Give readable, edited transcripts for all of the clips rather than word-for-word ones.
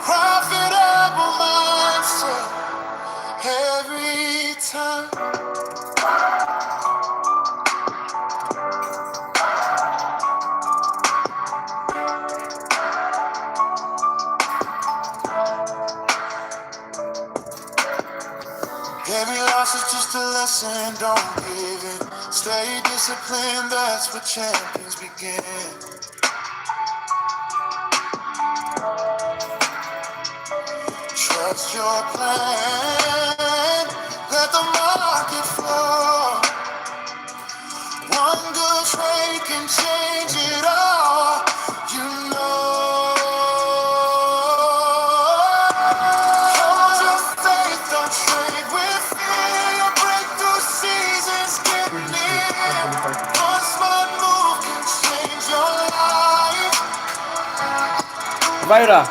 Profitable mindset every time. Every loss is just a lesson, don't give in. Stay disciplined, that's what champions begin. Trust your plan, let the market flow. One good trade can change it all, you know. Hold your faith, don't trade with fear. Your breakthrough season's getting near. One smart move can change your life. Vaira.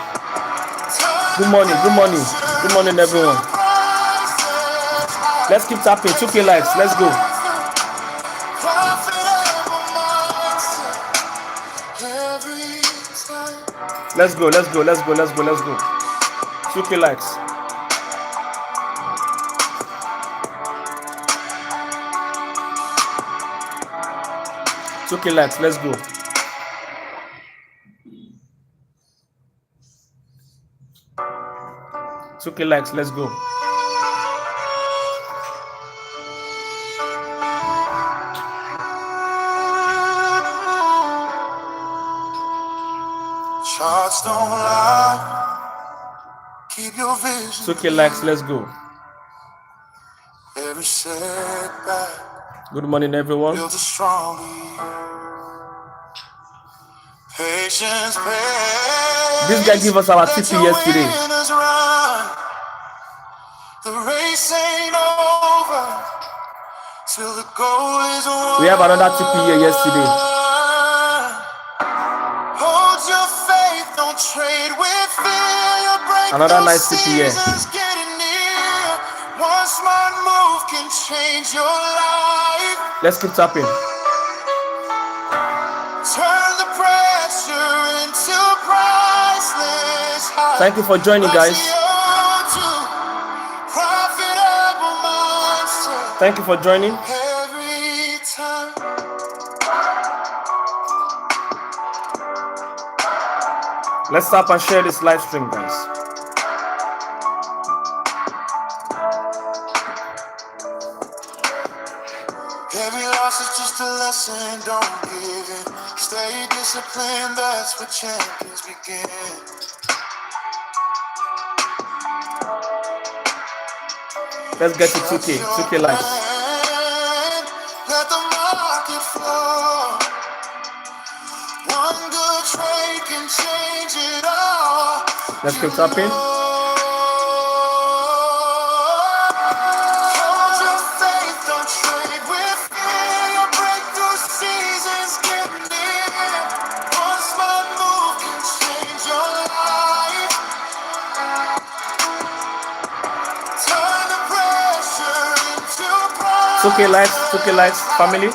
Good morning, good morning, good morning, everyone. Let's keep tapping. 2K likes. Let's go. Let's go. Let's go. Let's go. Let's go. Let's go. 2K likes. Let's go. 2K likes. Let's go. Charts don't lie. Keep your vision. 2K likes. Let's go. Every setback. Good morning, everyone. Build a strong patience. This guy gave us our TP yesterday. The race ain't over till the goal is won. We have another TP here yesterday. Hold your faith, don't trade with fear. Your Another nice TP here. One smart move can change your life. Let's keep tapping. Turn the pressure into priceless highs. Thank you for joining, guys. Thank you for joining. Every time. Let's tap and share this live stream, guys. Every loss is just a lesson, don't give in. Stay disciplined, that's what champions begin. Let's get to 2K likes. Let the market flow. One good trade can change it all. Let's keep tapping. Hold your faith, don't trade with fear. Your breakthrough season's getting near. One smart move can change your life. Turn the pressure into pride. 2K likes, family.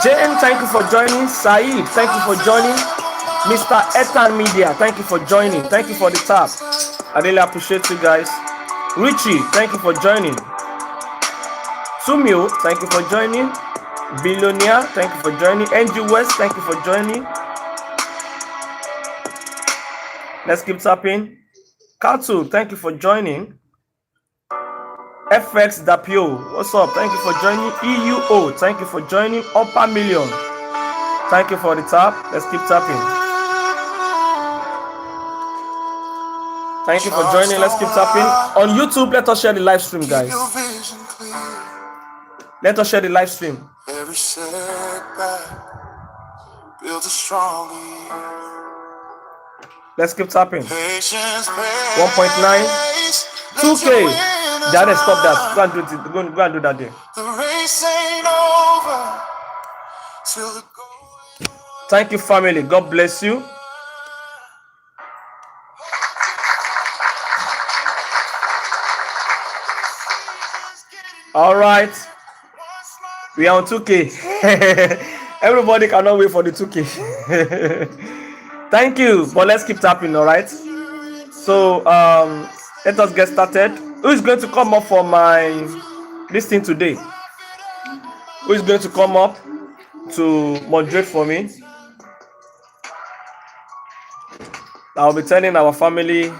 JN, thank you for joining. Saeed, thank you for joining. Mr. Ethan Media, thank you for joining. Thank you for the tap. I really appreciate you guys. Richie, thank you for joining. Sumio, thank you for joining. Billionaire, thank you for joining. NG West, thank you for joining. Let's keep tapping. Katu, thank you for joining. FX Dapio, what's up? Thank you for joining. EUO, thank you for joining. Upper Million, thank you for the tap. Let's keep tapping. Thank you for joining. Let's keep tapping. On YouTube, let us share the live stream, guys. Let us share the live stream. Every setback builds a strong. Let's keep tapping. 1.9, 2K. Jared, stop that. Go and do it. Go and do that there. The race ain't over till the goal. Thank you, family. God bless you. All right. We are on 2K. Everybody cannot wait for the 2K. Thank you, but let's keep tapping, all right? So let us get started. Who is going to come up for my this thing today? Who is going to come up to moderate for me? I'll be telling our family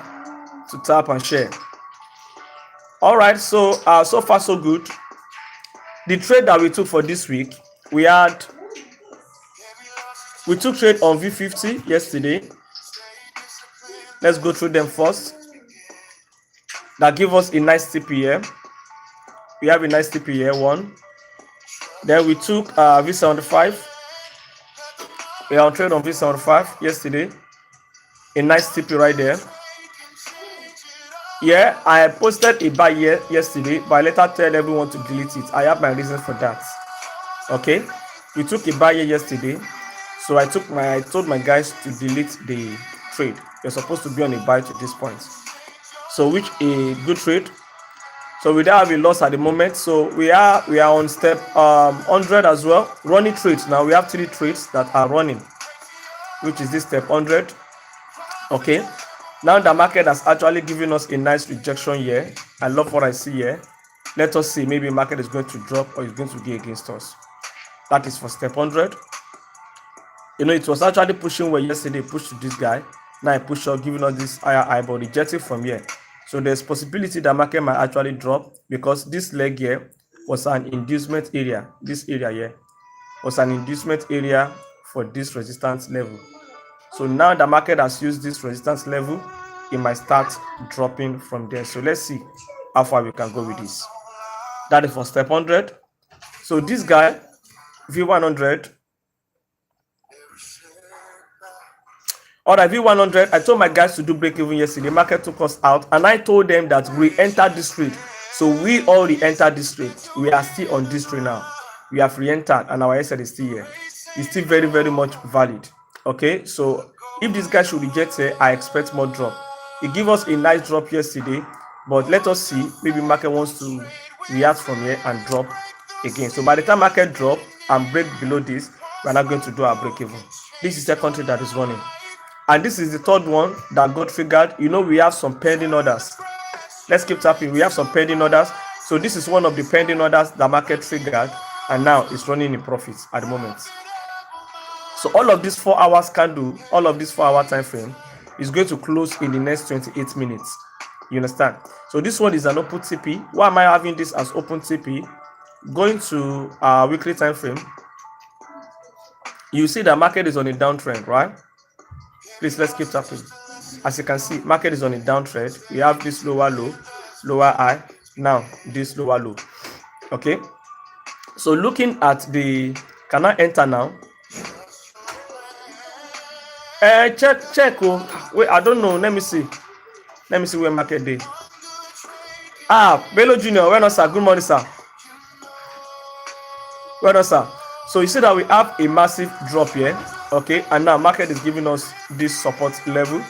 to tap and share. All right, so so far so good. The trade that we took for this week, we took trade on V50 yesterday. Let's go through them first. That give us a nice TP here. We have a nice TP here, one. Then we took V75. We are on trade on V75 yesterday. A nice TP right there. Yeah, I posted a buy here yesterday, but I later tell everyone to delete it. I have my reasons for that. Okay, we took a buy here yesterday, so I told my guys to delete the trade. You're supposed to be on a buy to this point. So which a good trade. So we don't have a loss at the moment. So we are on step 100 as well. Running trades now. We have 3 trades that are running, which is this step 100. Okay. Now the market has actually given us a nice rejection here. I love what I see here. Let us see. Maybe market is going to drop or it's going to be against us. That is for step 100. You know, it was actually pushing where yesterday pushed to this guy. Now I push up, giving us this higher high, but rejecting from here. So there's possibility that market might actually drop because this leg here was an inducement area. This area here was an inducement area for this resistance level. So now the market has used this resistance level, it might start dropping from there. So let's see how far we can go with this. That is for step 100. So this guy, V100. All right, V100, I told my guys to do break even yesterday. The market took us out, and I told them that we entered this trade. So we already entered this trade. We are still on this trade now. We have re-entered, and our asset is still here. It's still very, very much valid. Okay, so if this guy should reject it, I expect more drop. It gave us a nice drop yesterday, but let us see. Maybe market wants to react from here and drop again. So by the time market drop and break below this, we're not going to do our break even. This is the country that is running. And this is the third one that got triggered. You know, we have some pending orders. Let's keep tapping. We have some pending orders. So this is one of the pending orders that market triggered, and now it's running in profits at the moment. So all of these 4 hours candle, all of this 4-hour time frame is going to close in the next 28 minutes. You understand? So this one is an open TP. Why am I having this as open TP? Going to our weekly time frame, you see the market is on a downtrend, right? Please, let's keep tapping. As you can see, market is on a downtrend. We have this lower low, lower high. Now, this lower low. Okay. So looking at the, can I enter now? Check. Oh, wait, I don't know. Let me see where market day. Bello Junior, well done, sir. Good morning, sir. Well done, sir. So you see that we have a massive drop here. Okay, and now market is giving us this support level,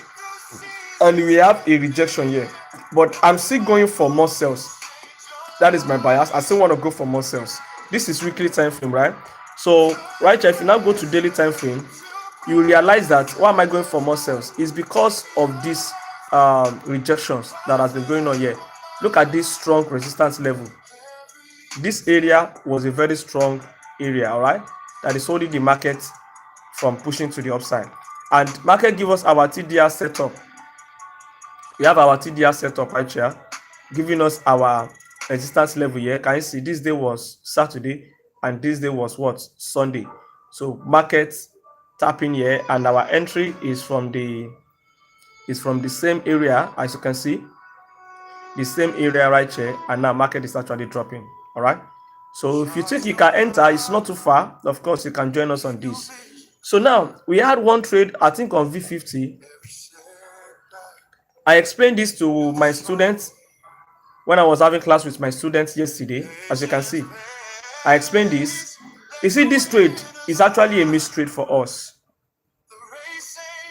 and we have a rejection here, but I'm still going for more sales. That is my bias. I still want to go for more sales. This is weekly time frame, right? So right here, if you now go to daily time frame, you will realize that why am I going for more sales is because of these rejections that has been going on here. Look at this strong resistance level. This area was a very strong area, all right, that is holding the market from pushing to the upside. And market give us our TDR setup. We have our TDR setup right here, giving us our resistance level here. Can you see this day was Saturday and this day was what? Sunday. So market tapping here, and our entry is from the same area, as you can see, the same area right here, and now market is actually dropping. All right. So if you think you can enter, it's not too far. Of course, you can join us on this. So now we had one trade, I think on V50. I explained this to my students when I was having class with my students yesterday. As you can see, I explained this. You see, this trade is actually a missed trade for us.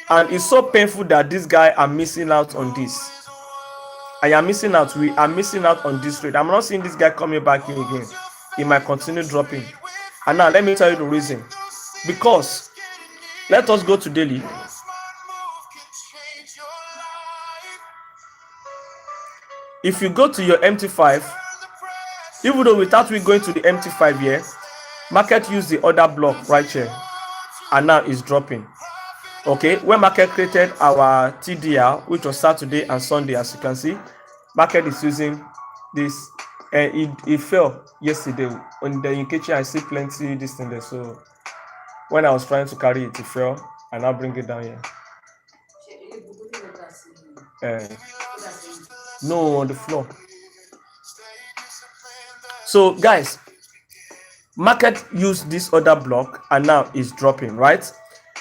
And it's so painful that this guy are missing out on this. I am missing out. We are missing out on this trade. I'm not seeing this guy coming back here again. He might continue dropping. And now let me tell you the reason. Because let us go to daily. If you go to your MT5, even though without we going to the MT5 here, market use the other block right here, and now it's dropping. Okay, when market created our TDR, which was Saturday and Sunday, as you can see, market is using this, and it fell yesterday on the Inkechi. I see plenty this thing there, so when I was trying to carry it, it fell, and I'll bring it down here. No, on the floor. So guys, market used this other block and now it's dropping, right?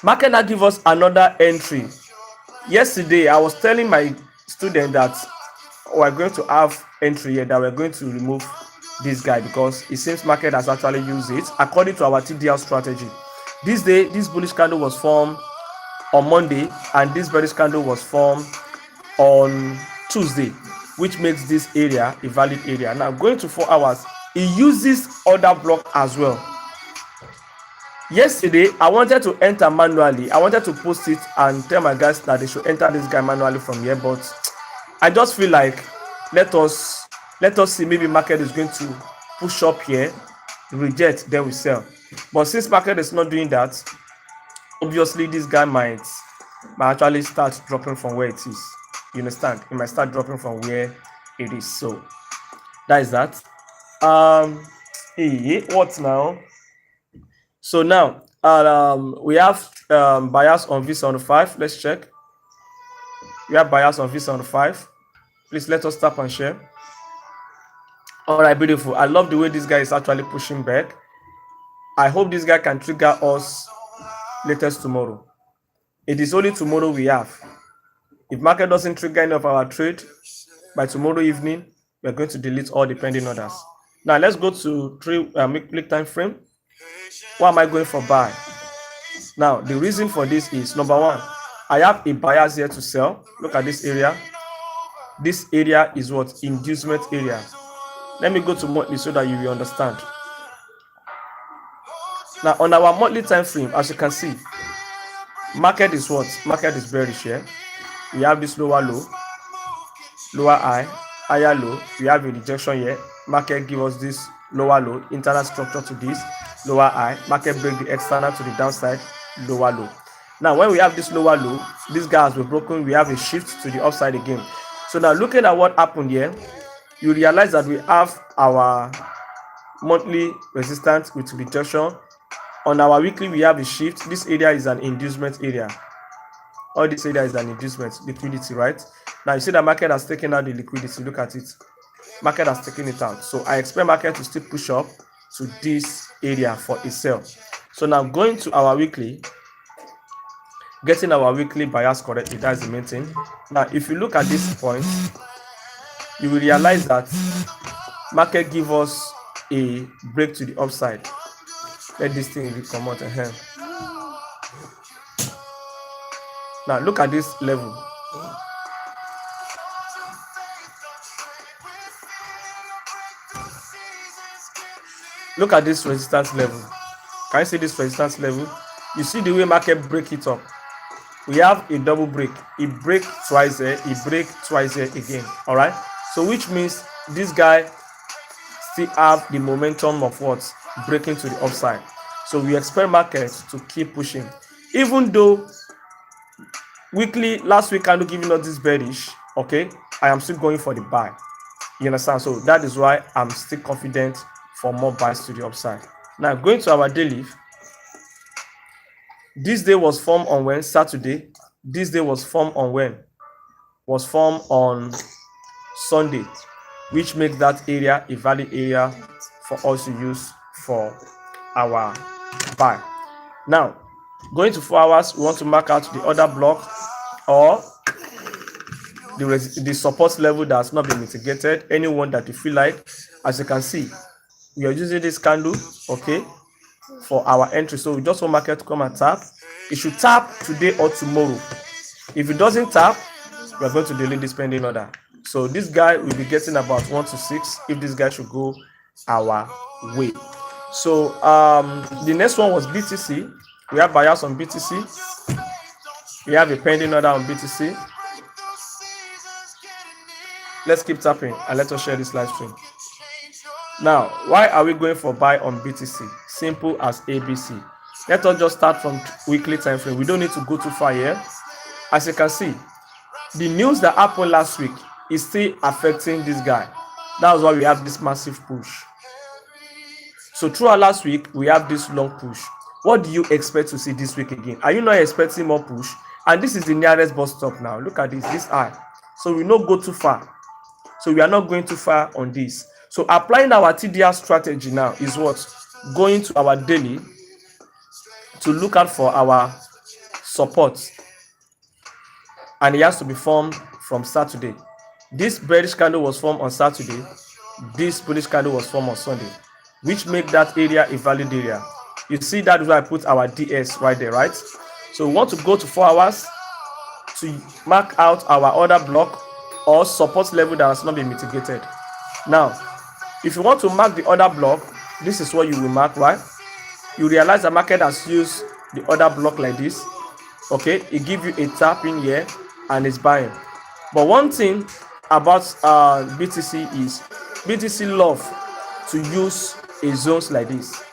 Market now give us another entry. Yesterday I was telling my student that we're going to have entry here, that we're going to remove this guy because it seems market has actually used it according to our TDL strategy. This day, this bullish candle was formed on Monday and this bearish candle was formed on Tuesday, which makes this area a valid area. Now going to 4 hours, it uses other block as well. Yesterday I wanted to enter manually. I wanted to post it and tell my guys that they should enter this guy manually from here, but I just feel like let us see, maybe market is going to push up here, reject, then we sell. But since market is not doing that, obviously this guy might actually start dropping from where it is. You understand? It might start dropping from where it is. So that is that. What now? So now we have buyers on V75. Let's check. We have buyers on V75. Please let us tap and share. All right, beautiful. I love the way this guy is actually pushing back. I hope this guy can trigger us latest tomorrow. It is only tomorrow we have. If market doesn't trigger any of our trade by tomorrow evening, we're going to delete all the pending orders. Now let's go to click time frame. Why am I going for buy? Now the reason for this is, number one, I have a buyers here to sell. Look at this area. This area is what? Inducement area. Let me go to monthly so that you will understand. Now on our monthly time frame, as you can see, market is what? Market is bearish here. We have this lower low, lower high, higher low. We have a rejection here. Market give us this lower low, internal structure to this lower high. Market break the external to the downside, lower low. Now when we have this lower low, this guy has been broken. We have a shift to the upside again. So now looking at what happened here, you realize that we have our monthly resistance with rejection. On our weekly, we have a shift. This area is an inducement area. All this area is an inducement, liquidity, right? Now you see the market has taken out the liquidity. Look at it. Market has taken it out. So I expect market to still push up to this area for a sell. So now going to our weekly, getting our weekly bias correctly, that's the main thing. Now if you look at this point, you will realize that market give us a break to the upside. Let this thing come out ahead. Now look at this level. Look at this resistance level. Can you see this resistance level? You see the way market break it up. We have a double break. It break twice there, it break twice there again. All right. So which means this guy still have the momentum of what? Breaking to the upside. So we expect market to keep pushing. Even though weekly, last week candle giving us this bearish, okay, I am still going for the buy. You understand? So that is why I'm still confident for more buys to the upside. Now going to our daily. This day was formed on when? Saturday. This day was formed on when? Was formed on Sunday, which makes that area a valid area for us to use for our buy. Now going to 4 hours, we want to mark out the other block or the support level that has not been mitigated, anyone that you feel like. As you can see, we are using this candle, okay, for our entry. So we just want market to come and tap. It should tap today or tomorrow. If it doesn't tap, we are going to delete this pending order. So this guy will be getting about 1 to 6 if this guy should go our way. So the next one was BTC. We have buyers on BTC. We have a pending order on BTC. Let's keep tapping and let us share this live stream. Now, why are we going for buy on BTC? Simple as ABC. Let us just start from weekly time frame. We don't need to go too far here. As you can see, the news that happened last week is still affecting this guy. That's why we have this massive push. So throughout last week, we have this long push. What do you expect to see this week again? Are you not expecting more push? And this is the nearest bus stop now. Look at this high. So we don't go too far. So we are not going too far on this. So applying our TDR strategy now is what? Going to our daily to look out for our support. And it has to be formed from Saturday. This bearish candle was formed on Saturday. This bullish candle was formed on Sunday, which make that area a valid area. You see, that is why I put our DS right there, right? So we want to go to 4 hours to mark out our order block or support level that has not been mitigated. Now, if you want to mark the order block, this is what you will mark, right? You realize the market has used the order block like this. Okay, it gives you a tap in here and it's buying. But one thing about BTC is BTC love to use a zones like this.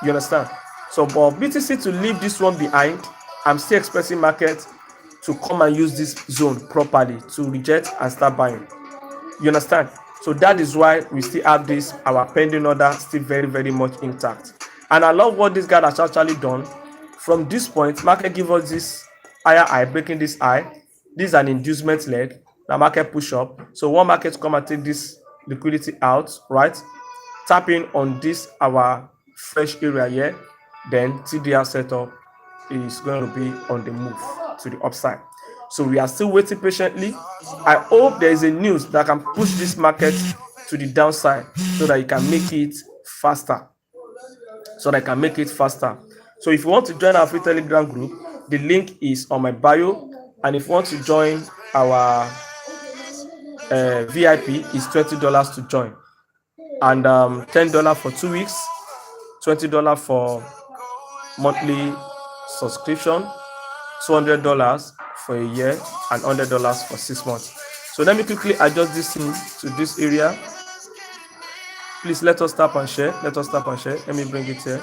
You understand? So for BTC to leave this one behind, I'm still expecting market to come and use this zone properly to reject and start buying. You understand? So that is why we still have this, our pending order still very, very much intact. And I love what this guy has actually done. From this point, market give us this higher high, breaking this high. This is an inducement leg. The market push up. So one market come and take this liquidity out, right? Tapping on this our fresh area here. Then TDR setup is going to be on the move to the upside. So we are still waiting patiently. I hope there is a news that can push this market to the downside so that you can make it faster. So if you want to join our free Telegram group, the link is on my bio. And if you want to join our VIP, it's $20 to join. And $10 for 2 weeks, $20 for monthly subscription, $200 for a year, and $100 for 6 months. So let me quickly adjust this thing to this area. Please let us tap and share. Let me bring it here.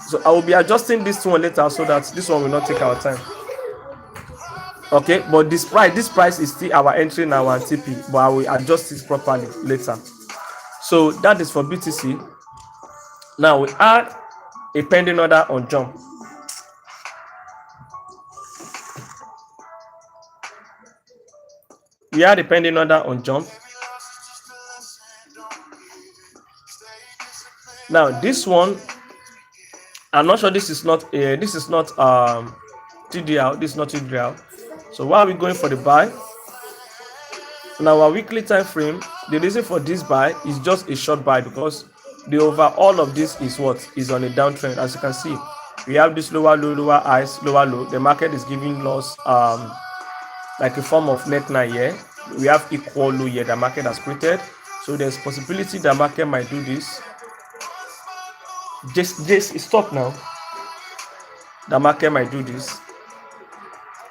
So I will be adjusting this one later so that this one will not take our time. Okay, but this price is still our entry and our TP, but I will adjust it properly later. So that is for BTC. Now we add a pending order on jump. We add a pending order on jump. Now this one, I'm not sure this is not TDL. This is not TDL. So why are we going for the buy? In our weekly time frame, the reason for this buy is just a short buy because the overall of this is what is on a downtrend. As you can see, we have this lower low, lower highs, lower low. The market is giving loss like a form of neckline here. We have equal low here the market has created. So there's possibility the market might do this. Just stop now. The market might do this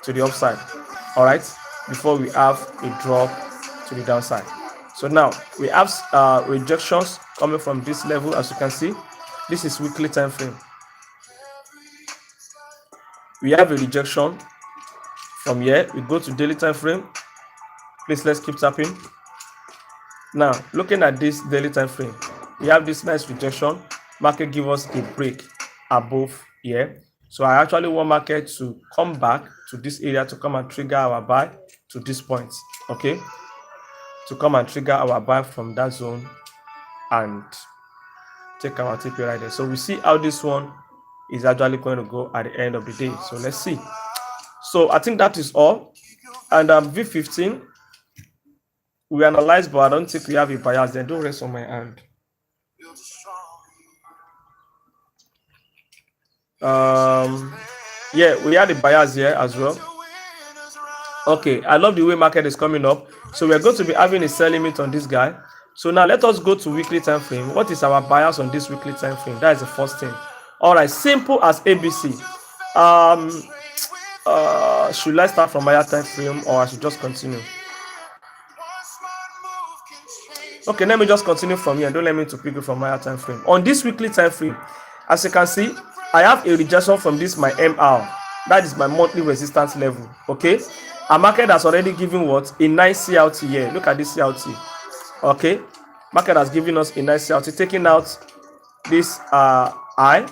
to the upside. All right, before we have a drop to the downside. So now we have rejections coming from this level. As you can see, this is weekly time frame. We have a rejection from here. We go to daily time frame. Please, let's keep tapping. Now looking at this daily time frame, we have this nice rejection. Market give us a break above here. So I actually want market to come back to this area to come and trigger our buy to this point. Okay, to come and trigger our buy from that zone and take our TP right there. So we see how this one is actually going to go at the end of the day. So let's see. So I think that is all. And V15 we analyze, but I don't think we have a bias. Then don't rest on my hand. Yeah, we had the bias here as well. Okay, I love the way market is coming up. So we're going to be having a sell limit on this guy. So now let us go to weekly time frame. What is our bias on this weekly time frame? That is the first thing. All right, simple as ABC. Um, should I start from higher time frame or I should just continue? Okay, let me just continue from here. Don't let me to pick it from higher time frame. On this weekly time frame, as you can see, I have a rejection from this my MR. That is my monthly resistance level. Okay, a market has already given what a nice CLT here. Look at this CLT. Okay, market has given us a nice CLT, taking out this high,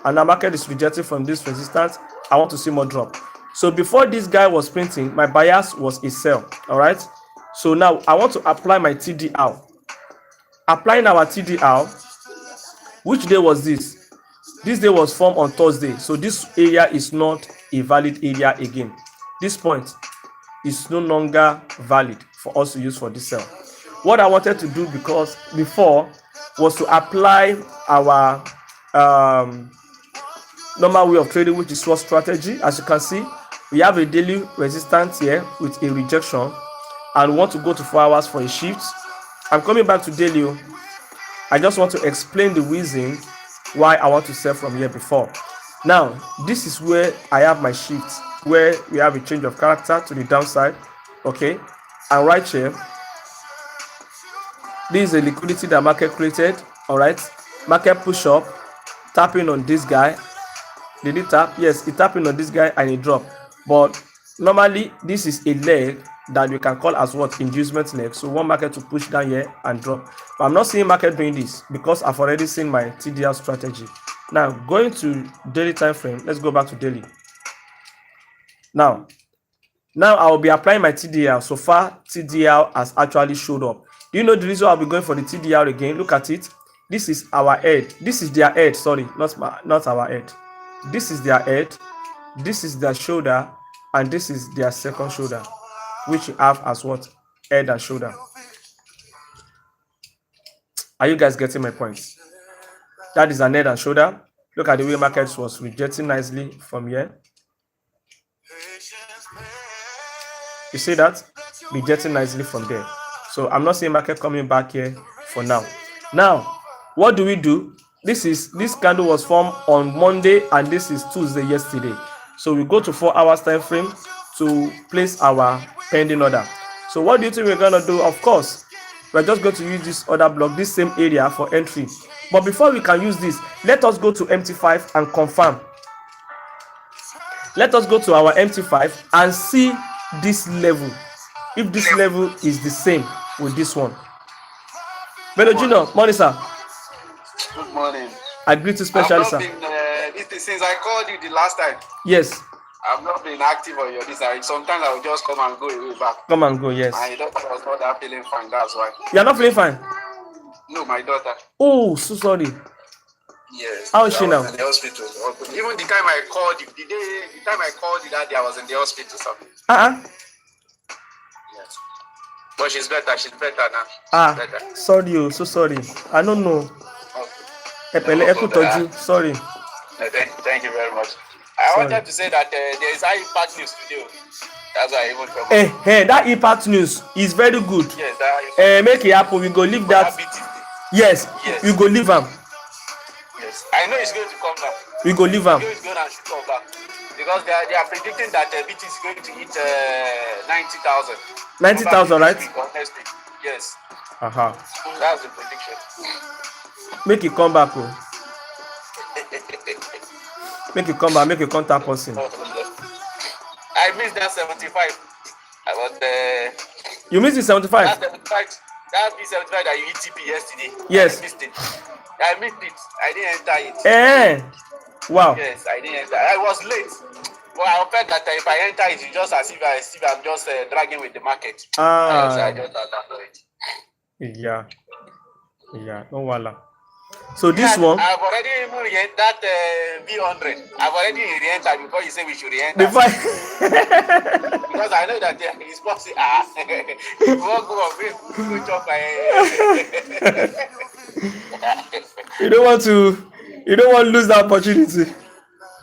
and the market is rejecting from this resistance. I want to see more drop. So before this guy was printing, my bias was a sell. All right, so now I want to apply my TDR. Applying our TDR, which day was this? This day was formed on Thursday, so this area is not a valid area again. This point is no longer valid for us to use for this sell. What I wanted to do because before was to apply our normal way of trading, which is swap strategy. As you can see, we have a daily resistance here with a rejection, and we want to go to 4 hours for a shift. I'm coming back to daily. I just want to explain the reason why I want to sell from here before. Now, this is where I have my shift, where we have a change of character to the downside. Okay, and right here, this is a liquidity that market created. All right, market push up, tapping on this guy. Did it tap? Yes, it tapping on this guy and it dropped. But normally, this is a leg that you can call as what? Inducement leg. So one market to push down here and drop. But I'm not seeing market doing this because I've already seen my TDR strategy. Now, going to daily time frame, let's go back to daily. Now I will be applying my TDR. So far, TDR has actually showed up. Do you know the reason I'll be going for the TDR again? Look at it. This is our head. This is their head. Sorry, not our head. This is their head. This is their shoulder, and this is their second shoulder, which you have as what? Head and shoulder. Are you guys getting my point? That is an head and shoulder. Look at the way market was rejecting nicely from here. You see that? Rejecting nicely from there. So I'm not seeing market coming back here for now. Now, what do we do? This candle was formed on Monday and this is Tuesday yesterday. So we go to 4 hours time frame to place our pending order. So what do you think we're gonna do? Of course, we're just going to use this order block, this same area for entry. But before we can use this, let us go to MT5 and confirm. Let us go to our MT5 and see this level. If this level is the same with this one. Bello Junior, morning sir. Good morning. I greet you specially, sir. Since I called you the last time. Yes. I've not been active on your this. Sometimes I will just come and go away back. Come and go, yes. My daughter was not that feeling fine, that's why. You are not feeling fine? No, my daughter. Oh, so sorry. Yes. How is she now? In the hospital. Even the time I called you, the time I called you that day, I was in the hospital. So. Yes. But she's better. She's better now. She's better. Sorry, oh, so sorry. I don't know. Okay. Sorry. Thank you very much. I wanted to say that there is high impact news today. That's why I even come. Hey, that impact news is very good. Yes, that make it happen. We go leave that. Yes, we go leave them. Yes, I know it's going to come back. We go leave them. It's going to come back because they are predicting that BT is going to hit 90,000. 90,000, right? Honestly, yes. That's the prediction. Make it come back, oh. Make it come back, make a contact person. I missed that 75. You missed the 75? That's the 75 that you ETP yesterday. Yes. I missed it. I didn't enter it. Wow. Yes, I didn't enter. I was late. But I felt that if I enter it, it's just as if I'm just dragging with the market. I just don't it. Yeah, no wala. So this one, I've already re-entered that V100. I've already re-entered before you say we should re-enter. Because I know that it's possible. You won't go on chop You don't want to lose that opportunity.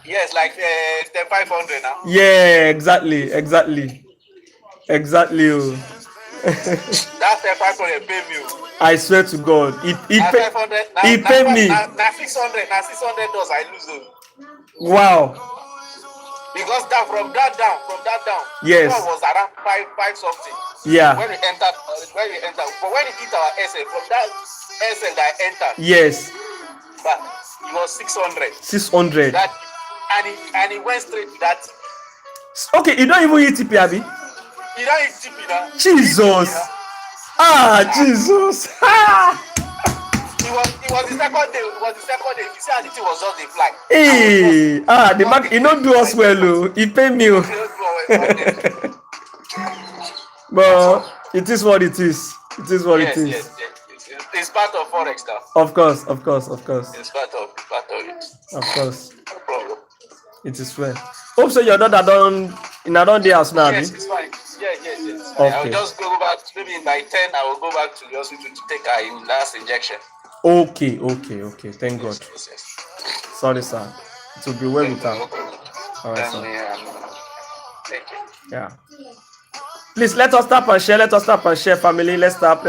Yes, like step 500 now. Yeah, exactly. Oh. That's step 500 pay me. I swear to God, he paid me. Now 600 dollars I lose them. Wow. Because from that down, yes, one was around five something. Yeah. When we entered, but when it hit our SL, from that SL that entered, yes, but it was 600. 600. That and he went straight to that. Okay, you don't even eat TP, Abi. You don't eat TP now. Jesus. Jesus. It was the second day. You see how the thing was just the fly. Hey, the market, he don't do us well, oh. He pay me. But it is what it is. It is what it is. Yes. It's part of Forex now. Of course. It's part of it. Of course. No problem. It is well. Hope so your daughter don't the house now. Yes, it's fine. Yes. Okay. I'll just go back, maybe by 10 I will go back to the hospital to take her last injection. Okay. Thank God. Yes. Sorry, sir. It will be well with her. All right, sir. Thank you. Yeah. Please let us tap and share. Family. Let's tap.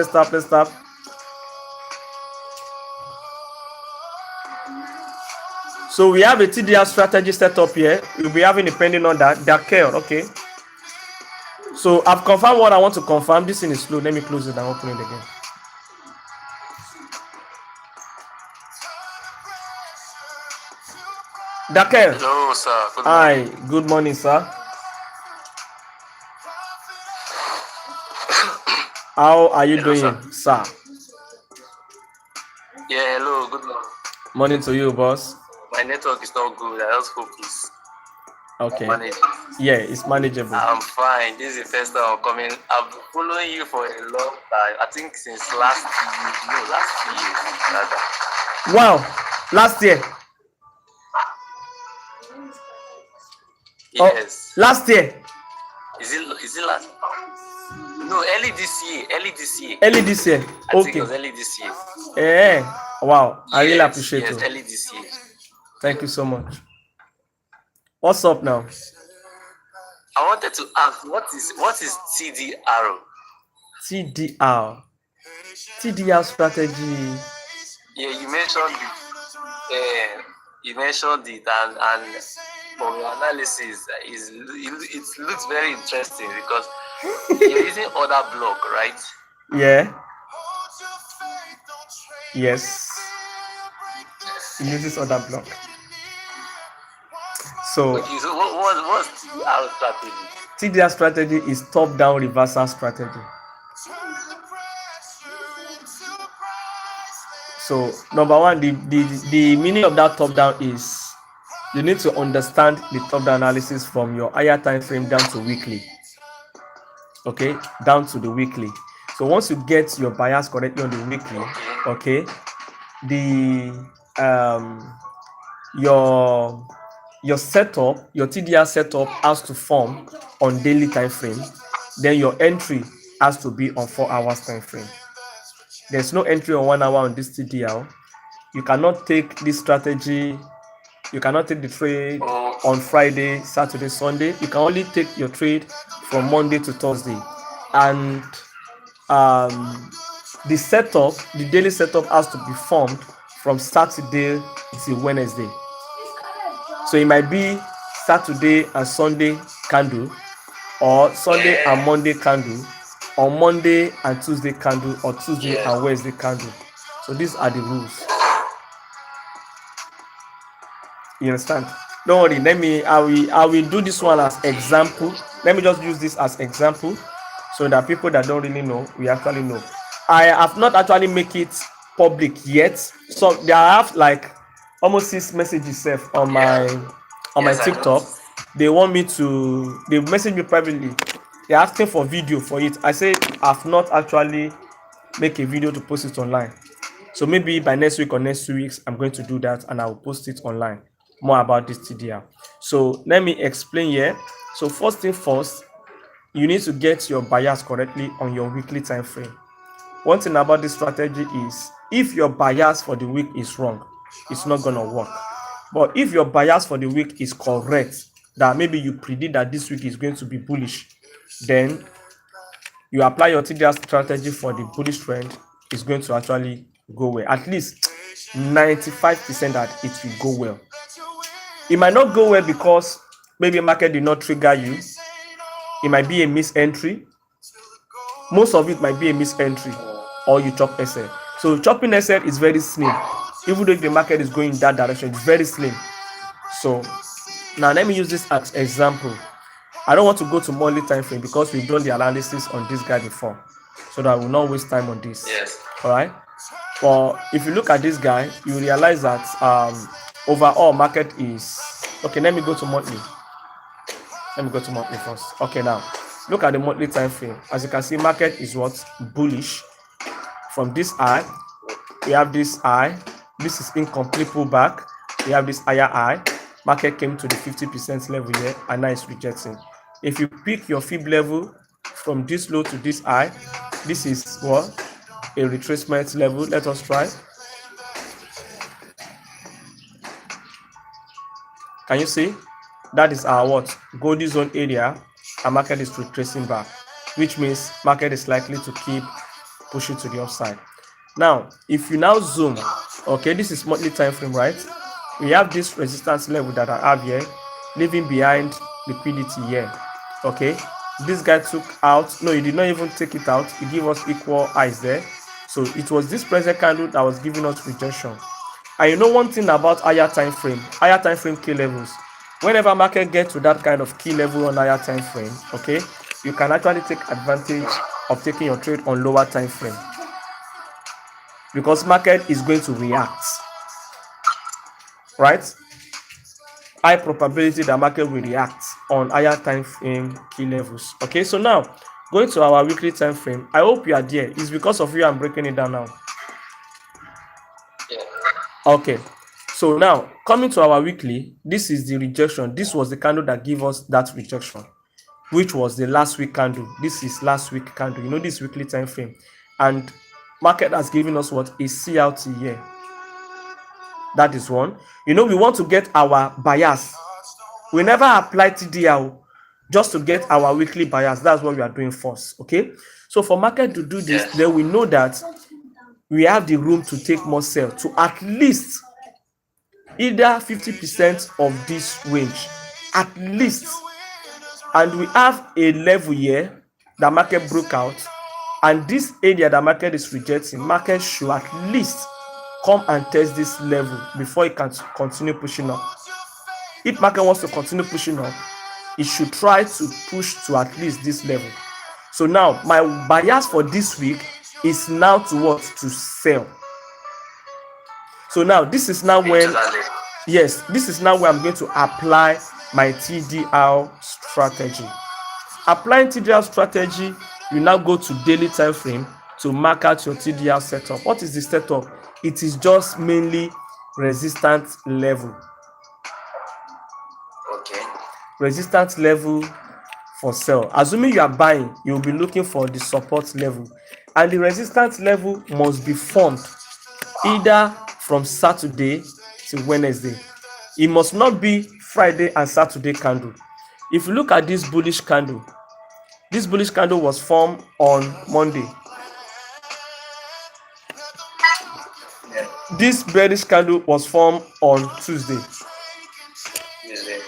So we have a TDR strategy set up here. We'll be having depending on that. Dakel, okay. So I've confirmed what I want to confirm. This thing is slow. Let me close it and open it again. Dakel. Hello, sir. Hi. Good morning, sir. How are you doing, sir? Yeah, hello. Good morning. Morning to you, boss. My network is not good. I just hope it's okay. Manageable. Yeah, it's manageable. I'm fine. This is the first time I'm coming. I've been following you for a long time. I think since last 2 years. Rather. Wow, last year. Yes. Oh, last year. Is it last? No, early this year. Early this year. I think it was early this year. Yeah. Wow. I really appreciate it. Yes, early this year. Thank you so much. What's up now? I wanted to ask, what is TDR? TDR strategy. Yeah, you mentioned it. And from your analysis, it looks very interesting because you're using other block, right? Yeah. Yes. It uses other block. So, okay, so what's TDR strategy? TDR strategy is top-down reversal strategy. So, number one, the meaning of that top-down is you need to understand the top-down analysis from your higher time frame down to weekly. Okay, down to the weekly. So once you get your bias correctly on the weekly, okay, your setup, your TDR setup has to form on daily time frame. Then your entry has to be on 4 hours time frame. There's no entry on 1 hour on this TDR. You cannot take this strategy. You cannot take the trade on Friday, Saturday, Sunday. You can only take your trade from Monday to Thursday. And the setup, the daily setup has to be formed from Saturday to Wednesday. So it might be Saturday and Sunday candle, or Sunday and Monday candle, or Monday and Tuesday candle, or Tuesday and Wednesday candle. So these are the rules. You understand? Don't worry. I will do this one as example. Let me just use this as example so that people that don't really know, we actually know. I have not actually make it public yet. So there I have like almost 6 messages on my TikTok. They want me to. They message me privately. They're asking for video for it. I say I've not actually make a video to post it online. So maybe by next week or next 2 weeks, I'm going to do that and I will post it online. More about this TDR. So let me explain here. So first thing first, you need to get your bias correctly on your weekly time frame. One thing about this strategy is if your bias for the week is wrong, it's not gonna work. But if your bias for the week is correct, that maybe you predict that this week is going to be bullish, then you apply your TDR strategy for the bullish trend, it's going to actually go well. At least 95% that it will go well. It might not go well because maybe market did not trigger you. It might be a miss entry. Most of it might be a miss entry, or you chop SL. So chopping SL is very slim. Even though if the market is going in that direction, it's very slim. So now let me use this as example. I don't want to go to monthly time frame because we've done the analysis on this guy before, so that I will not waste time on this. Yes. All right. But if you look at this guy, you realize that overall market is okay. Let me go to monthly. Let me go to monthly first. Okay, now look at the monthly time frame. As you can see, market is what? Bullish. From this high, we have this high. This is incomplete pullback. We have this higher high. Market came to the 50% level here, and now it's rejecting. If you pick your fib level from this low to this high, this is what? A retracement level. Let us try. Can you see? That is our what? Golden zone area. Our market is retracing back, which means market is likely to keep pushing to the upside. Now, if you now zoom, okay, this is monthly time frame, right? We have this resistance level that I have here, leaving behind liquidity here. Okay, this guy took out, no, he did not even take it out. He gave us equal highs there. So it was this present candle that was giving us rejection. And you know one thing about higher time frame key levels, whenever market gets to that kind of key level on higher time frame, okay, you can actually take advantage of taking your trade on lower time frame, because market is going to react, right? High probability that market will react on higher time frame key levels. Okay, so now going to our weekly time frame. I hope you are there. It's because of you I'm breaking it down now. Yeah. Okay, so now coming to our weekly, this is the rejection. This was the candle that gave us that rejection, which was the last week candle. This is last week candle. You know, this weekly time frame, and market has given us what? A CLT here. That is one. You know, we want to get our bias. We never apply TDL just to get our weekly bias. That's what we are doing first. Okay, so for market to do this, then we know that we have the room to take more sell to at least either 50% of this range, at least. And we have a level here that market broke out, and this area that market is rejecting, market should at least come and test this level before it can continue pushing up. If market wants to continue pushing up, it should try to push to at least this level. So now my bias for this week is now to what? To sell. So now this is now when, yes, this is now where I'm going to apply my TDR strategy. Applying TDR strategy, you now go to daily time frame to mark out your TDR setup. What is the setup? It is just mainly resistance level. Okay. Resistance level for sell. Assuming you are buying, you will be looking for the support level, and the resistance level must be formed either from Saturday to Wednesday. It must not be Friday and Saturday candle. If you look at this bullish candle was formed on Monday. This bearish candle was formed on Tuesday.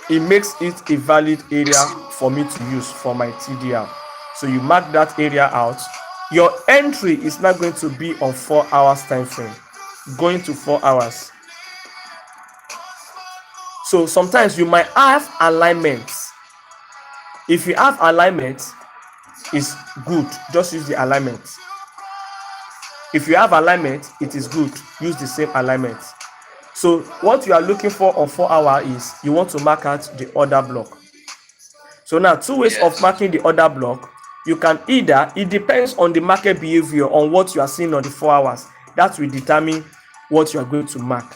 It makes it a valid area for me to use for my TDR. So you mark that area out. Your entry is not going to be on 4 hours time frame, going to 4 hours. So sometimes you might have alignments. If you have alignment, it's good. Just use the alignment. If you have alignment, it is good. Use the same alignment. So what you are looking for on 4 hours is you want to mark out the order block. So now 2 ways of marking the order block. You can either, it depends on the market behavior, on what you are seeing on the 4 hours. That will determine what you are going to mark.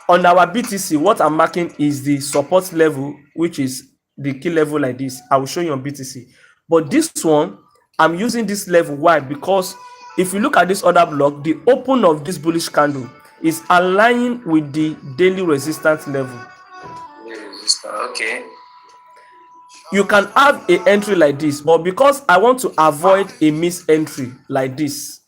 On our BTC, what I'm marking is the support level, which is the key level like this. I will show you on BTC. But this one, I'm using this level. Why? Because if you look at this order block, the open of this bullish candle is aligning with the daily resistance level. Okay. You can have an entry like this, but because I want to avoid a miss entry like this,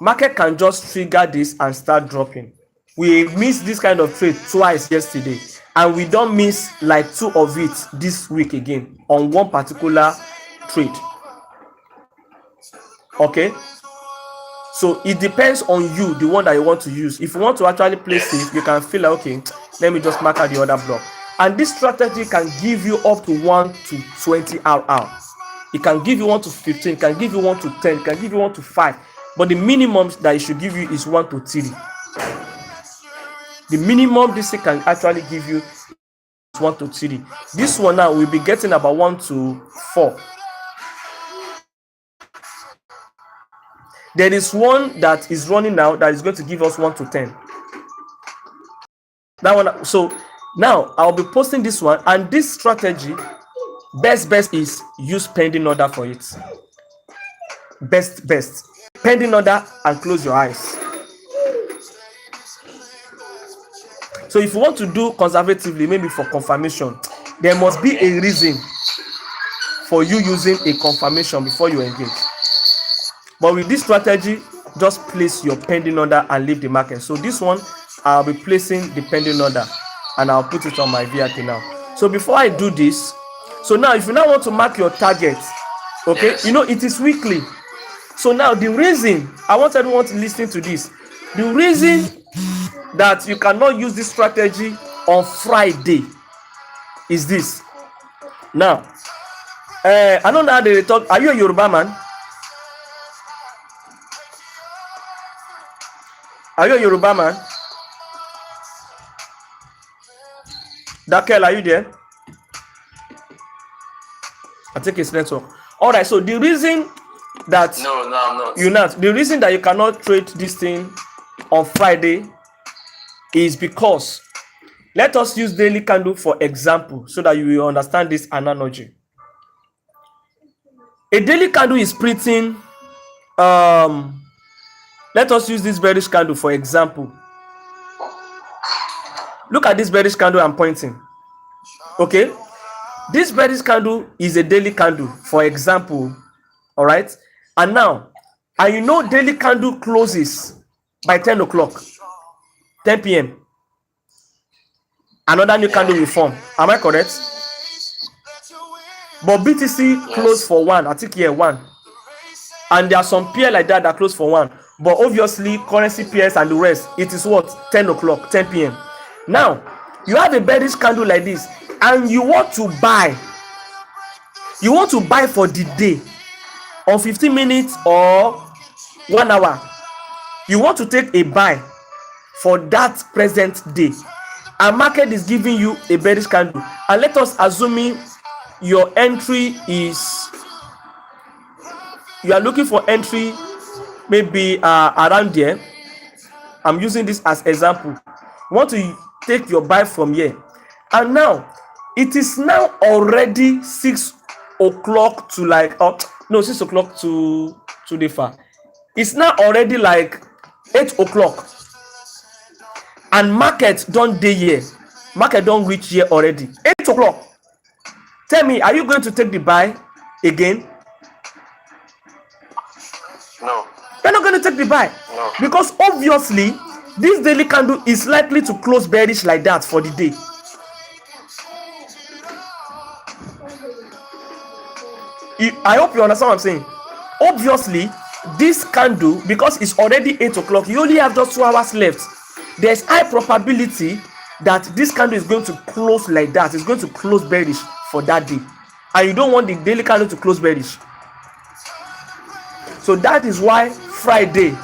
market can just trigger this and start dropping. We missed this kind of trade twice yesterday, and we don't miss like 2 of it this week again on one particular trade. Okay, so it depends on you, the one that you want to use. If you want to actually play safe, you can feel like, okay, let me just mark out the other block. And this strategy can give you up to 1 to 20 RR. It can give you 1 to 15, it can give you 1 to 10, it can give you 1 to 5. But the minimum that it should give you is 1 to 3. The minimum this thing can actually give you is 1 to 3. This one now will be getting about 1 to 4. There is one that is running now that is going to give us 1 to 10. That one. So now I'll be posting this one, and this strategy, best is use pending order for it. Best pending order and close your eyes. So if you want to do conservatively, maybe for confirmation, there must be a reason for you using a confirmation before you engage. But with this strategy, just place your pending order and leave the market. So this one, I'll be placing the pending order and I'll put it on my VIP now. So before I do this, so now if you now want to mark your target, okay, you know it is weekly. So now the reason, I want everyone to listen to this. The reason that you cannot use this strategy on Friday is this. Now, I don't know how they talk. Are you a Yoruba man? Are you a Yoruba man? Dakel, are you there? I think it's network. All right, so the reason that No, I'm not. You're not. The reason that you cannot trade this thing on Friday is because, let us use daily candle for example so that you will understand this analogy. A daily candle is printing, let us use this bearish candle for example. Look at this bearish candle I'm pointing. Okay, this bearish candle is a daily candle for example. All right, and now, and you know daily candle closes by 10 o'clock, 10 p.m. Another new candle will form. Am I correct? But BTC closed for 1. I think here 1. And there are some pair like that close for 1. But obviously, currency pairs and the rest, it is what? 10 o'clock, 10 p.m. Now, you have a bearish candle like this, and you want to buy. You want to buy for the day, on 15 minutes or 1 hour. You want to take a buy for that present day. And market is giving you a bearish candle. And let us assume your entry is, you are looking for entry maybe around there. I'm using this as example. You want to take your buy from here. And now, it is now already 6 o'clock to like, no, 6 o'clock to the far. It's now already like 8 o'clock. And market don't day here. Market don't reach here already. 8 o'clock. Tell me, are you going to take the buy again? No. You're not going to take the buy. No. Because obviously, this daily candle is likely to close bearish like that for the day. I hope you understand what I'm saying. Obviously, this candle, because it's already 8 o'clock, you only have just 2 hours left. There's high probability that this candle is going to close like that. It's going to close bearish for that day. And you don't want the daily candle to close bearish. So that is why Friday,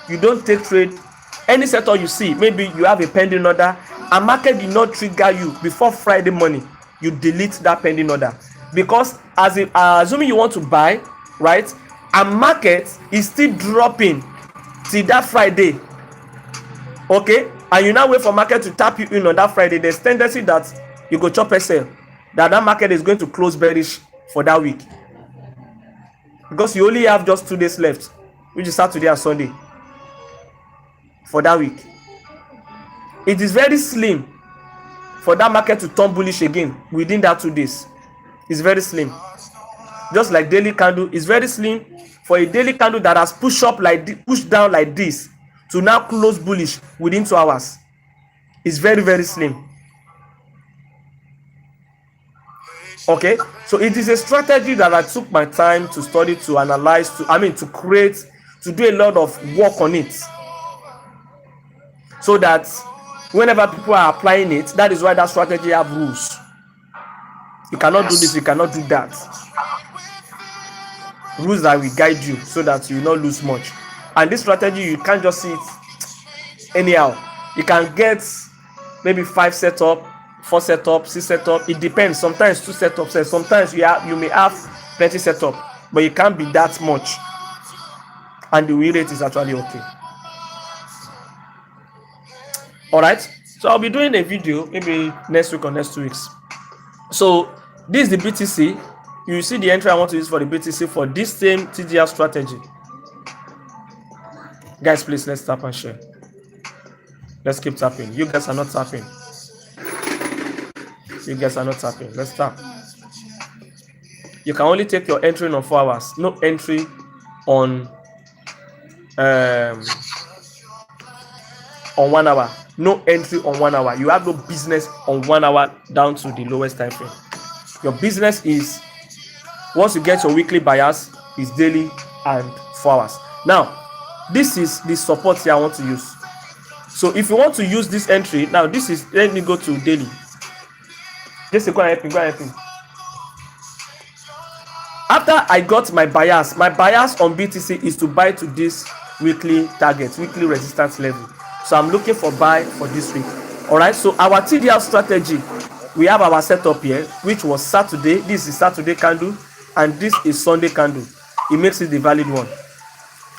you don't take trade. Any sector you see, maybe you have a pending order, and market did not trigger you before Friday morning, you delete that pending order. Because assuming you want to buy, right, and market is still dropping till that Friday, okay, and you now wait for market to tap you in on that Friday, there's tendency that you go chop SL, that market is going to close bearish for that week, because you only have just 2 days left, which is Saturday and Sunday for that week. It is very slim for that market to turn bullish again within that 2 days. It's very slim. Just like daily candle is very slim for a daily candle that has pushed up like pushed down like this to now close bullish within 2 hours. It's very, very slim. Okay, so it is a strategy that I took my time to study, to analyze, to create, to do a lot of work on it, so that whenever people are applying it, that is why that strategy have rules. You cannot do this, you cannot do that. Rules that will guide you so that you will not lose much. And this strategy, you can't just see it anyhow. You can get maybe 5 setup, 4 setup, 6 setup. It depends. Sometimes 2 setups. Sometimes you may have plenty setup, but it can't be that much. And the win rate is actually okay. All right. So I'll be doing a video maybe next week or next 2 weeks. So this is the BTC. You see the entry I want to use for the BTC for this same TDR strategy. Guys, please, let's tap and share. Let's keep tapping. You guys are not tapping. You guys are not tapping. Let's tap. You can only take your entry on 4 hours. No entry on 1 hour. No entry on 1 hour. You have no business on 1 hour down to the lowest time frame. Your business is, once you get your weekly bias, is daily and 4 hours. Now, this is the support here I want to use. So if you want to use this entry, now this is, let me go to daily. Just go and help me. After I got my bias on BTC is to buy to this weekly target, weekly resistance level. So I'm looking for buy for this week. All right, so our TDR strategy, we have our setup here, which was Saturday. This is Saturday candle, and this is Sunday candle. It makes it the valid one.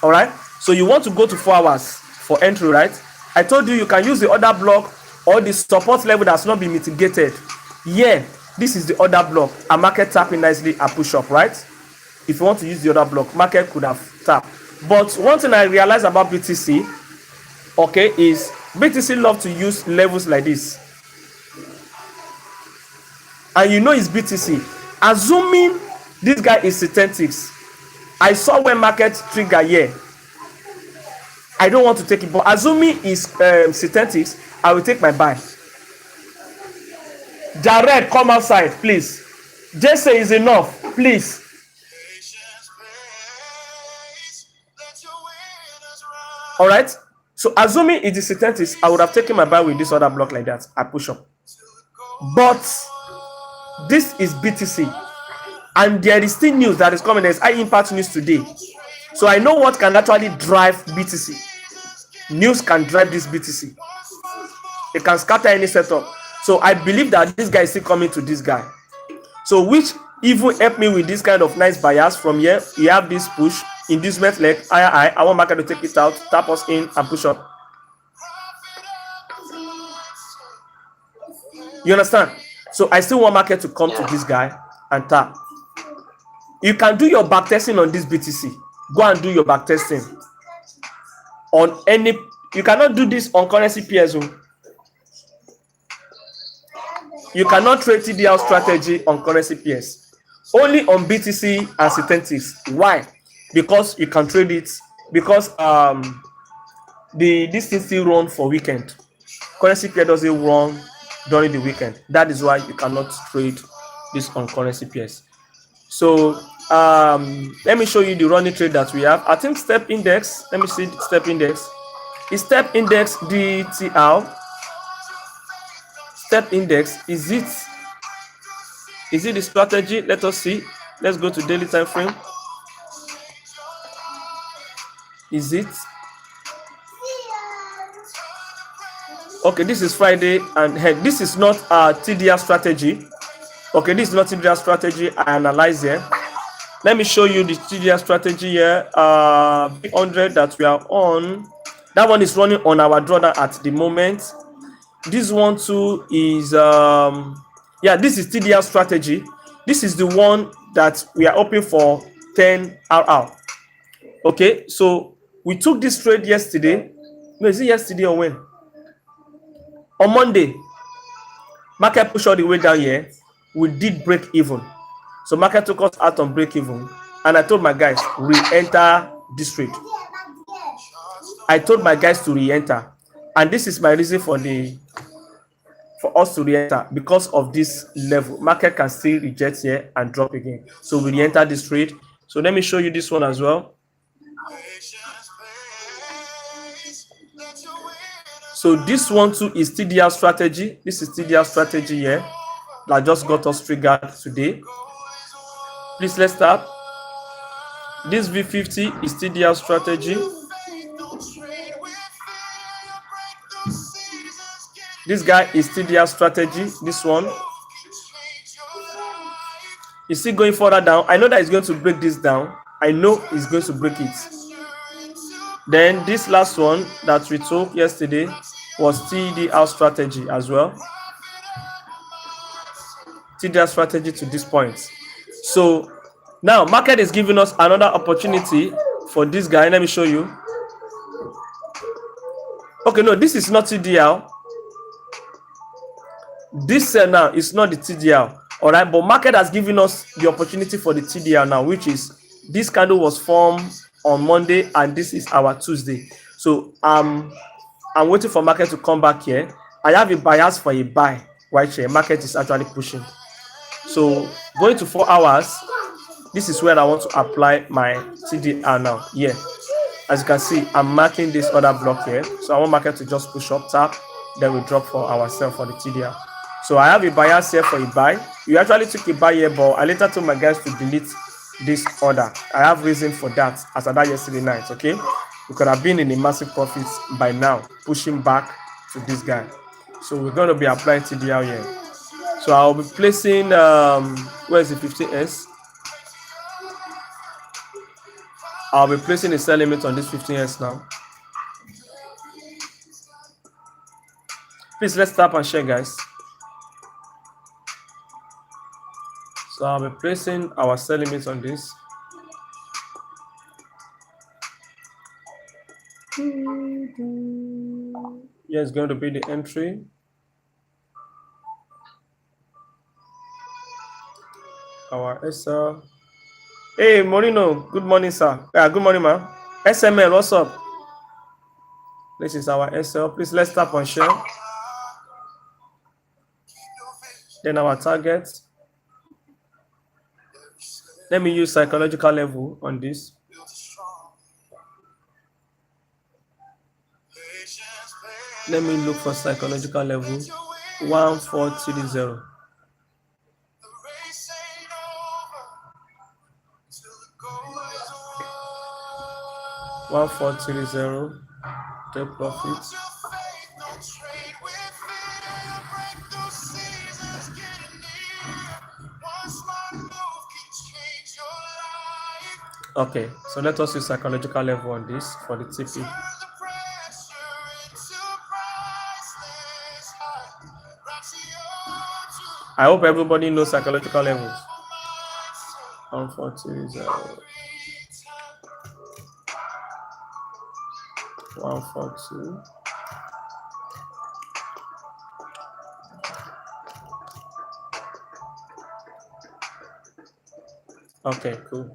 All right, so you want to go to 4 hours for entry, right? I told you can use the other block or the support level that's not been mitigated. Yeah, this is the other block. A market tapping nicely and push up, right? If you want to use the other block, market could have tapped. But one thing I realized about BTC, okay, is BTC love to use levels like this. And you know it's BTC. Assuming this guy is synthetics, I saw when market trigger here. I don't want to take it, but assuming it's synthetics, I will take my buy. Jared, come outside, please. Just say is enough, please. All right. So assuming it is synthetics, I would have taken my buy with this other block like that. I push up. But this is BTC, and there is still news that is coming. There's high impact news today, so I know what can actually drive BTC. News can drive this BTC. It can scatter any setup. So I believe that this guy is still coming to this guy. So which even help me with this kind of nice bias from here. You have this push, inducement leg, I want market to take it out, tap us in and push up. You understand? So I still want market to come to this guy and tap. You can do your back testing on this BTC. Go and do your back testing on any. You cannot do this on currency PSO. You cannot trade TDR strategy on currency PS. Only on BTC and synthetics. Why? Because you can trade it. Because this thing still run for weekend. Currency PS doesn't run during the weekend. That is why you cannot trade this on currency PS. So let me show you the running trade that we have. I think step index. Let me see the step index. Is step index DTR? Step index, is it the strategy? Let us see. Let's go to daily time frame. Is it? Okay, this is Friday, and this is not a TDR strategy. Okay, this is not TDR strategy. I analyze here. Let me show you the TDR strategy here. 100 that we are on. That one is running on our drawdown at the moment. This one too is this is TDR strategy. This is the one that we are open for 10 RR. Okay, so we took this trade yesterday. No, is it yesterday or when? On Monday, market pushed all the way down here. We did break even. So market took us out on break even. And I told my guys, we enter this trade. I told my guys to re-enter, and this is my reason for us to re-enter. Because of this level, market can still reject here and drop again, so we re-enter this trade. So let me show you this one as well. So this one too is TDR strategy. This is TDR strategy here that just got us triggered today. Please, let's start. This V50 is TDR strategy. This guy is TDR strategy. This one. You see, going further down, I know that it's going to break this down. I know it's going to break it. Then this last one that we took yesterday was TDR strategy as well. TDR strategy to this point. So now market is giving us another opportunity for this guy. Let me show you. Okay, no, this is not TDR. This now is not the TDR. All right, but market has given us the opportunity for the TDR now, which is this candle was formed on Monday and this is our Tuesday. So I'm waiting for market to come back here. I have a bias for a buy right here. Market is actually pushing. So going to 4 hours, this is where I want to apply my TDR now. Yeah, as you can see, I'm marking this other block here. So I want market to just push up, tap, then we drop for ourselves for the TDR. So I have a bias here for a buy. You actually took a buy here, but I later told my guys to delete this order. I have reason for that as I did yesterday night. Okay, we could have been in a massive profit by now, pushing back to this guy. So we're going to be applying TDR here. So I'll be placing where is the 15S? I'll be placing a sell limit on this 15S now. Please, let's tap and share, guys. So I'll be placing our sell limit on this. Yeah, it's going to be the entry. Our SL. Hey, Morino. Good morning, sir. Yeah, good morning, ma'am. SML, what's up? This is our SL. Please, let's tap on share. Then our target. Let me use psychological level on this. Let me look for psychological level. 1430. 1430. Take profit. Okay, so let us use psychological level on this for the TP. I hope everybody knows psychological levels. 140. 140. Okay, cool.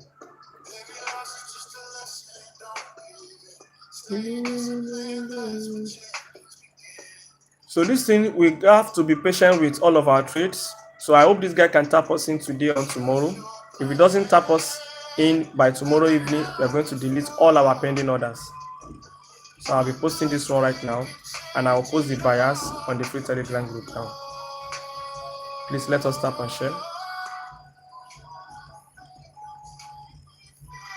So this thing, we have to be patient with all of our trades. So I hope this guy can tap us in today or tomorrow. If he doesn't tap us in by tomorrow evening, we're going to delete all our pending orders. So I'll be posting this one right now, and I'll post the bias on the free Telegram group now. Please let us tap and share.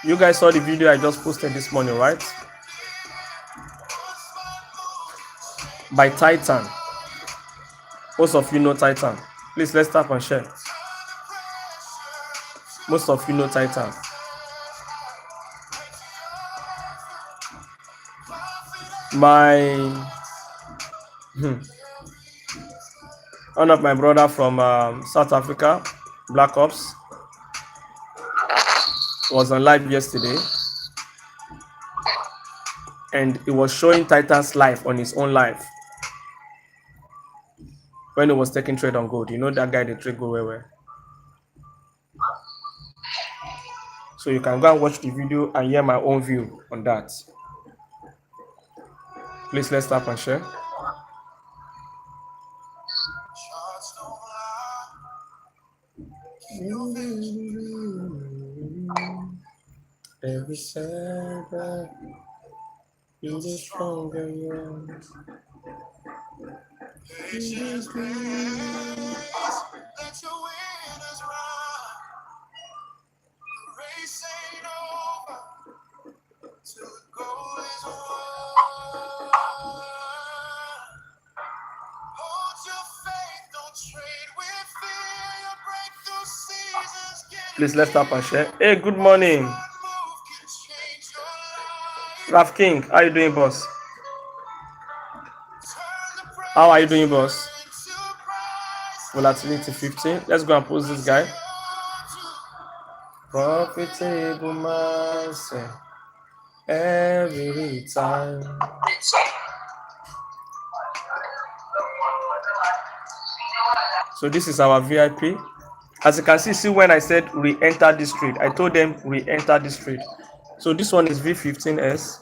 You guys saw the video I just posted this morning, right? By Titan. Most of you know Titan. Please, let's tap and share. Most of you know Titan. One of my brother from South Africa, Black Ops, was on live yesterday, and he was showing Titan's live on his own live when he was taking trade on gold. You know that guy, the trade go well. So you can go and watch the video and hear my own view on that. Please let's tap and share. Every setback, you the stronger you are. Patience, please. Let your winners run. The race ain't over till the goal is won. Hold your faith, don't trade with fear. Your breakthrough seasons get Please let's tap and share. Hey, good morning. Raf King, how you doing, boss? How are you doing, boss? Volatility 15. Let's go and post this guy. Profitable mindset every time. So this is our VIP. As you can see when I said re-enter this trade, I told them re-enter this trade. So this one is V15S.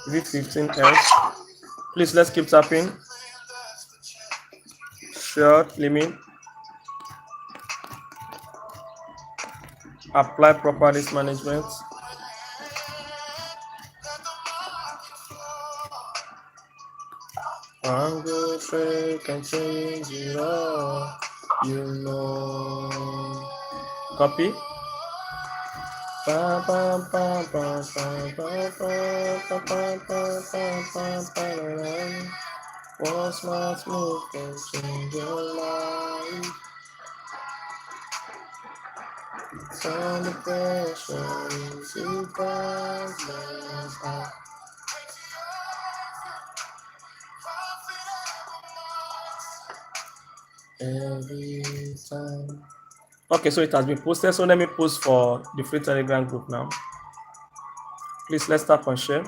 V15S. Please let's keep tapping. Short limit. Apply proper risk management. One good trade can change it all, you know. Copy. One smart move can change your life. Turn the pressure into progress. Every time. Okay, so it has been posted. So let me post for the free Telegram group now. Please let's tap and share.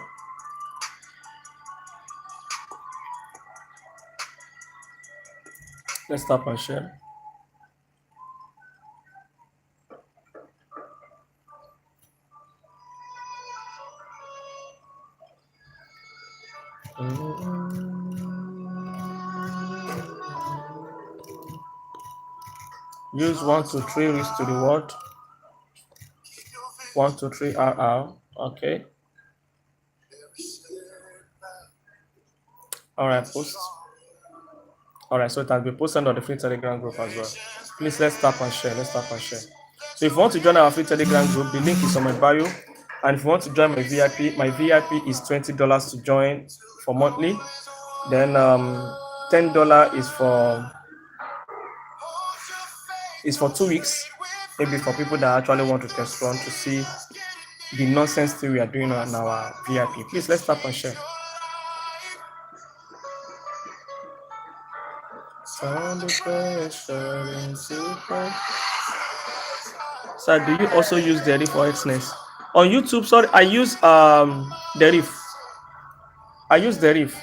Let's tap and share. Use 1 to 3 risk to the word. 1 to 3 RR. Okay. Alright, post. Alright, so it has been posted on the free Telegram group as well. Please let's tap and share. Let's tap and share. So if you want to join our free Telegram group, the link is on my bio. And if you want to join my VIP is $20 to join for monthly. Then $10 is for 2 weeks. Maybe for people that actually want to test run to see the nonsense thing we are doing on our VIP. Please let's tap and share. So do you also use Derif for Xness? On YouTube, sorry, I use Derif. I use Derif.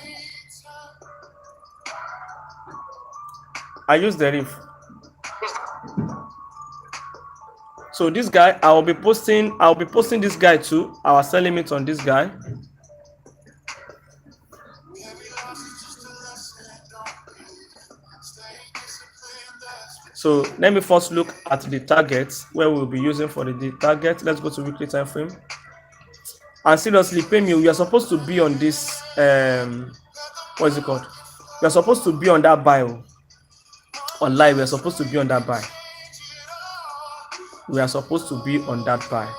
So this guy, I'll be posting this guy too. Our sell limit on this guy. So let me first look at the targets where we'll be using for the target. Let's go to weekly time frame. And seriously, pay me. We are supposed to be on this. What is it called? We are supposed to be on that buy. On live, we are supposed to be on that buy. We are supposed to be on that buy.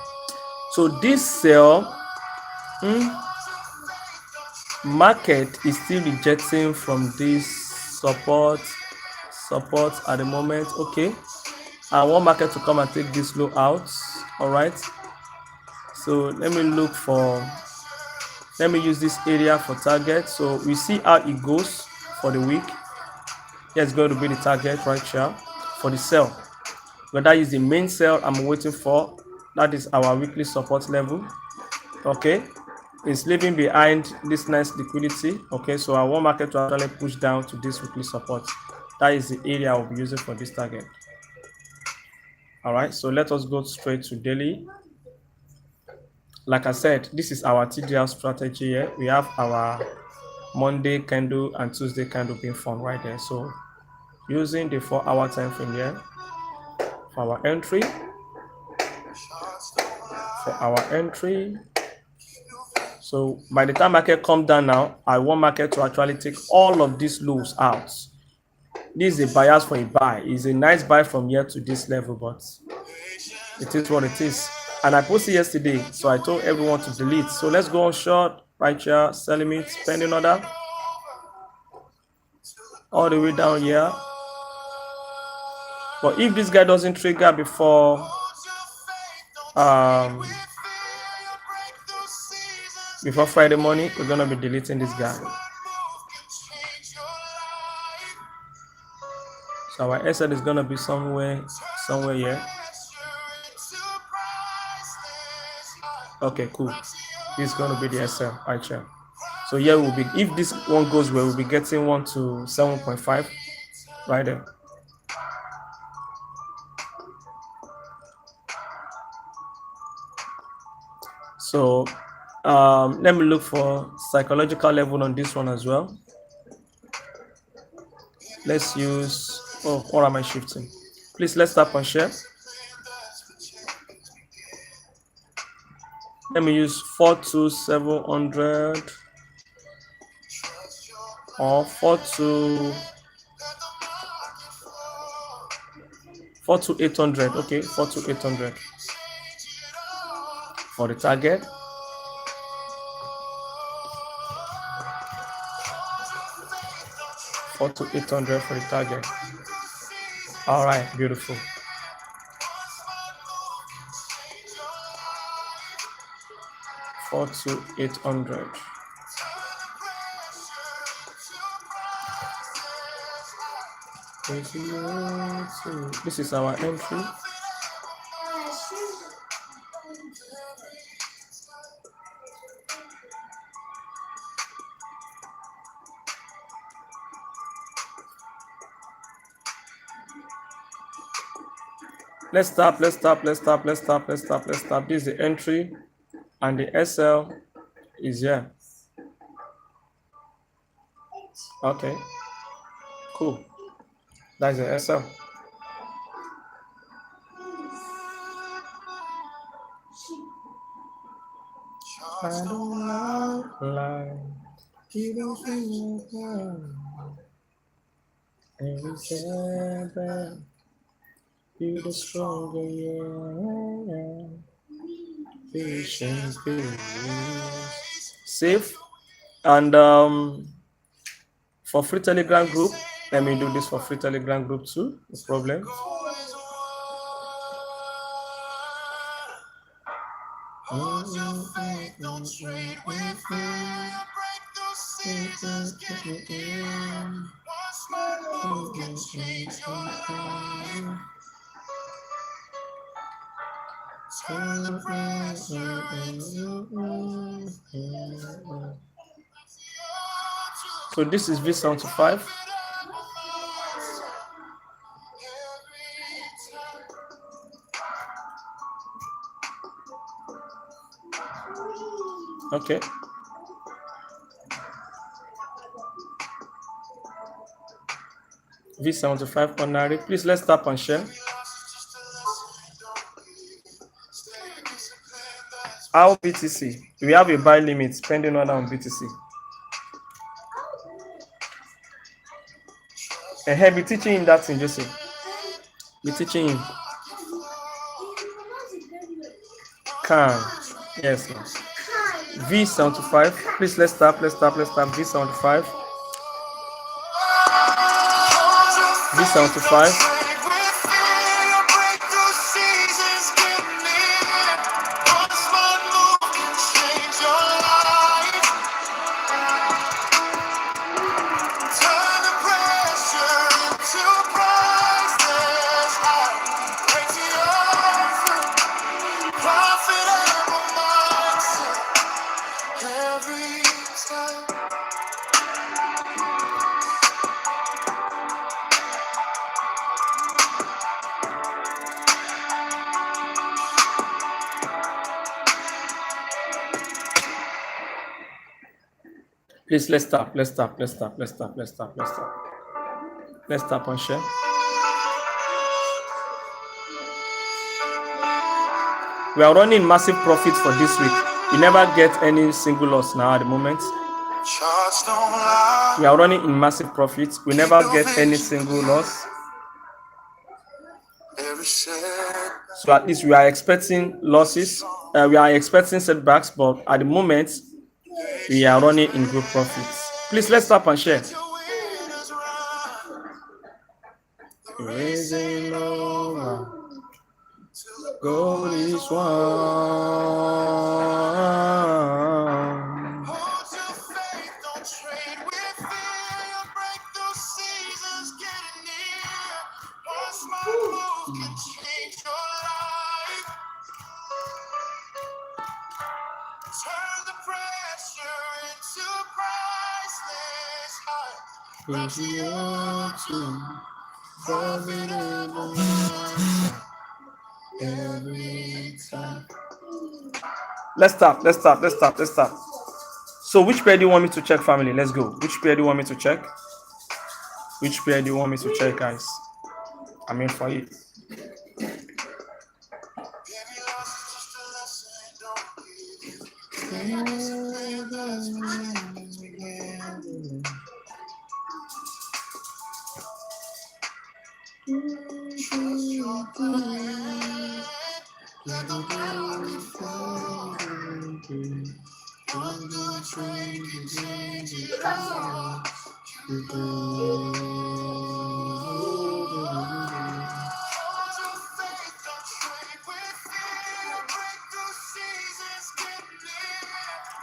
So this sell, market is still rejecting from this support at the moment. Okay, I want market to come and take this low out. All right, so let me use this area for target. So we see how it goes for the week. Here's going to be the target right here for the sell. But that is the main sell I'm waiting for. That is our weekly support level. Okay, it's leaving behind this nice liquidity. Okay, so I want market to actually push down to this weekly support. That is the area I'll be using for this target. All right, so let us go straight to daily. like I said, this is our TDR strategy here. We have our Monday candle and Tuesday candle being formed right there. So using the 4-hour time frame here for our entry, So by the time market come down now, I want market to actually take all of these lows out. This is a bias for a buy. It's a nice buy from here to this level, but it is what it is. And I posted yesterday, so I told everyone to delete. So let's go on short, right here, selling it, pending order, all the way down here. But if this guy doesn't trigger before Friday morning, we're gonna be deleting this guy. So our SL is gonna be somewhere here. Okay, cool. This is gonna be the SL right here. So here will be, if this one goes well, we'll be getting 1 to 7.5 right there. So let me look for psychological level on this one as well. Let's use, what am I shifting? Please, let's tap on share. Let me use 42700 or 42800. Okay, 42800 for the target. To 800 for the target. All right, beautiful. To 800. This is our entry. Let's stop. This is the entry, and the SL is here. Okay, cool. That's the SL. I don't lie. You don't feel like you the stronger, yeah. Patience, safe. And for free Telegram group, let me do this for free Telegram group too. No problem. So this is V75. Okay. V75 ordinary. Please, let's tap on share. Our BTC. We have a buy limit pending order on BTC. And be teaching him that thing, Joseph. Be teaching him. Can. Yes. V75. Please, let's tap. V75. V75. Please let's tap and share. We are running massive profits for this week. We never get any single loss now at the moment. We are running in massive profits. We never get any single loss. So at least we are expecting losses. We are expecting setbacks, but at the moment we are running in good profits. Please let's tap and share. Raising over. God is one. Turn the pressure into priceless profitable every time. Let's start. So which pair do you want me to check, family? Let's go. Which pair do you want me to check? Guys? I'm in for it.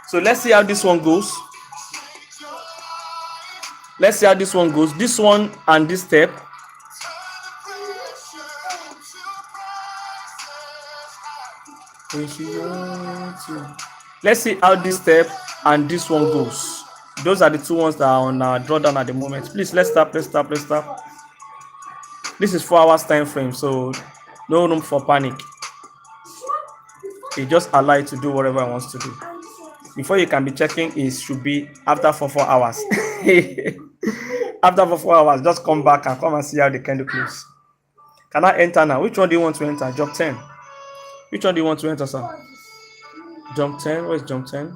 So let's see how this one goes. This one and this step. Let's see how this step and this one goes. Those are the two ones that are on our drawdown at the moment. Please let's stop. This is 4 hours time frame, so no room for panic. It just allows you to do whatever it wants to do. Before you can be checking, it should be after 4 hours. After 4 hours, just come back and see how the candle close. Can I enter now? Which one do you want to enter? Jump 10. Which one do you want to enter, sir? Jump 10. Where's jump 10?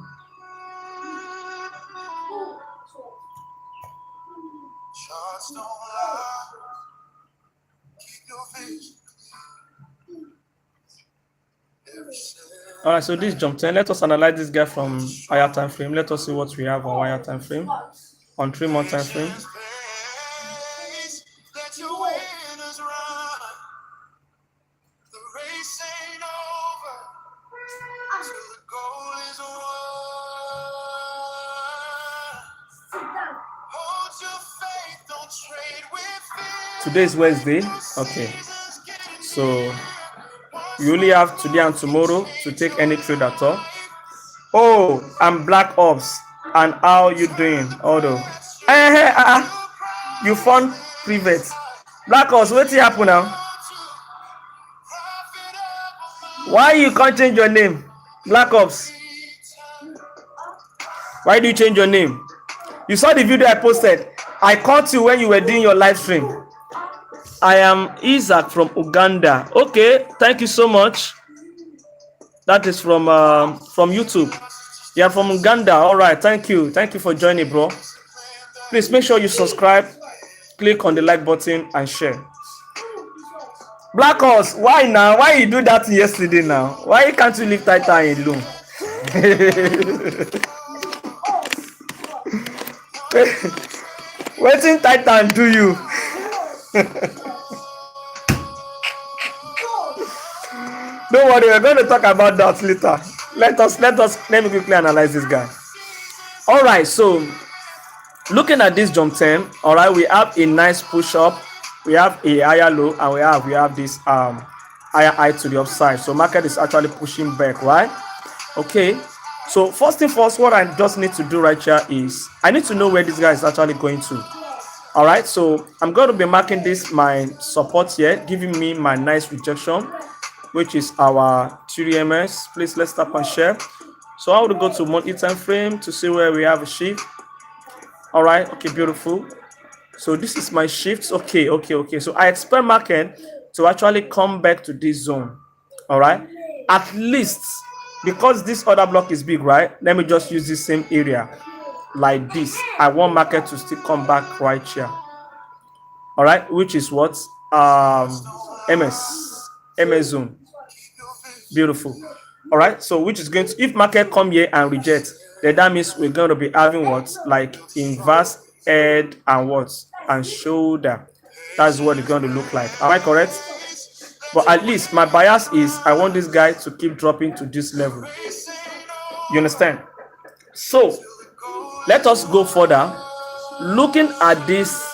All right, so this jump 10. Let us analyze this guy from higher time frame. Let us see what we have on higher time frame, on 3-month time frame. Today is Wednesday. Okay, so you only have today and tomorrow to take any trade at all. Oh, I'm Black Ops. And how you doing? Although you found private. Black Ops, what happen now? Why you can't change your name? Black Ops. Why do you change your name? You saw the video I posted. I caught you when you were doing your live stream. I am Isaac from Uganda. Okay, thank you so much. That is from YouTube. You are from Uganda. All right, thank you for joining, bro. Please make sure you subscribe, click on the like button and share. Black Horse, why now? Why you do that yesterday now? Why can't you leave Titan alone? Waiting Titan do you? Don't worry, we're going to talk about that later. Let me quickly analyze this guy. All right, so looking at this jump 10, all right, we have a nice push up, we have a higher low, and we have this higher high to the upside. So market is actually pushing back, right? Okay, so first thing first, what I just need to do right here is I need to know where this guy is actually going to. All right, so I'm going to be marking this my support here, giving me my nice rejection, which is our 3ms. Please let's tap and share. So I will go to monthly time frame to see where we have a shift. All right. Okay, beautiful. So this is my shifts. Okay. So I expect market to actually come back to this zone. All right. At least because this other block is big, right? Let me just use the same area like this. I want market to still come back right here. All right, which is what MS zone. Beautiful. All right, so which is going to, if market come here and reject, then that means we're going to be having what, like inverse head and what, and shoulder. That's what it's going to look like. Am I correct? But at least my bias is I want this guy to keep dropping to this level. You understand? So let us go further. Looking at this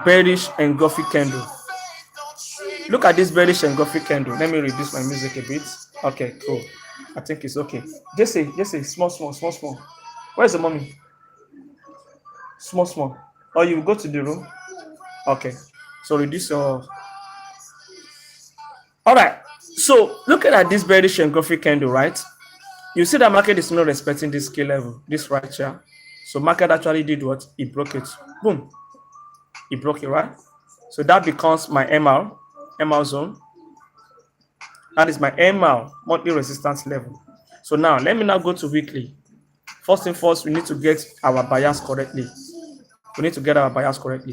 bearish engulfing candle. Look at this bearish engulfing candle. Let me reduce my music a bit. Okay, cool. I think it's okay. Jesse, small. Where's the mommy? Small. Or you go to the room. Okay. So reduce your. All right. So looking at this bearish engulfing candle, right? You see that market is not respecting this key level, this right here. So market actually did what? It broke it. Boom. It broke it, right? So that becomes my MR zone. That is my MR, monthly resistance level. So now let me now go to weekly. First thing first, we need to get our bias correctly.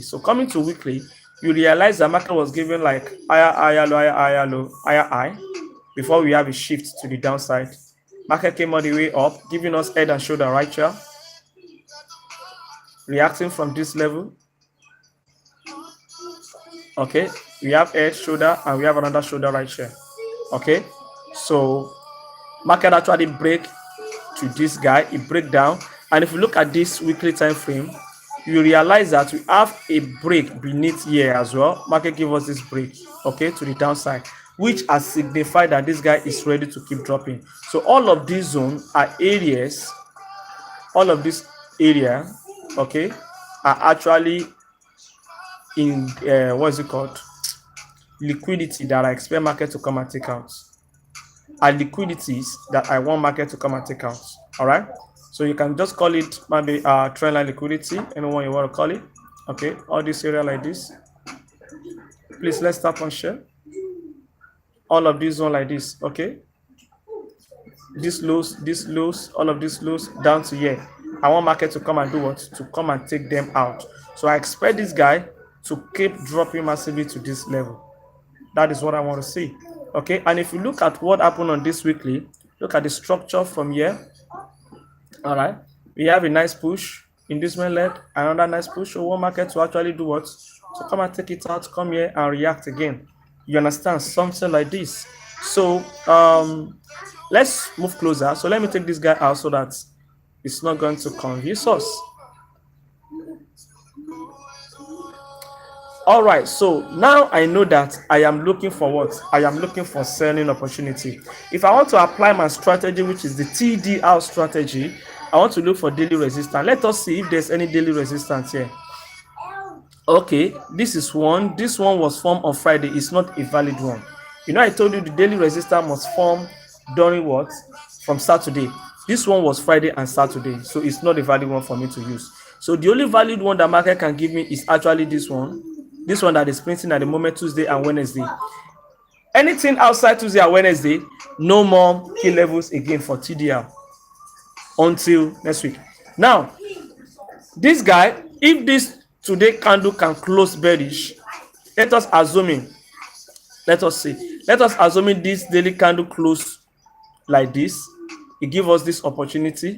So coming to weekly, you realize the market was given like higher low, higher high before we have a shift to the downside. Market came all the way up, giving us head and shoulder right here. Reacting from this level. Okay, we have head, shoulder, and we have another shoulder right here. Okay, so market actually break to this guy, it break down, and if you look at this weekly time frame, you realize that we have a break beneath here as well. Market give us this break, okay, to the downside, which has signified that this guy is ready to keep dropping. So all of these zones are areas, okay, are actually in what is it called, liquidity that I expect market to come and take out, are liquidities that I want market to come and take out. All right, so you can just call it maybe trend line liquidity, anyone you want to call it. Okay, all this area like this. Please, let's tap on share. All of these one like this. Okay, this lows, all of these lows down to here. I want market to come and do what? To come and take them out. So I expect this guy to keep dropping massively to this level. That is what I want to see. Okay, and if you look at what happened on this weekly, look at the structure from here. All right, we have a nice push in this main leg, another nice push. So one market to actually do what? To come and take it out, come here and react again. You understand? Something like this. So let's move closer. So let me take this guy out so that it's not going to confuse us. All right, so now I know that I am looking for what? I am looking for selling opportunity. If I want to apply my strategy, which is the TDR strategy, I want to look for daily resistance. Let us see if there's any daily resistance here. Okay, this is one. This one was formed on Friday. It's not a valid one. You know, I told you the daily resistance must form during what? From Saturday. This one was Friday and Saturday, so it's not a valid one for me to use. So the only valid one that market can give me is actually this one. This one that is printing at the moment, Tuesday and Wednesday. Anything outside Tuesday and Wednesday, no more key levels again for TDR until next week. Now, this guy, if this today candle can close bearish, let us assume this daily candle close like this. It gives us this opportunity.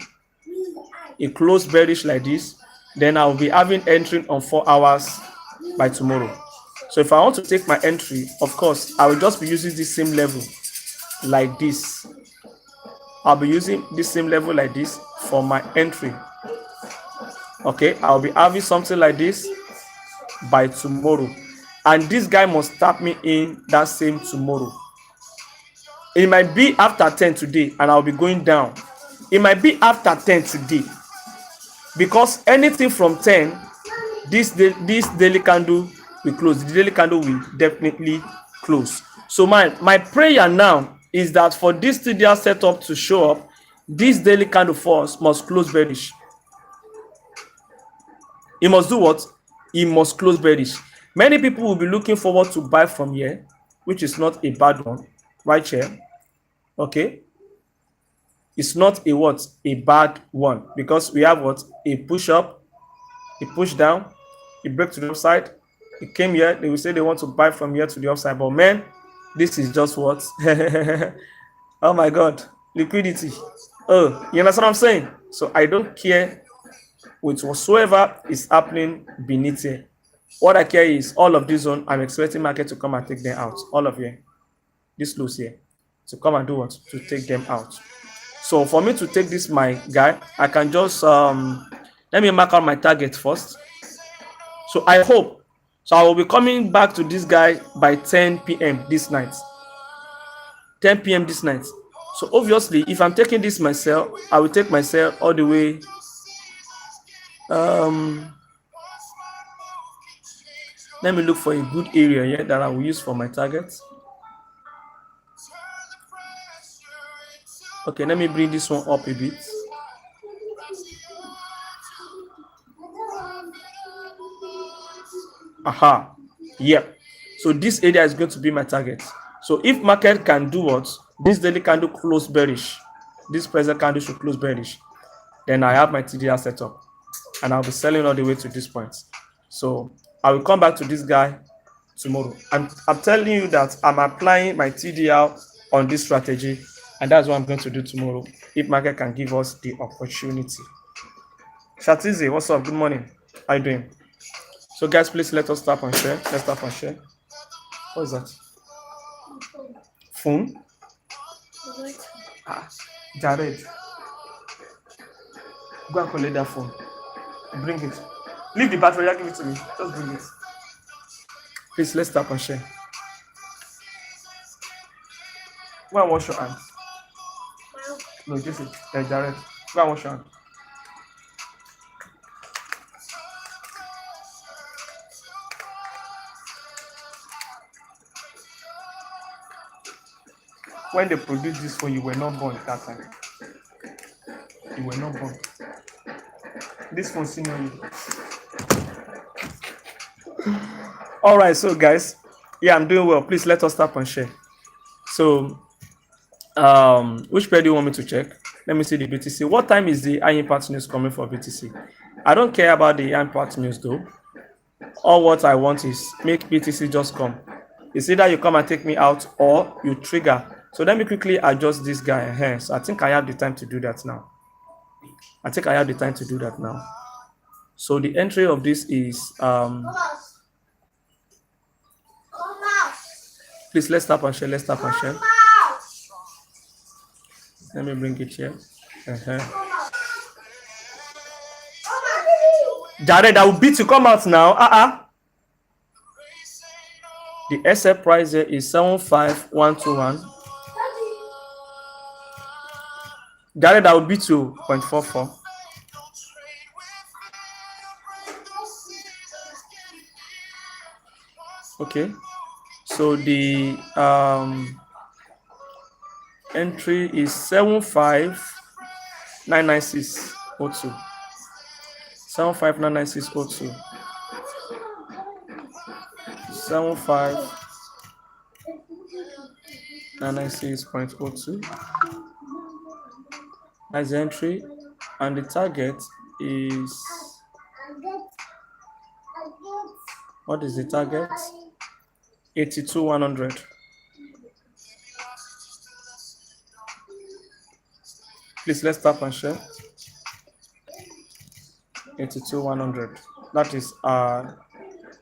It close bearish like this. Then I will be having entry on 4 hours by tomorrow. So if I want to take my entry, of course, I will just be using this same level like this. I'll be using this same level like this for my entry. Okay, I'll be having something like this by tomorrow. And this guy must tap me in that same tomorrow. It might be after 10 today and I'll be going down. It might be after 10 today. Because anything from 10, this daily candle will close. The daily candle will definitely close. So my prayer now is that for this TDR setup to show up, this daily candle first must close bearish. He must do what? He must close bearish. Many people will be looking forward to buy from here, which is not a bad one, right here. Okay, it's not a what? A bad one, because we have what? A push up, a push down, a break to the upside. It came here, they will say they want to buy from here to the upside, but man, this is just what? Oh my god, liquidity. Oh, you understand what I'm saying? So I don't care with whatsoever is happening beneath here. What I care is all of this zone, I'm expecting market to come and take them out. All of here, this loose here, to come and do what? To take them out. So for me to take this, my guy, I can just let me mark out my target first. So I hope, so I will be coming back to this guy by 10 p.m. this night. 10 p.m. this night. So obviously, if I'm taking this myself, I will take myself all the way. Let me look for a good area here that I will use for my target. Okay, let me bring this one up a bit. Aha, yeah. So this area is going to be my target. So if market can do what? This daily candle close bearish. This present candle should close bearish. Then I have my TDR set up. And I'll be selling all the way to this point. So I will come back to this guy tomorrow. I'm telling you that I'm applying my TDR on this strategy. And that's what I'm going to do tomorrow, if market can give us the opportunity. Shatizi, what's up? Good morning. How you doing? So guys, please let us tap and share. Let's tap and share. What is that? Phone? Jared. Go and collect that phone. Bring it. Leave the battery, give it to me. Just bring it. Please, let's tap and share. Go and wash your hands. No, just it. Jared. Go and wash your hands. When they produced this phone, you were not born at that time. You were not born. This phone senior you. All right, so guys, yeah, I'm doing well. Please let us tap and share. So, which pair do you want me to check? Let me see the BTC. What time is the high impact news coming for BTC? I don't care about the high impact news though. All what I want is make BTC just come. It's either you come and take me out or you trigger. So let me quickly adjust this guy here. So I think I have the time to do that now. So the entry of this is please let's tap and share. Let me bring it here. Jared, I will beat you. Come out now. The SF price here is 75121. Jared, I will beat you 0.44. Okay. So the entry is 7599602. 7599602. 75996.02. That's the entry, and the target is, what is the target? 82,100. Please let's tap and share. 82,100. That is our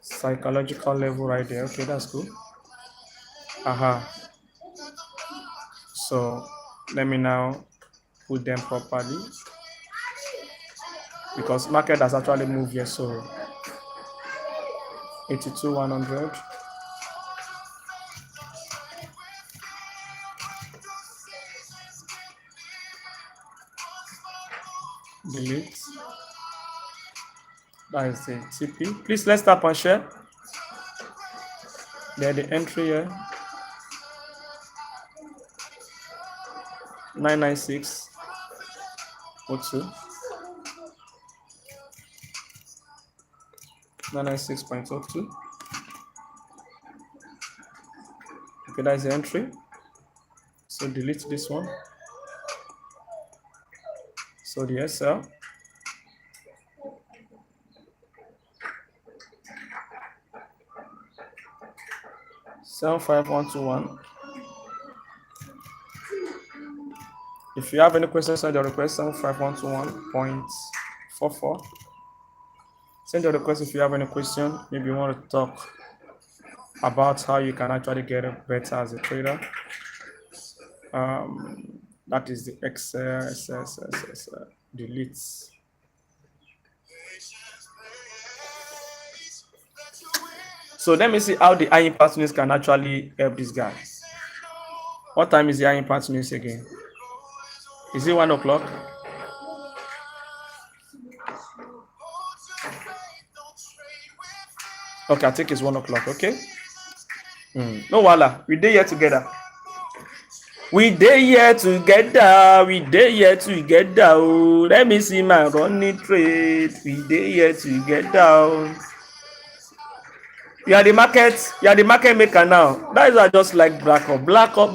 psychological level right there. Okay, that's cool. So let me now put them properly, because market has actually moved here. So 82,100. Delete. That is the TP. Please let's tap and share. There, the entry here. 996.02. 996.02. Okay, that is the entry. So delete this one. So the SL. Seven 5121. If you have any questions, send your request 75121.44. Send your request if you have any question. Maybe you want to talk about how you can actually get better as a trader. That is the Excel, delete. So let me see how the high impact news can actually help this guy. What time is the high impact news again? Is it 1 o'clock? Okay, I think it's 1 o'clock. Okay. No wala. We dey here together. We dey here together. We dey here together. Oh, let me see my running trade. We dey here together. You are the market. You are the market maker now. That is just like black up.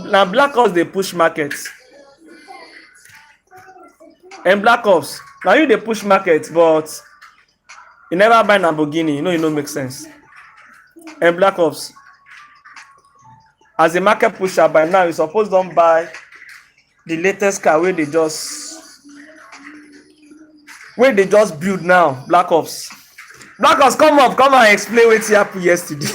Now black ops they push markets. And black ops now you they push markets, but you never buy Lamborghini. You know it don't make sense. And black ops as a market pusher by now you suppose don't buy the latest car where they just build now. Black ops come up, come and explain what happened yesterday.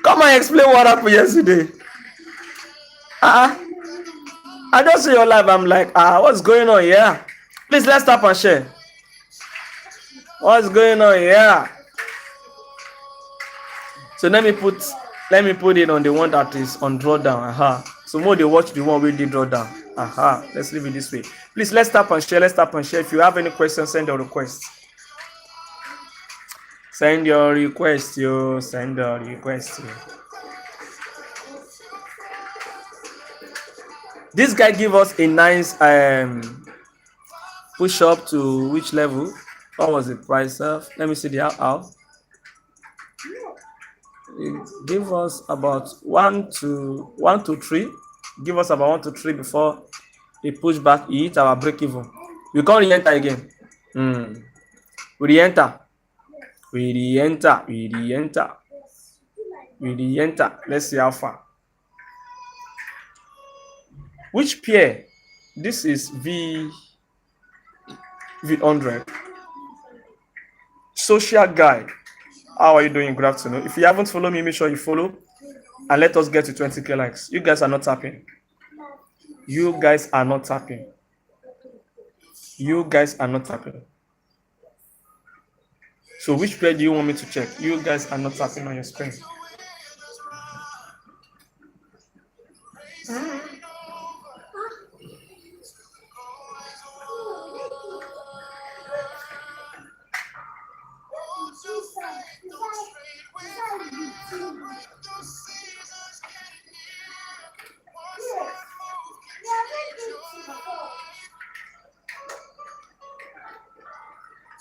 Come and explain what happened yesterday. I just see your live. I'm like, what's going on here? Please let's tap and share. What's going on here? So let me put it on the one that is on drawdown. So more they watch the one we did drawdown. Let's leave it this way. Please let's tap and share. Let's tap and share. If you have any questions, send your request. Send your request, yo. Send your request, yo. This guy give us a nice push up to which level? What was the price of? Let me see the out. It give us about 1 to 3. Give us about 1 to 3 before he push back. He hit our break even. We can't re-enter again. We re-enter. Let's see how far. Which pair? This is V100. Social guy. How are you doing? Good afternoon. If you haven't followed me, make sure you follow. And let us get to 20k likes. You guys are not tapping. You guys are not tapping. So which pair do you want me to check? You guys are not tapping on your screen.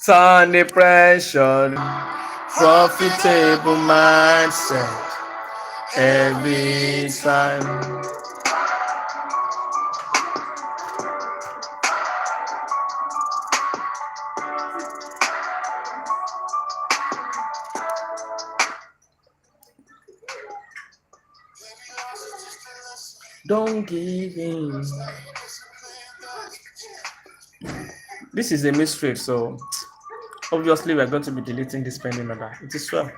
Turn the pressure, profitable mindset every time. Don't give in. This is a mystery, so obviously we're going to be deleting this pending order. It is well.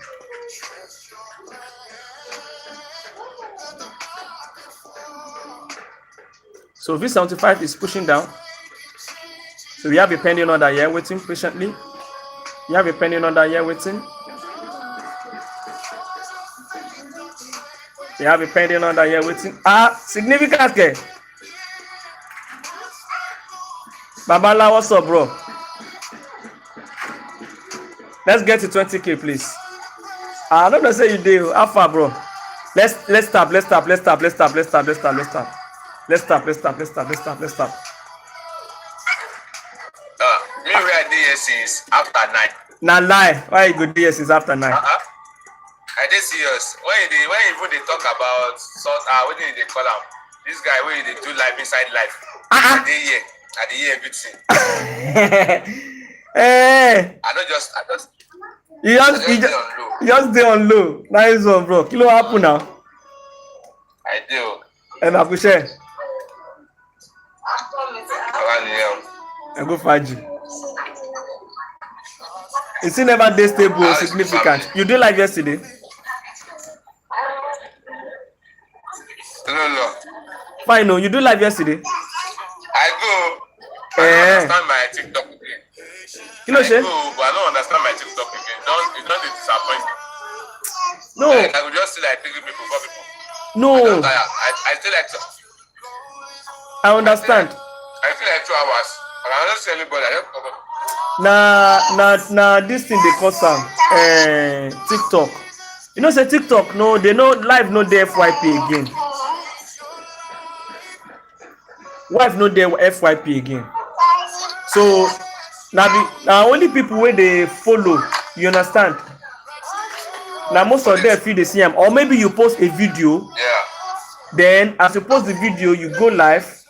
So V75 is pushing down. So we have a pending order here waiting patiently. You have a pending order here waiting. We have a pending order here waiting. Significant care. Babala, what's up, bro? Let's get to 20k, please. I don't know say you do. How far, bro? Let's stop. Me where I did since after 9. Nah lie. Why you go do here since after 9? I dey serious. When you they talk about sort what did they call him? This guy when they do life inside life. I dey hear everything. Hey. I just You just stay on low. Nice one, bro. Kilo happen now. I do. And I push it. I go 5G. It's never day stable or significant. You did live yesterday? No. Fine, no. You do live yesterday? I go. I don't understand my TikTok again. You know, Shay? But I don't understand my TikTok again. It don't disappoint me. No. Like, I would just see like 3 people, 4 people. No. I still like. I understand. I feel like 2 hours. And I don't see anybody. I don't cover. Nah, this thing they call some TikTok. You know, say TikTok, no, they know live no the FYP again. Wife no the FYP again. So now only people where they follow, you understand? Now most of them feel the same. Or maybe you post a video. Yeah. Then as you post the video, you go live.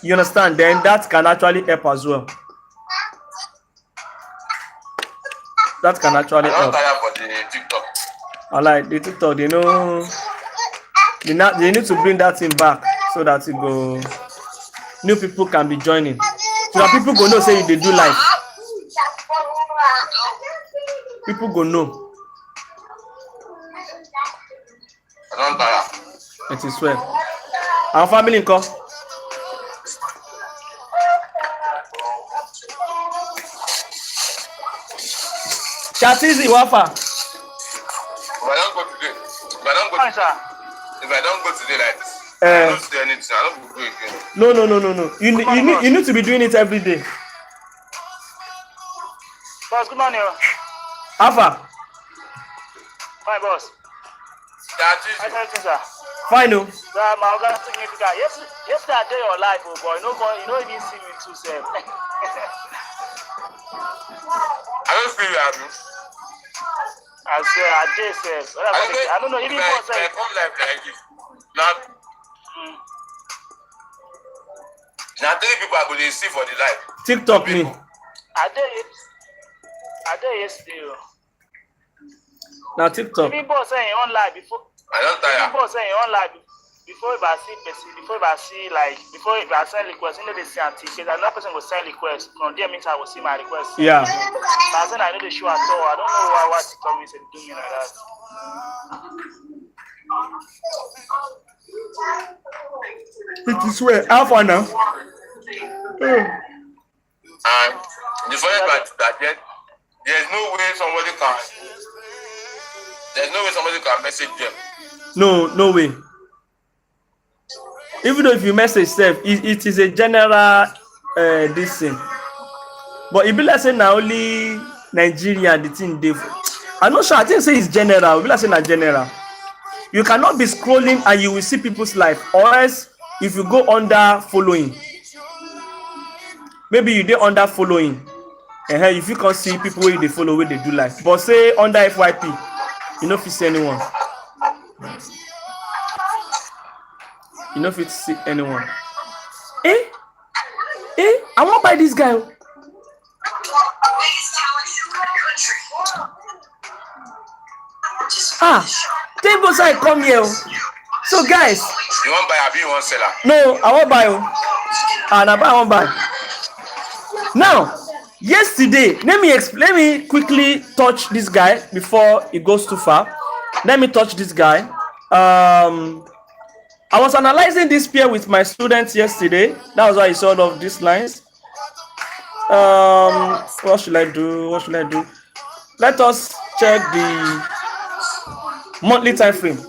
You understand? Then that can actually help as well. That can actually help. For the TikTok. I like the TikTok. They know they need to bring that thing back so that it go new people can be joining. So that people go know say they do live. People go know. I don't tire. It is well. Our family in call. Chatizi Wafa. If I don't go today, if I don't go today like this, I don't do anything. I don't go again. No. You need to be doing it every day. Boss, good morning. Alpha. Fine, boss. Chatizi. Sir. Fine, no. My organ significant. Yesterday I did your life, oh boy. You know, even see me too, sir. I don't feel happy. I say, I did, sir. I don't know, even boss, sir. I come live like this. Now 3 people are going to see for the life. TikTok me. I did yesterday. Now TikTok. Even boss saying on live before. I don't tire. Even boss saying on live before if I see person, before if I send request, you know they see anticipate. Another person will send request. From there means I will see my request. Yeah. I said I know the show at all. I don't know why TikTok is doing me like that. It is well. Alpha now. And the funny part is that there's no way somebody can message them. No way. Even though if you message self, it is a general this thing. But it be like say now only Nigeria the thing they. I'm not sure. I think say it's general. It be like say na general. You cannot be scrolling and you will see people's life. Or else if you go under following, maybe you dey under following. If you can see people where they follow, where they do life. But say under FYP, you know if you see anyone. You know if you see anyone. I won't buy this guy. Take both side come here. So guys. You won't buy a you won't seller. No, I won't buy. And I won't buy. Now, yesterday, let me quickly touch this guy before it goes too far. Let me touch this guy. I was analyzing this pair with my students yesterday. That was why I saw all of these lines. What should I do? Let us check the monthly time frame.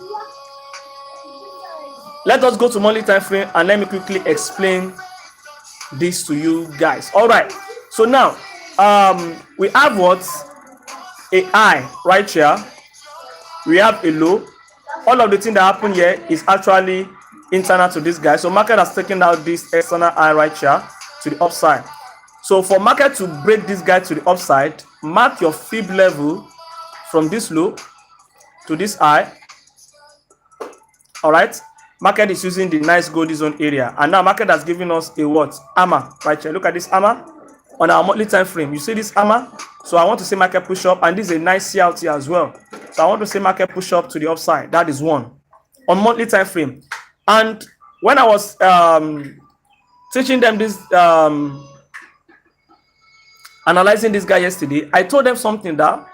Let us go to monthly time frame and let me quickly explain this to you guys. All right. So now, we have what? A high right here. We have a low. All of the thing that happened here is actually internal to this guy. So market has taken out this external high right here to the upside. So for market to break this guy to the upside, mark your fib level from this low to this high. All right, market is using the nice golden zone area, and now market has given us a what? Hammer right here. Look at this hammer on our monthly time frame. You see this hammer? So I want to say market push up, and this is a nice CLT as well. So I want to say market push up to the upside. That is one on monthly time frame. And when I was teaching them this, analyzing this guy yesterday, I told them something that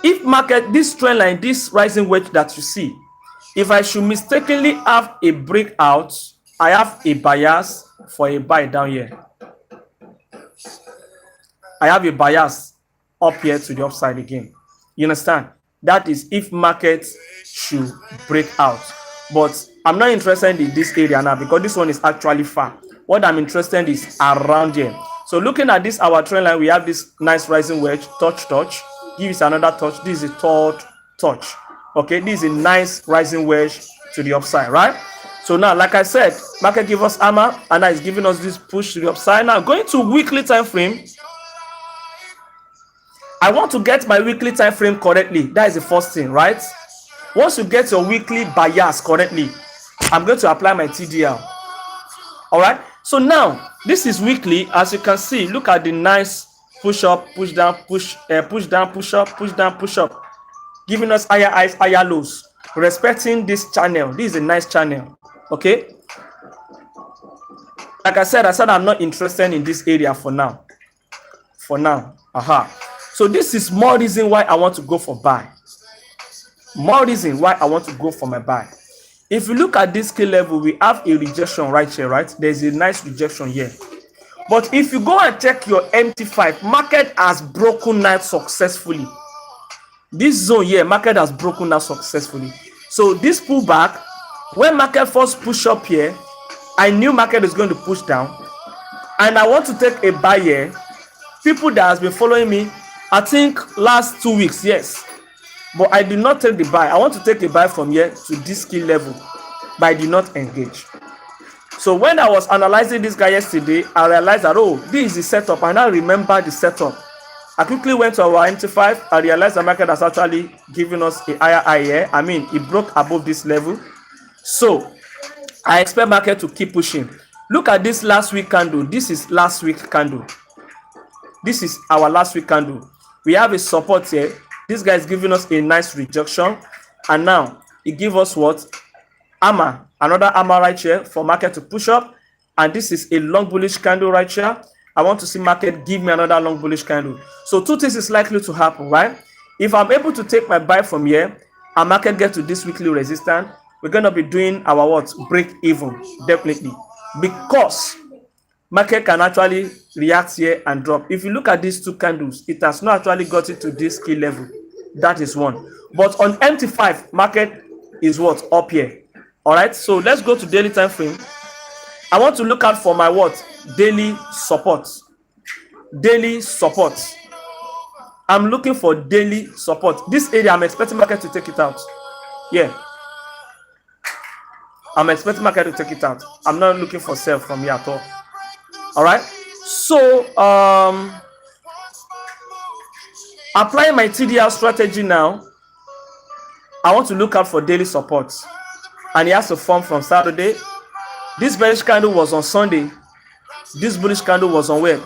if market, this trend line, this rising wedge that you see, if I should mistakenly have a breakout, I have a bias for a buy down here. I have a bias up here to the upside again. You understand? That is if market should break out. But I'm not interested in this area now because this one is actually far. What I'm interested in is around here. So looking at this, our trend line, we have this nice rising wedge, touch. Give it another touch. This is a third touch. Okay, this is a nice rising wedge to the upside, right? So now, like I said, market give us hammer, and now it's giving us this push to the upside. Now, going to weekly time frame, I want to get my weekly time frame correctly. That is the first thing, right? Once you get your weekly bias correctly, I'm going to apply my TDL. All right. So now, this is weekly. As you can see, look at the nice push up, push down, push down, push up, push down, push up, giving us higher highs, higher lows, respecting this channel. This is a nice channel. Okay. Like I said I'm not interested in this area for now. So this is more reason why I want to go for buy. More reason why I want to go for my buy. If you look at this key level, we have a rejection right here, right? There's a nice rejection here. But if you go and check your MT5, market has broken out successfully. This zone here, market has broken out successfully. So this pullback, when market first push up here, I knew market is going to push down. And I want to take a buy here. People that has been following me, I think last 2 weeks, yes. But I did not take the buy. I want to take a buy from here to this key level, but I did not engage. So when I was analyzing this guy yesterday, I realized that, oh, this is the setup. I now remember the setup. I quickly went to our MT5. I realized the market has actually given us a higher high here. I mean, it broke above this level. So I expect market to keep pushing. Look at this last week candle. This is last week candle. This is our last week candle. We have a support here. This guy is giving us a nice rejection, and now it gives us what? Hammer, another hammer right here for market to push up, and this is a long bullish candle right here. I want to see market give me another long bullish candle. So two things is likely to happen, right? If I'm able to take my buy from here and market get to this weekly resistance, we're gonna be doing our what? Break even, definitely, because market can actually react here and drop. If you look at these two candles, it has not actually got it to this key level. That is one. But on MT5, market is what? Up here. All right. So let's go to daily time frame. I want to look out for my what? Daily support. Daily support. I'm looking for daily support. This area, I'm expecting market to take it out. Yeah. I'm expecting market to take it out. I'm not looking for sell from here at all. All right. So applying my TDL strategy now, I want to look out for daily support, and it has to form from Saturday. This bearish candle was on Sunday. This bullish candle was on where?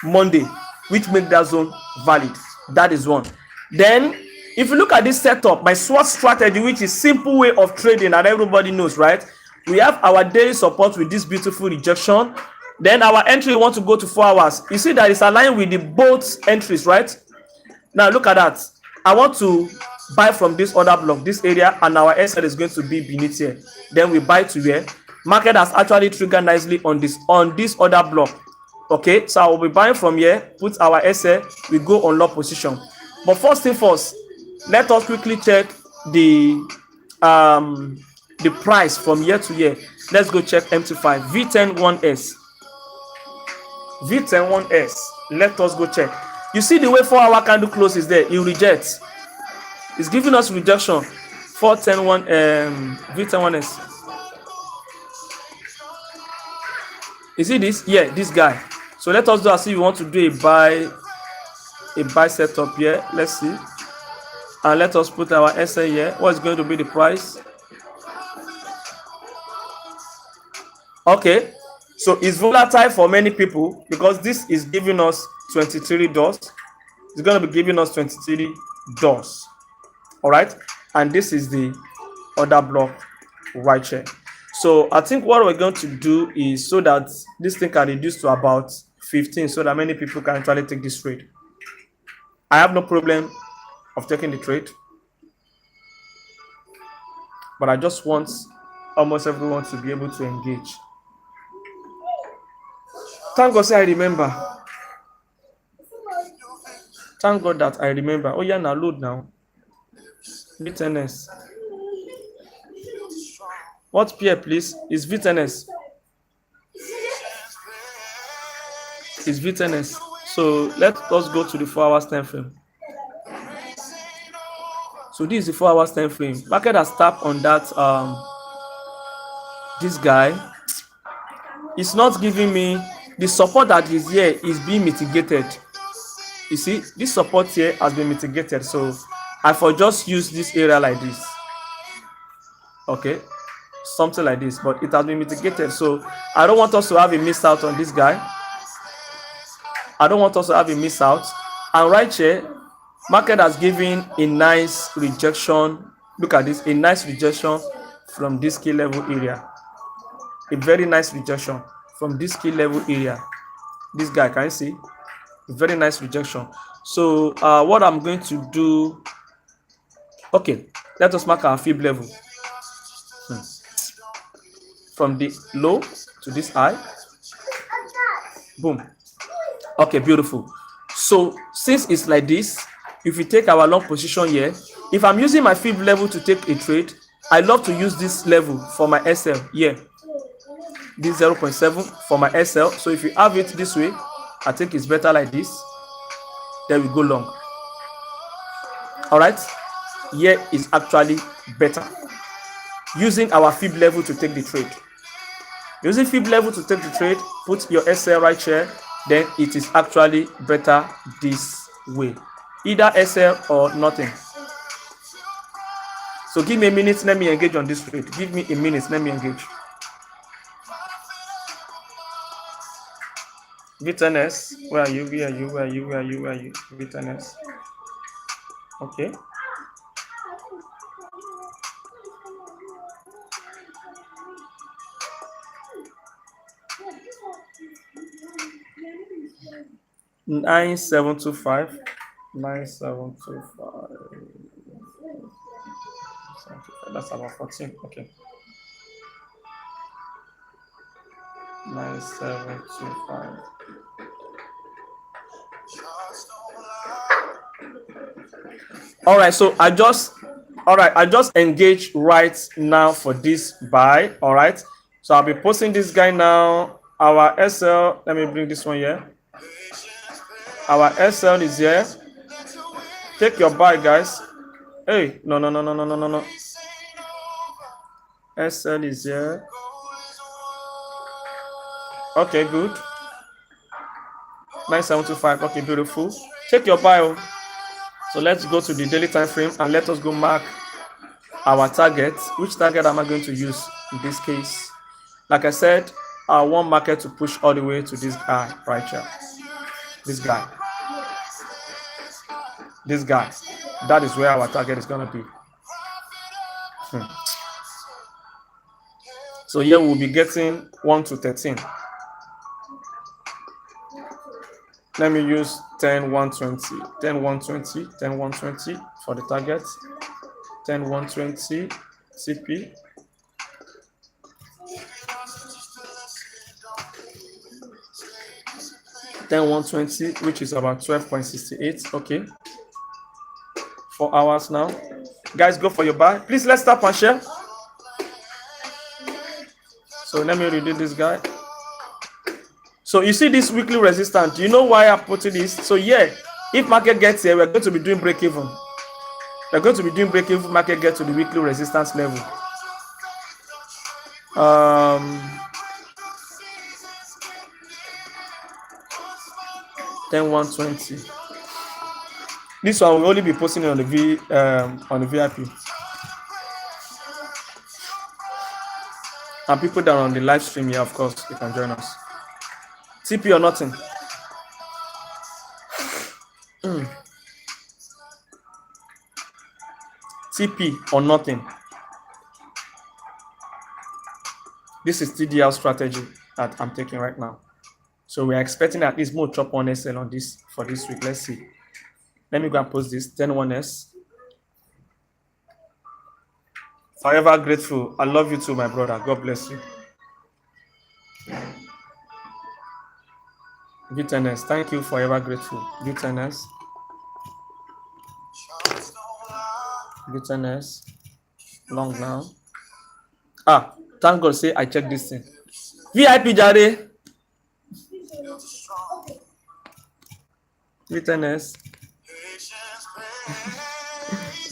Monday, which make that zone valid. That is one. Then if you look at this setup, my SWOT strategy, which is simple way of trading and everybody knows, right? We have our daily support with this beautiful rejection. Then our entry, we want to go to 4 hours. You see that it's aligned with the both entries, right? Now look at that. I want to buy from this other block, this area, and our SL is going to be beneath here. Then we buy to here. Market has actually triggered nicely on this other block. Okay, so I will be buying from here, put our SL, we go on long position. But first thing first, let us quickly check the price from year to year. Let's go check MT5 V101S. V101S. Let us go check. You see the way 4 hour candle closes there, it rejects. It's giving us rejection. 410 V101S. You see this? Yeah, this guy. So let us do as if we want to do a buy a buy setup here. Let's see. And let us put our SL here. What's going to be the price? Okay, so it's volatile for many people because this is giving us 23 doors. It's going to be giving us 23 doors. All right, and this is the other block right here. So I think what we're going to do is so that this thing can reduce to about 15 so that many people can actually take this trade. I have no problem of taking the trade, but I just want almost everyone to be able to engage. Thank God, say I remember. Thank God that I remember. Oh yeah, now load now. VTNS. What pair, please? Is VTNS. Is VTNS. So let us go to the 4 hours time frame. So this is the 4 hours time frame. Market has tapped on that. This guy is not giving me the support that is here is being mitigated. You see, this support here has been mitigated. So I for just use this area like this. Okay, something like this, but it has been mitigated. So I don't want us to have a miss out on this guy. I don't want us to have a miss out. And right here, market has given a nice rejection. Look at this, a nice rejection from this key level area. A very nice rejection from this key level area. This guy, can you see? A very nice rejection. So what I'm going to do, okay, let us mark our fib level. From the low to this high. Boom. Okay, beautiful. So since it's like this, if we take our long position here, if I'm using my fib level to take a trade, I love to use this level for my SL here. This 0.7 for my SL. So if you have it this way, I think it's better like this. Then we go long. All right. Here is actually better. Using our fib level to take the trade. Using fib level to take the trade, put your SL right here, then it is actually better this way. Either SL or nothing. So give me a minute, let me engage on this trade. Give me a minute, let me engage. VTNS, where are you? Where are you? Where are you? Where are you? Where are you? VTNS. Okay. Nine 725. That's about 14. Okay. 9725. All right, so I just engage right now for this buy. All right, so I'll be posting this guy now. Our SL, let me bring this one here. Our SL is here. Take your buy, guys. Hey, no. SL is here. Okay, good. 9725. Okay, beautiful. Take your buy. So let's go to the daily time frame and let us go mark our target. Which target am I going to use in this case? Like I said, I want market to push all the way to this guy right here. This guy. That is where our target is going to be. So here we'll be getting 1 to 13. Let me use 10 120 10 120 10 120 for the target. 10 120 CP. 10 120, which is about 12.68. Okay, 4 hours now, guys. Go for your buy, please. Let's tap and share. So let me redo this guy. So you see this weekly resistance. Do you know why I put this? So yeah, if market gets here, we're going to be doing break even. We're going to be doing break even if market gets to the weekly resistance level. 10 120. This one will only be posting on the VIP. And people that are on the live stream here, of course, you can join us. TP or nothing. TP or nothing. This is TDL strategy that I'm taking right now. So we're expecting at least more chop on SL on this for this week. Let's see. Let me go and post this 10-1S. Forever grateful. I love you too, my brother. God bless you. V10S. Thank you. Forever grateful. V10S. V10S. Long now. Ah, thank God. Say I check this thing. VIP Jare. V10S.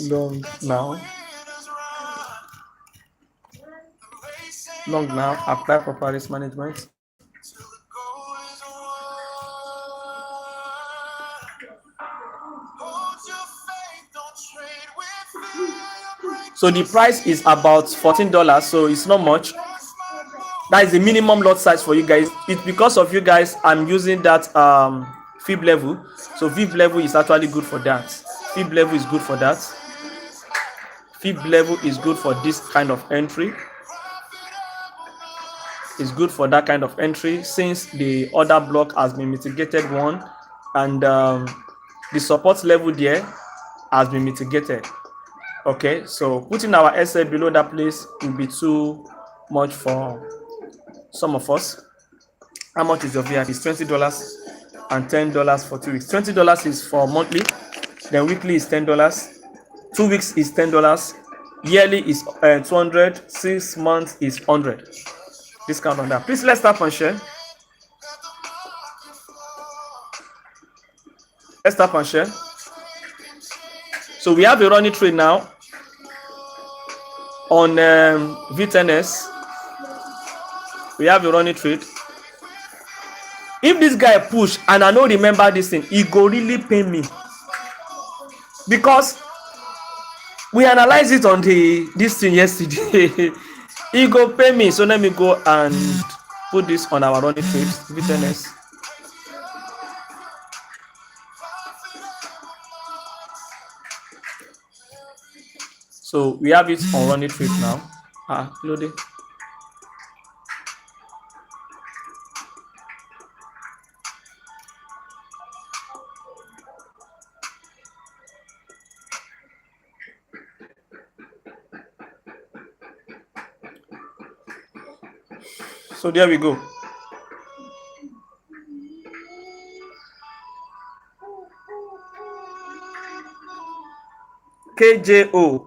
Long now. Long now. Apply proper risk management. So the price is about $14, so it's not much. That is the minimum lot size for you guys. It's because of you guys I'm using that fib level. So fib level is actually good for that. Fib level is good for that. Fib level is good for this kind of entry. It's good for that kind of entry since the other block has been mitigated one, and the support level there has been mitigated. Okay, so putting our SL below that place will be too much for some of us. How much is your VIP? It's $20 and $10 for 2 weeks. $20 is for monthly, then weekly is $10. 2 weeks is $10. Yearly is 200. 6 months is 100. Discount on that. Please let's tap and share. Let's tap and share. So we have a running trade now on V10S. We have a running trade. If this guy push and I don't remember this thing, he go really pay me because we analyzed it on this thing yesterday. He go pay me. So let me go and put this on our running trade V10S. So we have it on running trade now. Loading. So there we go. KJO.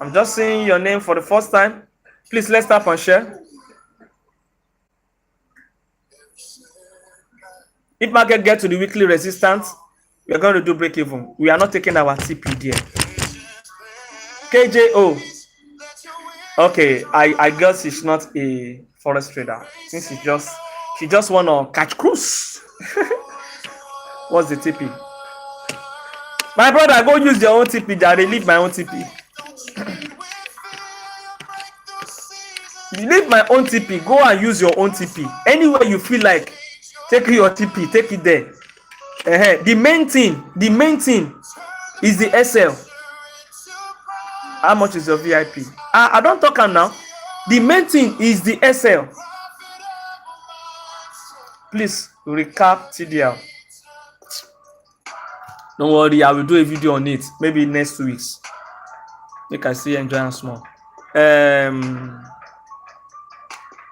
I'm just seeing your name for the first time. Please let's tap and share. If market get to the weekly resistance, we are going to do break even. We are not taking our TP there. KJO. Okay, I guess she's not a forex trader. Since she just wanna catch cruise. What's the TP? My brother, go use your own TP. They leave my own TP. You leave my own TP. Go and use your own TP. Anywhere you feel like, take your TP. Take it there. The main thing is the SL. How much is your VIP? I don't talk now. The main thing is the SL. Please recap TDL. Don't worry, I will do a video on it. Maybe next 2 weeks. Make I see enjoy and small. The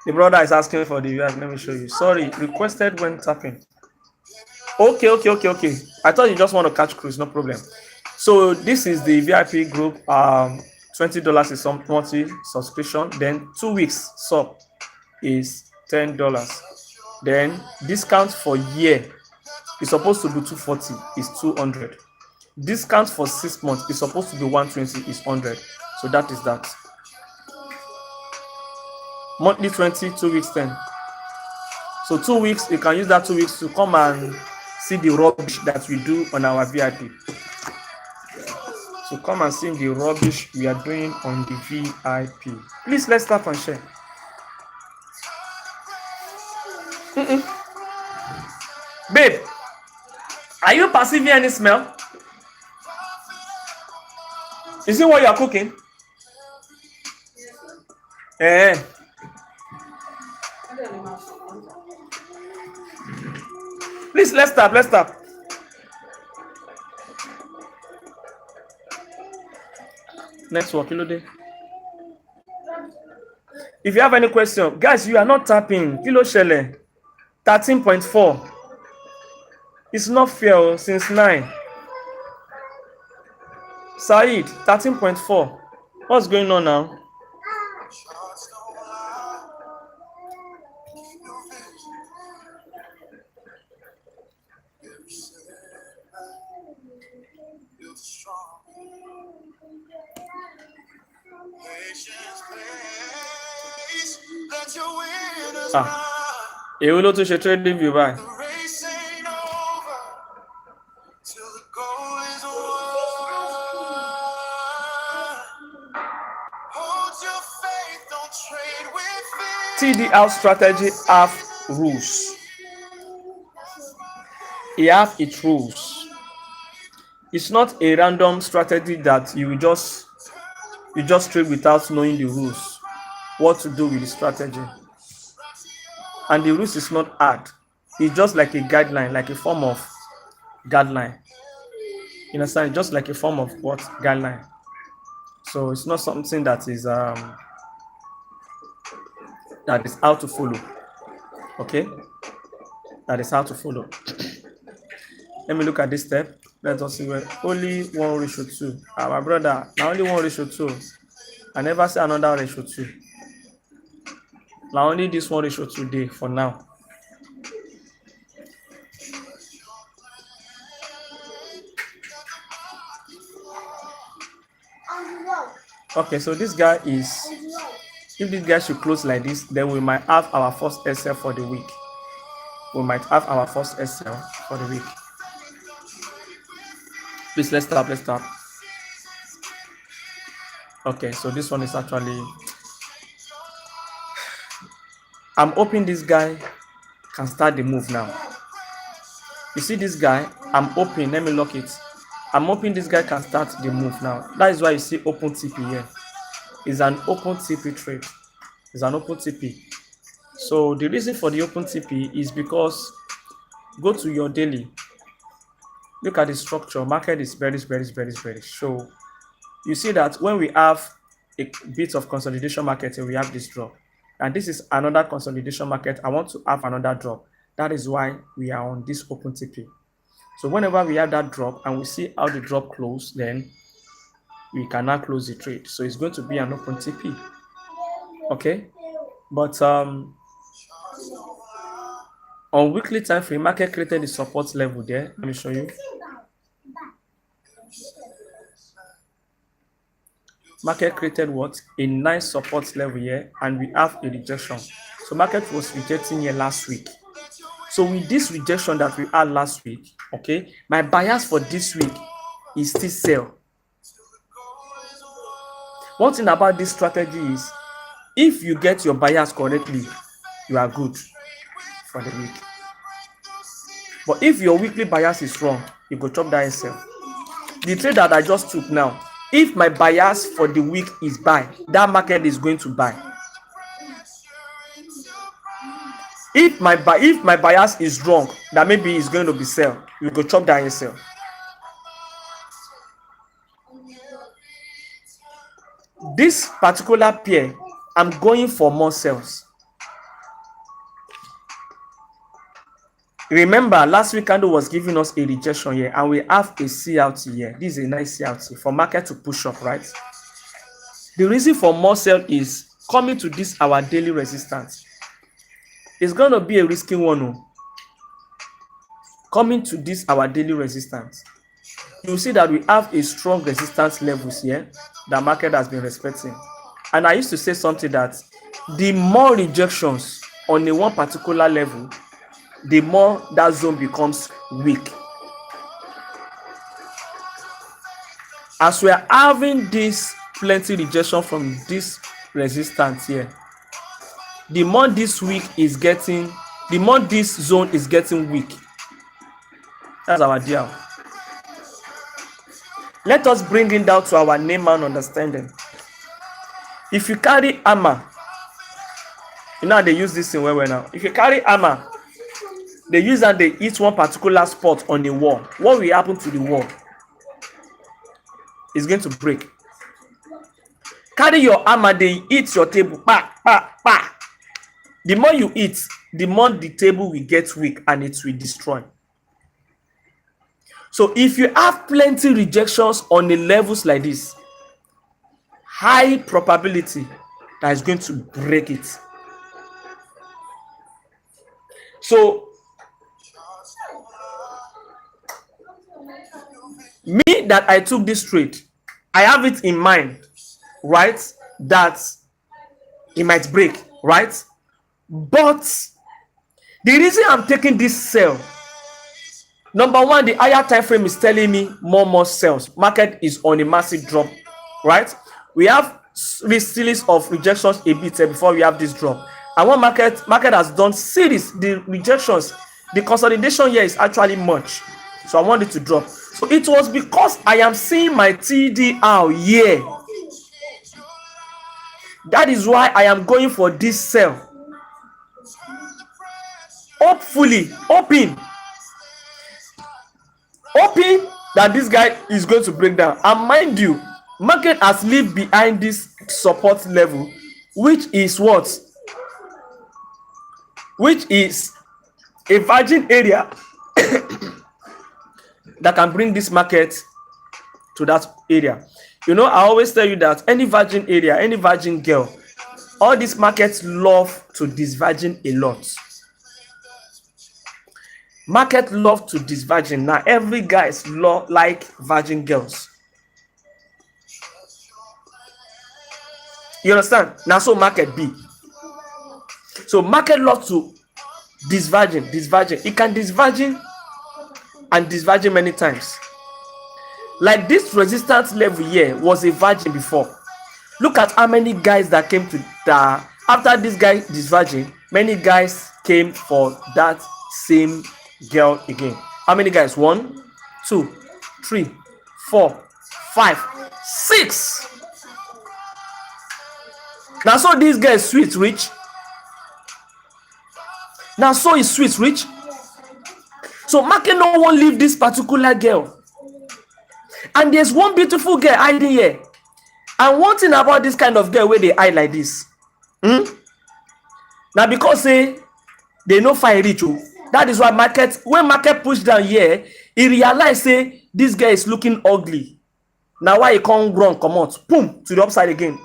brother is asking for the VIP. Let me show you. Sorry, requested when tapping. Okay. I thought you just want to catch cruise, no problem. So this is the VIP group. $20 is some monthly subscription. Then 2 weeks sub is $10. Then discount for year is supposed to be $240, is $200. Discount for 6 months is supposed to be $120, is $100. So that is that. Monthly 20, 2 weeks 10. So 2 weeks, you can use that 2 weeks to come and see the rubbish that we do on our VIP. So come and see the rubbish we are doing on the VIP. Please, let's start and share. Babe, are you perceiving any smell? Is it what you are cooking? Eh. Please, let's start. Let's start. Network, day. If you have any question, guys, you are not tapping. Kilo shele 13.4. It's not fair since 9. Said 13.4. What's going on now? Èwo ló tún ṣe trading view báyìí. TDR strategy have rules. It have its rules. It's not a random strategy that you just trade without knowing the rules, what to do with the strategy. And the rules is not hard. It's just like a guideline, like a form of guideline. You understand? Just like a form of what? Guideline. So it's not something that is how to follow. Okay? That is how to follow. Let me look at this step. Let us see where only 1:2. My brother, now only 1:2. I never say another ratio 2. Now only this 1:2 day for now. Okay, so this guy is, if this guy should close like this, then we might have our first SL for the week. We might have our first SL for the week. Please, let's stop. Okay, so this one is actually, I'm hoping this guy can start the move now. You see this guy, I'm hoping, let me lock it. I'm hoping this guy can start the move now. That is why you see open TP here. It's an open TP trade. It's an open TP. So the reason for the open TP is because go to your daily. Look at the structure. Market is very. So you see that when we have a bit of consolidation market, we have this drop. And this is another consolidation market. I want to have another drop. That is why we are on this open TP. So whenever we have that drop and we see how the drop close, then we can now close the trade. So it's going to be an open TP. Okay? But on weekly time frame, market created the support level there. Let me show you. Market created what? A nice support level here, and we have a rejection. So market was rejecting here last week. So with this rejection that we had last week, okay, my bias for this week is still sell. One thing about this strategy is, if you get your bias correctly, you are good for the week. But if your weekly bias is wrong, you go chop that SL. The trade that I just took now, if my bias for the week is buy, that market is going to buy. If my bias is wrong, that maybe it's going to be sell, you go chop that SL. This particular pair, I'm going for more sales. Remember, last week candle was giving us a rejection here, and we have a CLT here. This is a nice CLT for market to push up, right? The reason for more sell is coming to this our daily resistance. It's going to be a risky one. Coming to this our daily resistance, you see that we have a strong resistance levels here that market has been respecting. And I used to say something that the more rejections on a one particular level, the more that zone becomes weak. As we are having this plenty rejection from this resistance here, the more this week is getting, the more this zone is getting weak. That's our deal. Let us bring it down to our layman understanding. If you carry hammer, you know they use this in where now. If you carry hammer, they use and they hit one particular spot on the wall. What will happen to the wall? It's going to break. Carry your hammer, they hit your table. Pa, pa, pa. The more you hit, the more the table will get weak and it will destroy. So if you have plenty rejections on the levels like this, high probability that is going to break it. So me that I took this trade, I have it in mind, right, that it might break, right? But the reason I'm taking this sell, number one, the higher time frame is telling me more sells. Market is on a massive drop, right? We have series of rejections a bit before we have this drop. And what market has done series, the rejections, the consolidation here is actually much. So I want it to drop. So it was because I am seeing my TDR here. That is why I am going for this sell. Hopefully, hoping that this guy is going to break down. And mind you, market has lived behind this support level, which is what? Which is a virgin area that can bring this market to that area. You know, I always tell you that any virgin area, any virgin girl, all these markets love to disvirgin a lot. Market love to disvirgin. Now every guy is like virgin girls. You understand? Now so market be. So market love to disvirgin. It can disvirgin and disvirgin many times. Like this resistance level here was a virgin before. Look at how many guys that came to that after this guy disvirgin, many guys came for that same girl again. How many guys? 1, 2, 3, 4, 5, 6. Now so this guy is sweet rich. Now so is sweet rich. So market no one leave this particular girl. And there's one beautiful girl hiding here. And one thing about this kind of girl where they hide like this. Now because they no fine rich. That is why when market push down here, he realize this guy is looking ugly. Now why he can't run, come out, boom, to the upside again.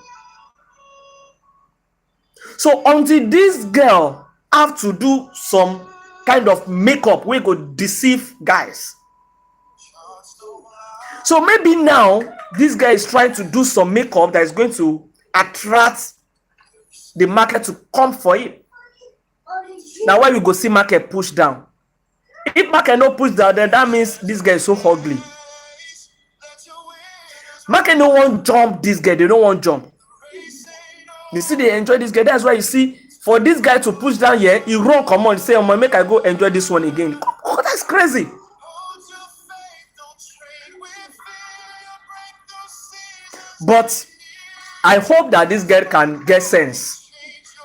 So until this girl have to do some kind of makeup, we go deceive guys. So maybe now this guy is trying to do some makeup that is going to attract the market to come for him. Now why we go see market push down? If market no push down, then that means this guy is so ugly. Market no want jump this guy. They don't want jump. You see, they enjoy this guy. That's why you see, for this guy to push down here, he run, come on, say, make I go enjoy this one again. Oh, that's crazy. But I hope that this guy can get sense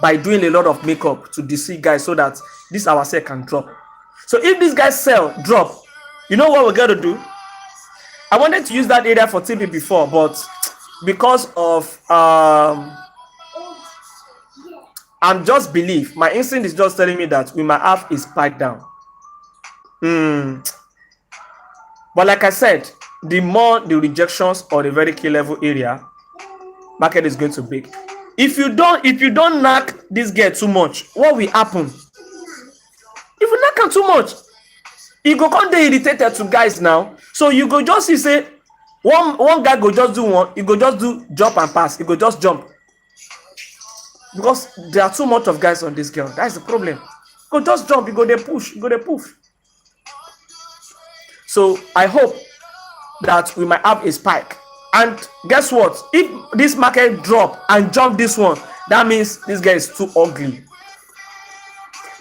by doing a lot of makeup to deceive guys so that this our sell can drop. So if this guy drop, you know what we're going to do? I wanted to use that area for TP before, but because of I'm just believe, my instinct is just telling me that we might have a spike down. But like I said, the more the rejections or the very key level area, market is going to break. If you don't knock this guy too much, what will happen? If you knock him too much, he go come dey irritated to guys now. So you go just see say one guy go just do one, he go just do jump and pass, he go just jump. Because there are too much of guys on this girl. That's the problem. Go just jump, you go there push, you go there push. So I hope that we might have a spike. And guess what? If this market drop and jump this one, that means this guy is too ugly.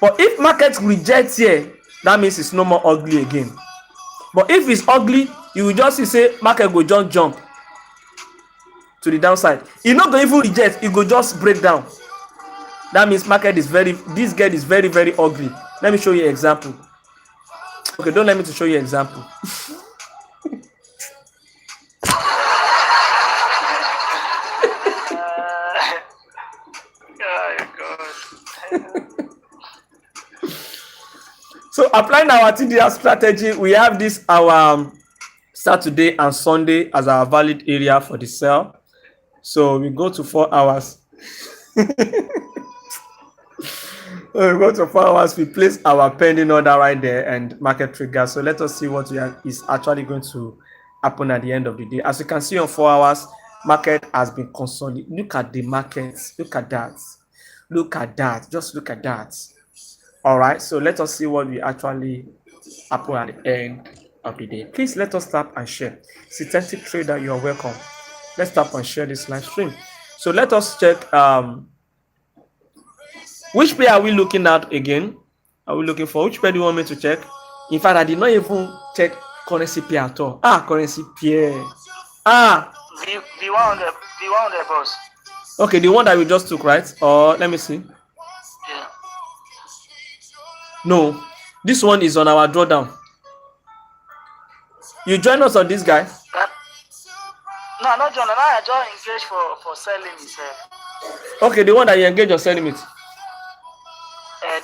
But if market rejects here, that means it's no more ugly again. But if it's ugly, you will just say market go just jump to the downside. It's not going to even reject, it go just break down. That means market is this guy is very, very ugly. Let me show you an example. Okay, don't let me to show you an example. So applying our TDR strategy, we have this our Saturday and Sunday as our valid area for the sell. So we go to 4 hours. We go to 4 hours, we place our pending order right there and market trigger. So let us see what is actually going to happen at the end of the day. As you can see on 4 hours, market has been consolidated. Look at the markets. Look at that. Look at that. Just look at that. All right. So let us see what will actually happen at the end of the day. Please let us tap and share. Synthetic Trader, you are welcome. Let's tap and share this live stream. So let us check. Which pair are we looking at again? Are we looking for which pair do you want me to check? In fact, I did not even check currency pair at all. Currency pair. The one on the boss. Okay, the one that we just took, right? Or let me see. Yeah. No, this one is on our drawdown. You join us on this guy? No, not join. I just engage for selling itself. Okay, the one that you engage on selling it.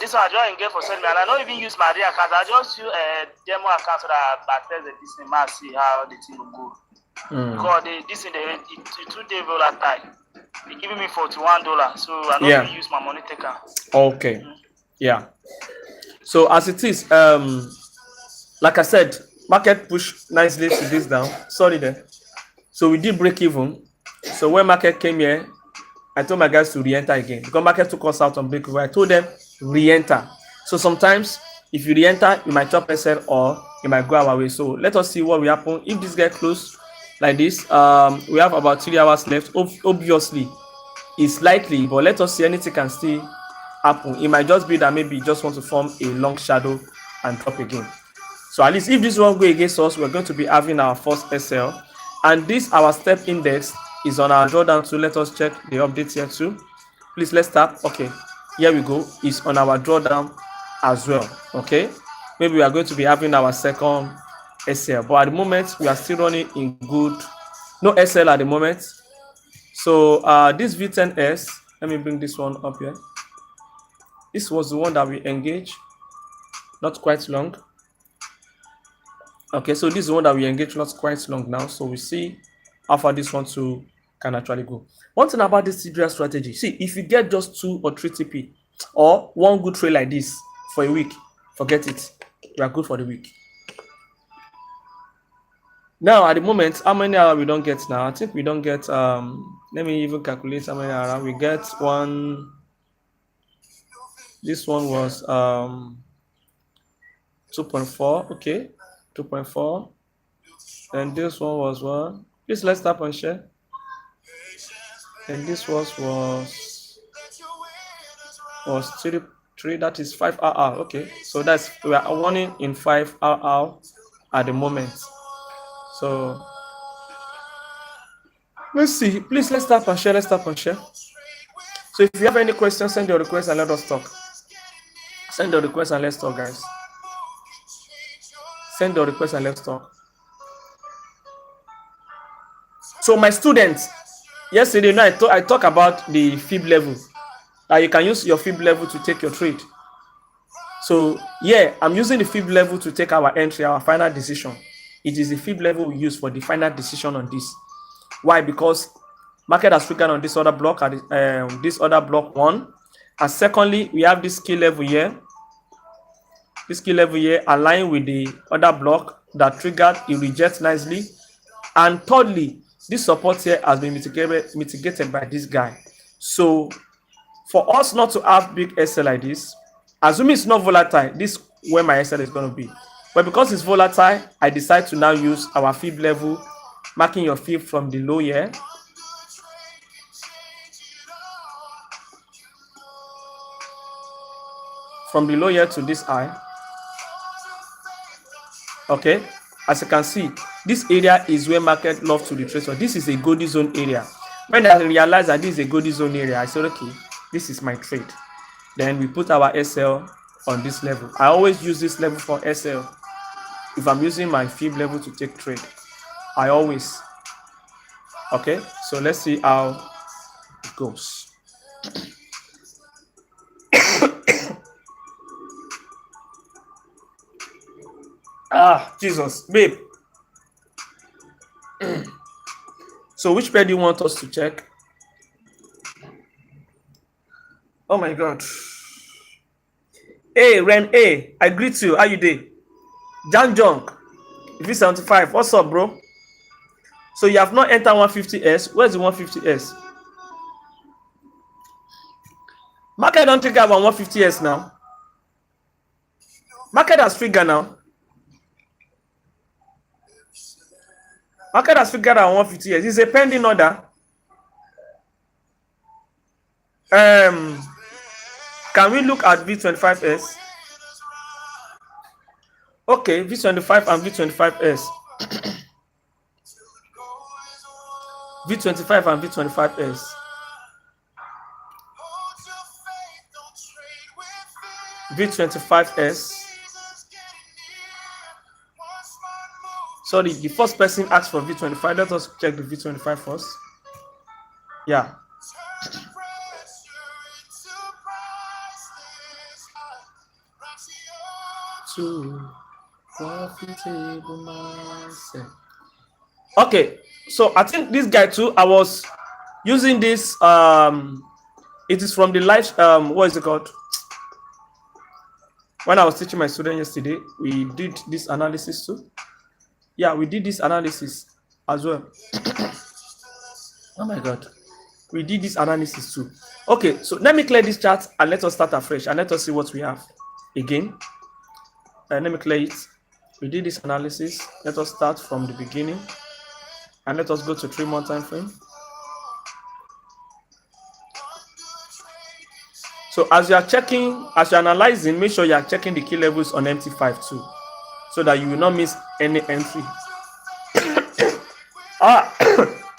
This one I just engage for selling, and I don't even use my real account. I just use a demo account so that I test the business and see how the thing will go. Because this in the 2-day volatile. They giving me $41, so I don't even use my money taker. Okay. Yeah. So as it is, like I said, market pushed nicely to this down. Sorry there. So we did break even. So when market came here, I told my guys to re-enter again because market took us out on break even. I told them re-enter. So sometimes if you re-enter, you might chop SL or you might go our way. So let us see what will happen if this guy close like this. We have about 3 hours left. Obviously, it's likely, but let us see. Anything can still happen. It might just be that maybe you just want to form a long shadow and drop again. So at least if this one go against us, we're going to be having our first SL, and this our step index is on our drawdown too. Let us check the updates here too. Please let's tap. Okay, here we go. It's on our drawdown as well. Okay, maybe we are going to be having our second SL, but at the moment we are still running in good. No SL at the moment. So this V10S, let me bring this one up here. This was the one that we engaged, not quite long. Okay, so this is the one that we engaged not quite long now. So we see how far this one too can actually go. One thing about this TDR strategy, see, if you get just 2 or 3 TP or one good trade like this for a week, forget it. We are good for the week. Now at the moment, how many hours we don't get now? I think we don't get let me even calculate how many hours we get. One, this one was 2.4. Okay, 2.4. And this one was what? Please let's tap and share. And this was 3. That is 5 hour. Okay, so that's we are running in 5 hour at the moment. So let's see. Please let's tap and share. Let's tap and share. So if you have any questions, send your request and let us talk. Send your request and let's talk, guys. Send your request and let's talk. So my students, yesterday night I talk about the fib level. You can use your fib level to take your trade. So yeah, I'm using the fib level to take our entry, our final decision. It is the fib level we use for the final decision on this. Why? Because market has triggered on this other block at this other block 1, and secondly, we have this key level here. This key level here aligned with the other block that triggered. It rejects nicely, and thirdly, this support here has been mitigated by this guy. So for us not to have big SL like this, Assuming it's not volatile, this is where my SL is going to be. But because it's volatile, I decide to now use our fib level, marking your fib from the low here. From the low here to this high. Okay, as you can see, this area is where market love to retrace. So this is a golden zone area. When I realize that this is a golden zone area, I said, okay, this is my trade. Then we put our SL on this level. I always use this level for SL. If I'm using my fib level to take trade, I always. Okay, so let's see how it goes. Jesus, babe. So which pair do you want us to check? Oh my God. Hey, Ren A, I greet you. How you doing? Jan Junk, V75. What's up, bro? So you have not entered 150S. Where's the 150S? Market don't trigger about 150S now. Market has triggered now. Market has figured out 150S. It's a pending order. Can we look at V25S? Okay, V25 and V25S. V25 and V25S. V25S. Sorry, the first person asked for V25. Let us check the V25 first. Yeah. Okay, so I think this guy too, I was using this, it is from the live, what is it called? When I was teaching my student yesterday, we did this analysis too. Yeah, we did this analysis as well. Oh my God. We did this analysis too. Okay, so let me clear this chart and let us start afresh and let us see what we have again. Let me clear it. We did this analysis. Let us start from the beginning and let us go to 3-month time frame. So as you are checking, as you're analyzing, make sure you are checking the key levels on MT5 too, so that you will not miss any entry.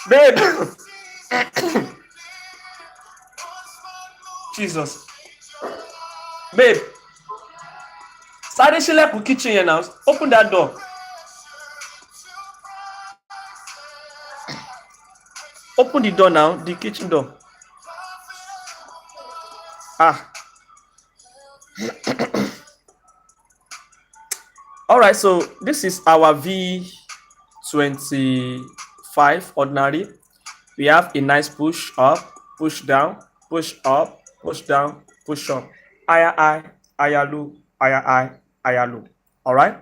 Babe. Jesus. Babe. Starting Shilepu kitchen here now. Open that door. Open the door now, the kitchen door. All right, so this is our V25 ordinary. We have a nice push up, push down, push up, push down, push up. Higher high, higher low, higher high, higher low. All right,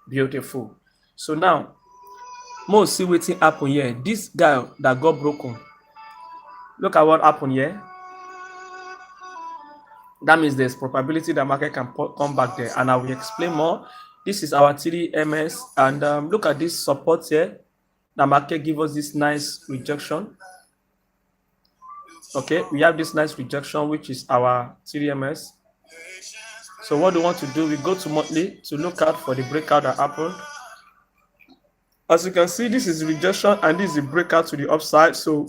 beautiful. So now, most see what happen here. This guy that got broken. Look at what happened here. That means there's probability that market can come back there, and I will explain more. This is our 3MS, and look at this support here. The market give us this nice rejection. Okay, we have this nice rejection, which is our 3MS. So what do we want to do? We go to monthly to look out for the breakout that happened. As you can see, this is rejection, and this is the breakout to the upside. So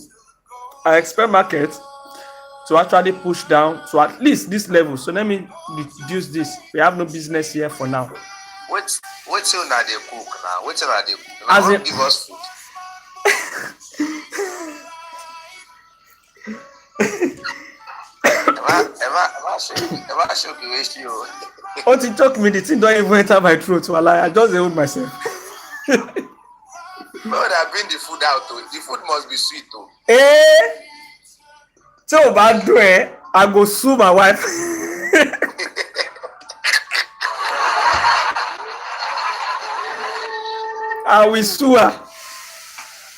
I expect market to actually push down to at least this level. So let me reduce this. We have no business here for now. What's till now they cook now? What's till now they cook? As in, give us food. Ever show you waste you. Oh, to talk me, the thing don't even enter my throat. Well, I just hold myself. Bro, they bring the food out though. The food must be sweet though. So bad do it. I go sue my wife. I will sue her.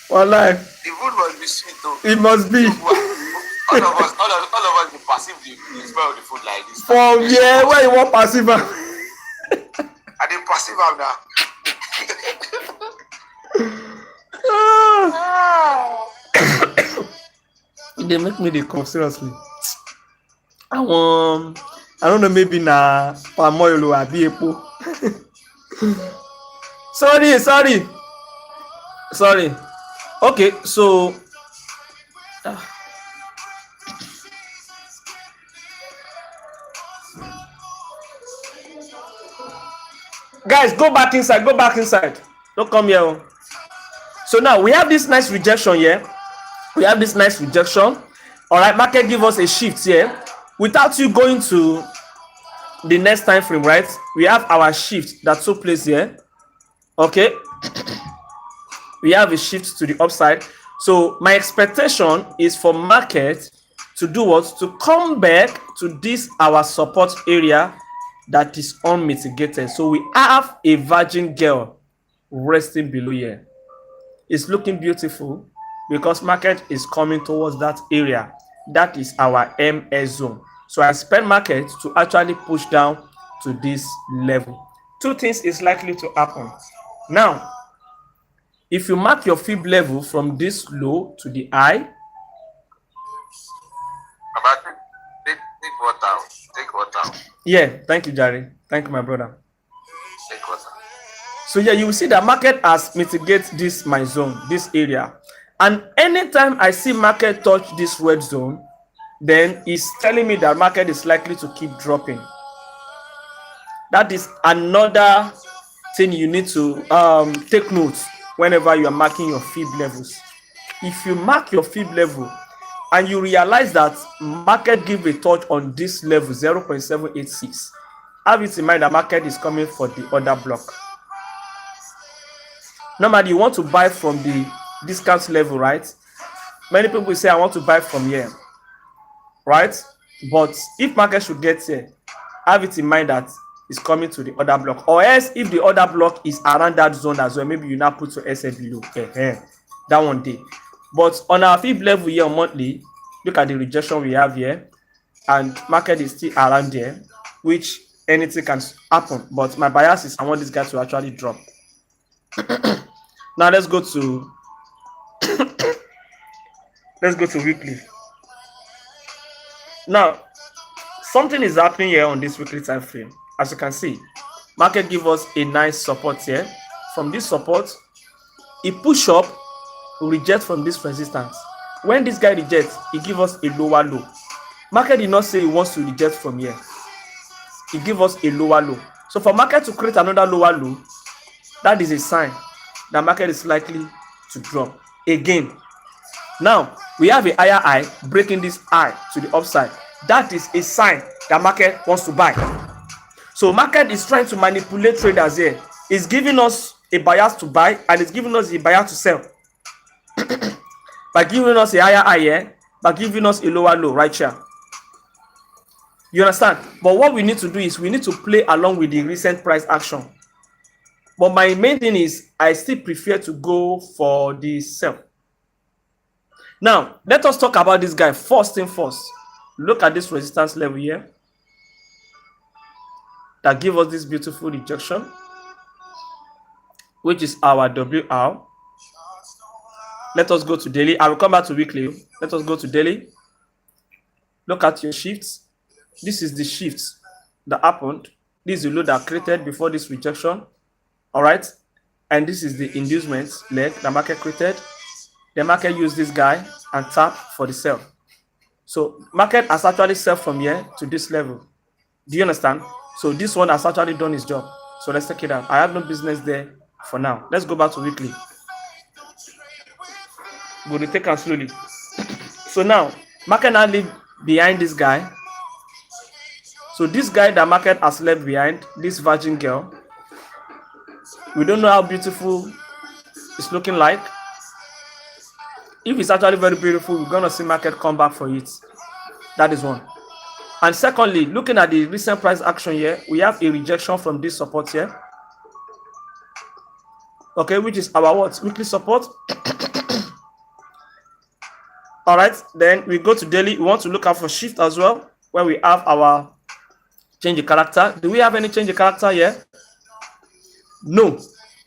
Wallahi. The food must be sweet though. It must be. All of us be perceive the smell the food like this. From yeah, where you want passive? I didn't passive am now. They make me the cough seriously. I don't know, maybe na palm oil or epo. Sorry. Okay, so guys, go back inside. Don't come here. So now we have this nice rejection here. All right, market give us a shift here without you going to the next time frame, right? We have our shift that took place here. Okay, we have a shift to the upside. So my expectation is for market to do what? To come back to this our support area that is unmitigated. So we have a virgin girl resting below here. It's looking beautiful because market is coming towards that area. That is our MS zone. So I expect market to actually push down to this level. Two things is likely to happen. Now, if you mark your fib level from this low to the high, Take water. Yeah, thank you, Jerry. Thank you, my brother. Take water. So yeah, you will see that market has mitigated this my zone, this area. And anytime I see market touch this red zone, then it's telling me that market is likely to keep dropping. That is another thing you need to take notes whenever you are marking your fib levels. If you mark your fib level and you realize that market give a touch on this level 0.786, have it in mind that market is coming for the other block. Normally you want to buy from the discount level, right? Many people say I want to buy from here, right? But if market should get here, have it in mind that it's coming to the other block, or else if the other block is around that zone as well, maybe you now put your SF below. That one day. But on our fib level here on monthly, look at the rejection we have here, and market is still around there, which anything can happen. But my bias is I want this guy to actually drop. Now let's go to weekly. Now something is happening here on this weekly time frame. As you can see, market give us a nice support here. From this support, it push up, reject from this resistance. When this guy rejects, he give us a lower low. Market did not say he wants to reject from here. He give us a lower low. So for market to create another lower low, that is a sign that market is likely to drop again. Now we have a higher high breaking this high to the upside. That is a sign that market wants to buy. So market is trying to manipulate traders here. It's giving us a bias to buy and it's giving us a bias to sell. By giving us a higher high here, by giving us a lower low right here. You understand? But what we need to do is we need to play along with the recent price action. But my main thing is I still prefer to go for the sell. Now, let us talk about this guy first thing first. Look at this resistance level here that give us this beautiful rejection, which is our WR. Let us go to daily. I will come back to weekly. Let us go to daily. Look at your shifts. This is the shift that happened. This is the low that created before this rejection. All right. And this is the inducement leg the market created. The market used this guy and tap for the sell. So market has actually sell from here to this level. Do you understand? So this one has actually done its job. So let's take it out. I have no business there for now. Let's go back to weekly. Go to take it slowly. So now market now leave behind this guy. So this guy that market has left behind, this virgin girl, we don't know how beautiful it's looking like. If it's actually very beautiful, we're gonna see market come back for it. That is one. And secondly, looking at the recent price action here, we have a rejection from this support here. Okay, which is our what? Weekly support. All right, then we go to daily. We want to look out for shift as well. where we have our change the character. Do we have any change the character here? No.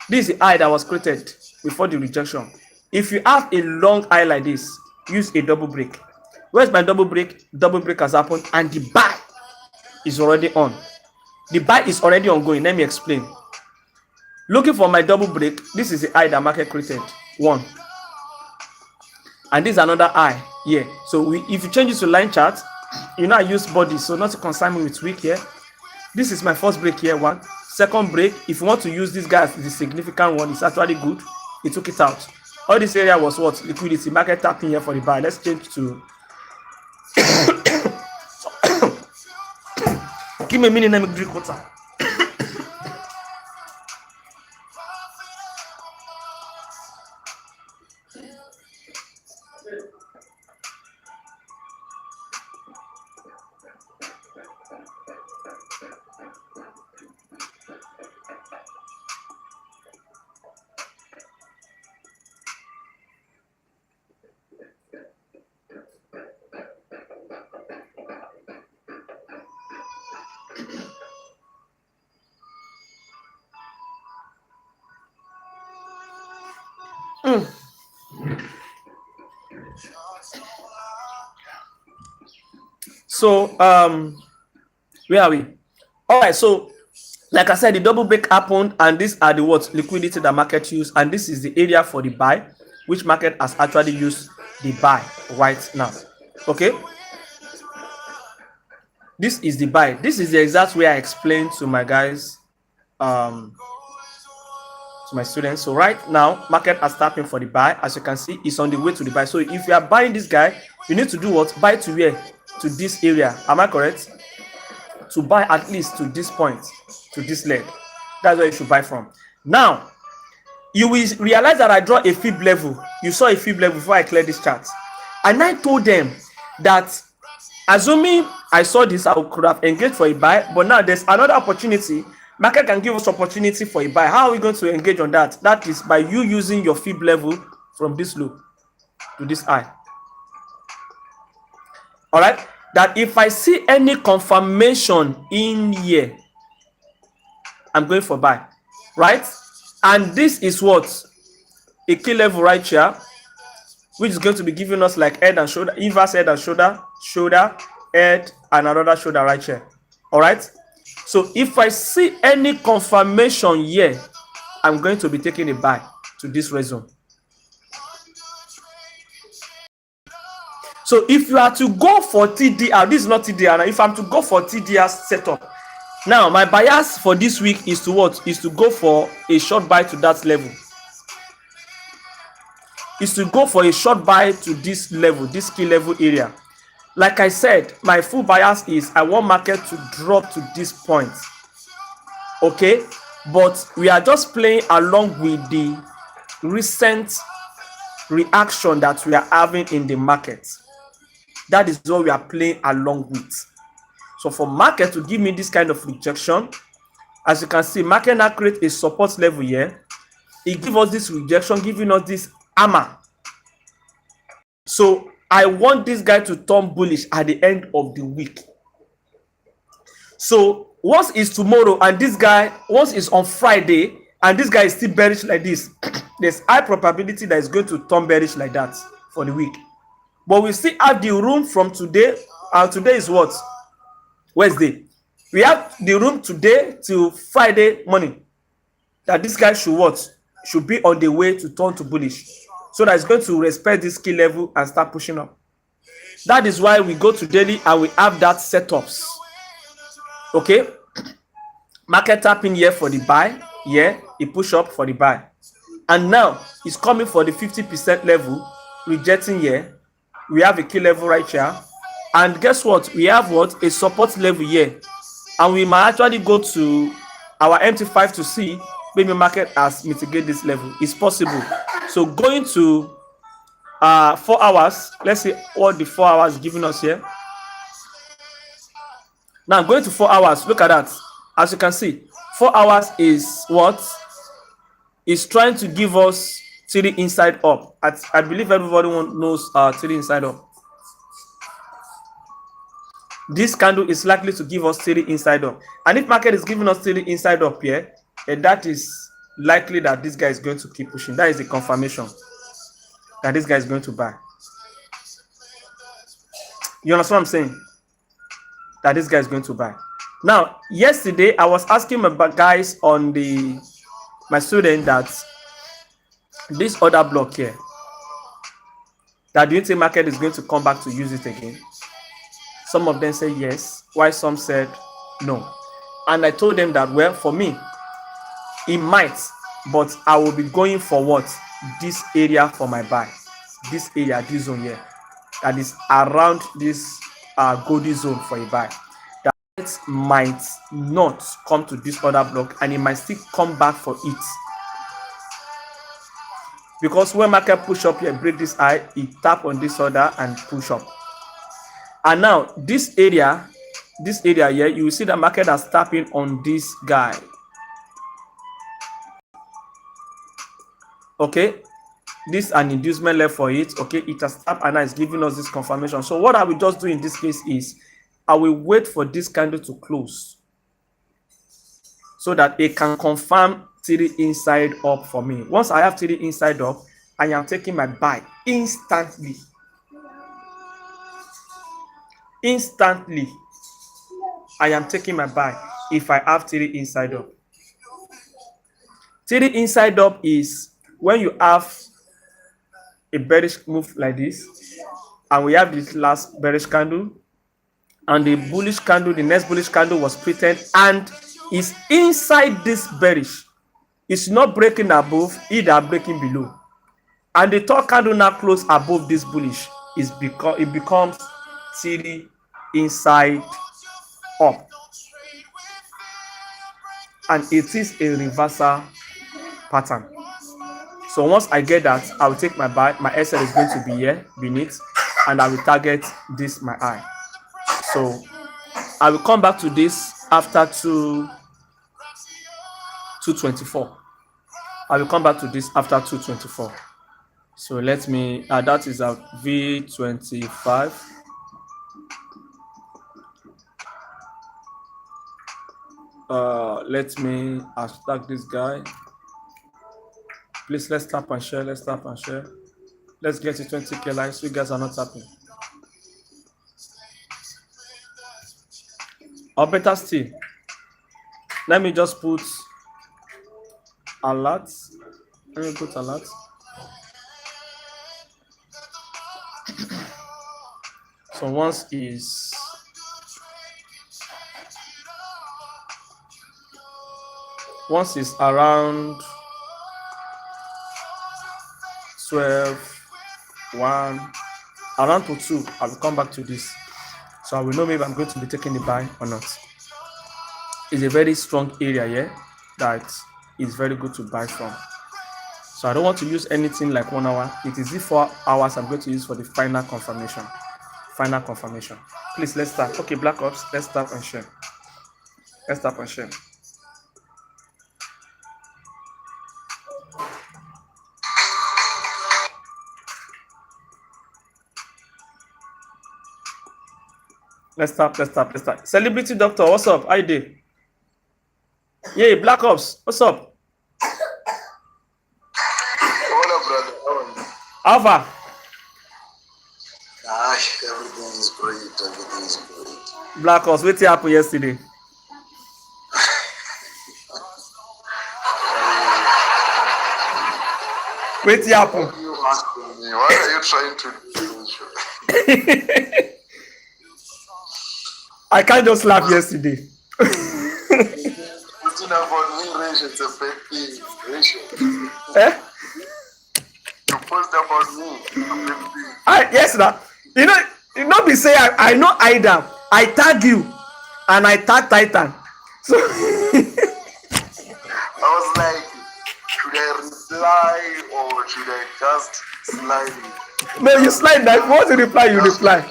This is the eye that was created before the rejection. If you have a long eye like this, use a double break. Where's my double break? Double break has happened and the buy is already on. The buy is already ongoing. Let me explain. Looking for my double break. This is the eye that market created. One. And this is another eye here. So if you change it to line chart, you know I use body, so not to concern me with week here. This is my first break here. One. Second break. If you want to use this guy as the significant one, it's actually good. He took it out. All this area was what? Liquidity. Market tapping here for the buy. Let's change to give me a minute, let me drink water. So where are we? All right, so like I said, the double break happened, and these are the what liquidity that market use, and this is the area for the buy, which market has actually used the buy right now. Okay, this is the buy. This is the exact way I explained to my guys, to my students. So right now, market has tapping for the buy. As you can see, it's on the way to the buy. So if you are buying this guy, you need to do what? Buy to where? To this area. Am I correct? To buy at least to this point, to this leg. That's where you should buy from. Now, you will realize that I draw a fib level. You saw a fib level before I cleared this chart. And I told them that assuming I saw this, I could have engaged for a buy, but now there's another opportunity. Market can give us opportunity for a buy. How are we going to engage on that? That is by you using your fib level from this low to this high. All right, that if I see any confirmation in here, I'm going for buy, right? And this is what? A key level right here, which is going to be giving us like head and shoulder, inverse head and shoulder, shoulder, head, and another shoulder right here. All right. So if I see any confirmation here, I'm going to be taking a buy to this red zone. So if you are to go for TDR, this is not TDR. Now, if I'm to go for TDR setup, now my bias for this week is to what? Is to go for a short buy to that level. Is to go for a short buy to this level, this key level area. Like I said, my full bias is I want market to drop to this point. Okay, but we are just playing along with the recent reaction that we are having in the market. That is what we are playing along with. So for market to give me this kind of rejection, as you can see, market now create a support level here. It gives us this rejection, giving us this hammer. So I want this guy to turn bullish at the end of the week. So once it's tomorrow and this guy, once it's on Friday and this guy is still bearish like this, there's high probability that it's going to turn bearish like that for the week. But we still have the room from today, and today is what? Wednesday. We have the room today till Friday morning that this guy should what? Should be on the way to turn to bullish. So that it's going to respect this key level and start pushing up. That is why we go to daily and we have that setups. Okay? Market tapping here for the buy. Here, it push up for the buy. And now, it's coming for the 50% level, rejecting here. We have a key level right here. And guess what? We have what? A support level here. And we might actually go to our MT5 to see maybe market has mitigated this level. It's possible. So going to 4 hours, let's see what the 4 hours giving us here. Now going to 4 hours, look at that. As you can see, 4 hours is what? Is trying to give us 3 inside up. I believe everybody knows 3 inside up. This candle is likely to give us theory inside up. And if market is giving us theory inside up here, that is likely that this guy is going to keep pushing. That is the confirmation that this guy is going to buy. You understand what I'm saying? That this guy is going to buy. Now, yesterday I was asking my guys on my student that this other block here, that do you think market is going to come back to use it again? Some of them say yes, while some said no. And I told them that, well, for me, it might, but I will be going for what? This area for my buy. This area, this zone here, that is around this golden zone for a buy. That it might not come to this other block, and it might still come back for it. Because when market push up here, break this high, it tap on this other and push up. And now this area here, you will see the market has tapping on this guy. Okay, this is an inducement level for it. Okay, it has tapped and now it's giving us this confirmation. So what I will just do in this case is I will wait for this candle to close so that it can confirm theory inside up for me. Once I have theory inside up, I am taking my buy instantly. Instantly, I am taking my buy if I have theory inside up. Theory inside up is when you have a bearish move like this, and we have this last bearish candle, and the bullish candle, the next bullish candle was pretend and is inside this bearish. It's not breaking above, either breaking below. And the third candle now close above this bullish it becomes theory inside up, and it is a reversal pattern. So once I get that, I will take my buy. My SL is going to be here beneath, and I will target this my eye. So I will come back to this after 224. I will come back to this after 224. So let me that is a V25. Let me hashtag this guy. Please, let's tap and share. Let's tap and share. Let's get to 20k likes. You guys are not tapping. Or better still, let me just put alert. Let me put alert. So once is around 12, 1, around to 2, I will come back to this. So I will know maybe I'm going to be taking the buy or not. It's a very strong area here that is very good to buy from. So I don't want to use anything like 1 hour. It is the 4 hours I'm going to use for the final confirmation. Final confirmation. Please, let's start. Okay, Black Ops, let's tap and share. Let's tap and share. Let's start. Celebrity Doctor, what's up? How you doing? Yeah, Black Ops, what's up? What up, brother? How are you? Alpha. Everything is great. Everything is great. Black Ops, what happened yesterday? What happened? You asking me? What are you trying to do? I can't just laugh yesterday. It's not about me, Rachel. It's a bad thing, Rachel. Eh? You post about me. It's a bad thing. Yes, sir. You know, be say I know Ida. I tag you, and I tag Titan. So I was like, should I reply or should I just slide it? No, you slide that. If you want to reply, you reply.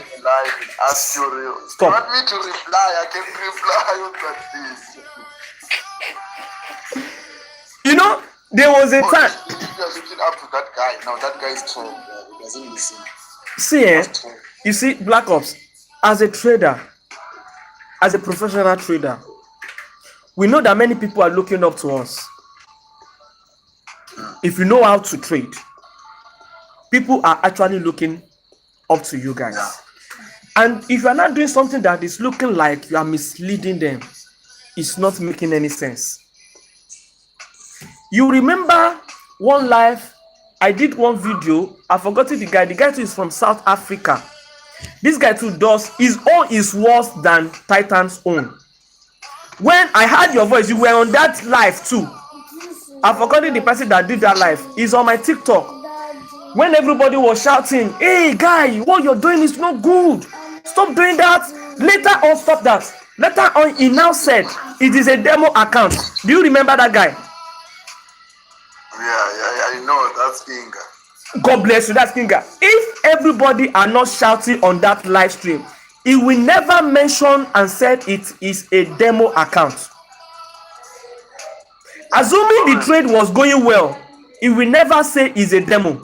Ask you real. Stop. You want me to reply? I can reply on that this. You know, there was a time. You are looking up to that guy. Now that guy is strong. He doesn't listen. See, you see, Black Ops, as a trader, as a professional trader, we know that many people are looking up to us. If you know how to trade, people are actually looking up to you guys. Yeah. And if you are not doing something that is looking like you are misleading them, it's not making any sense. You remember one live, I did one video, I forgot the guy. The guy too is from South Africa. This guy too does, his own is worse than Titan's own. When I heard your voice, you were on that live too. I forgot the person that did that live. He's on my TikTok. When everybody was shouting, hey guy, what you're doing is not good. Stop doing that. Later on, stop that. Later on, he now said it is a demo account. Do you remember that guy? Yeah, I know. That's Kinga. God bless you, that's Kinga. If everybody are not shouting on that live stream, he will never mention and said it is a demo account. Assuming the trade was going well, he will never say it's a demo.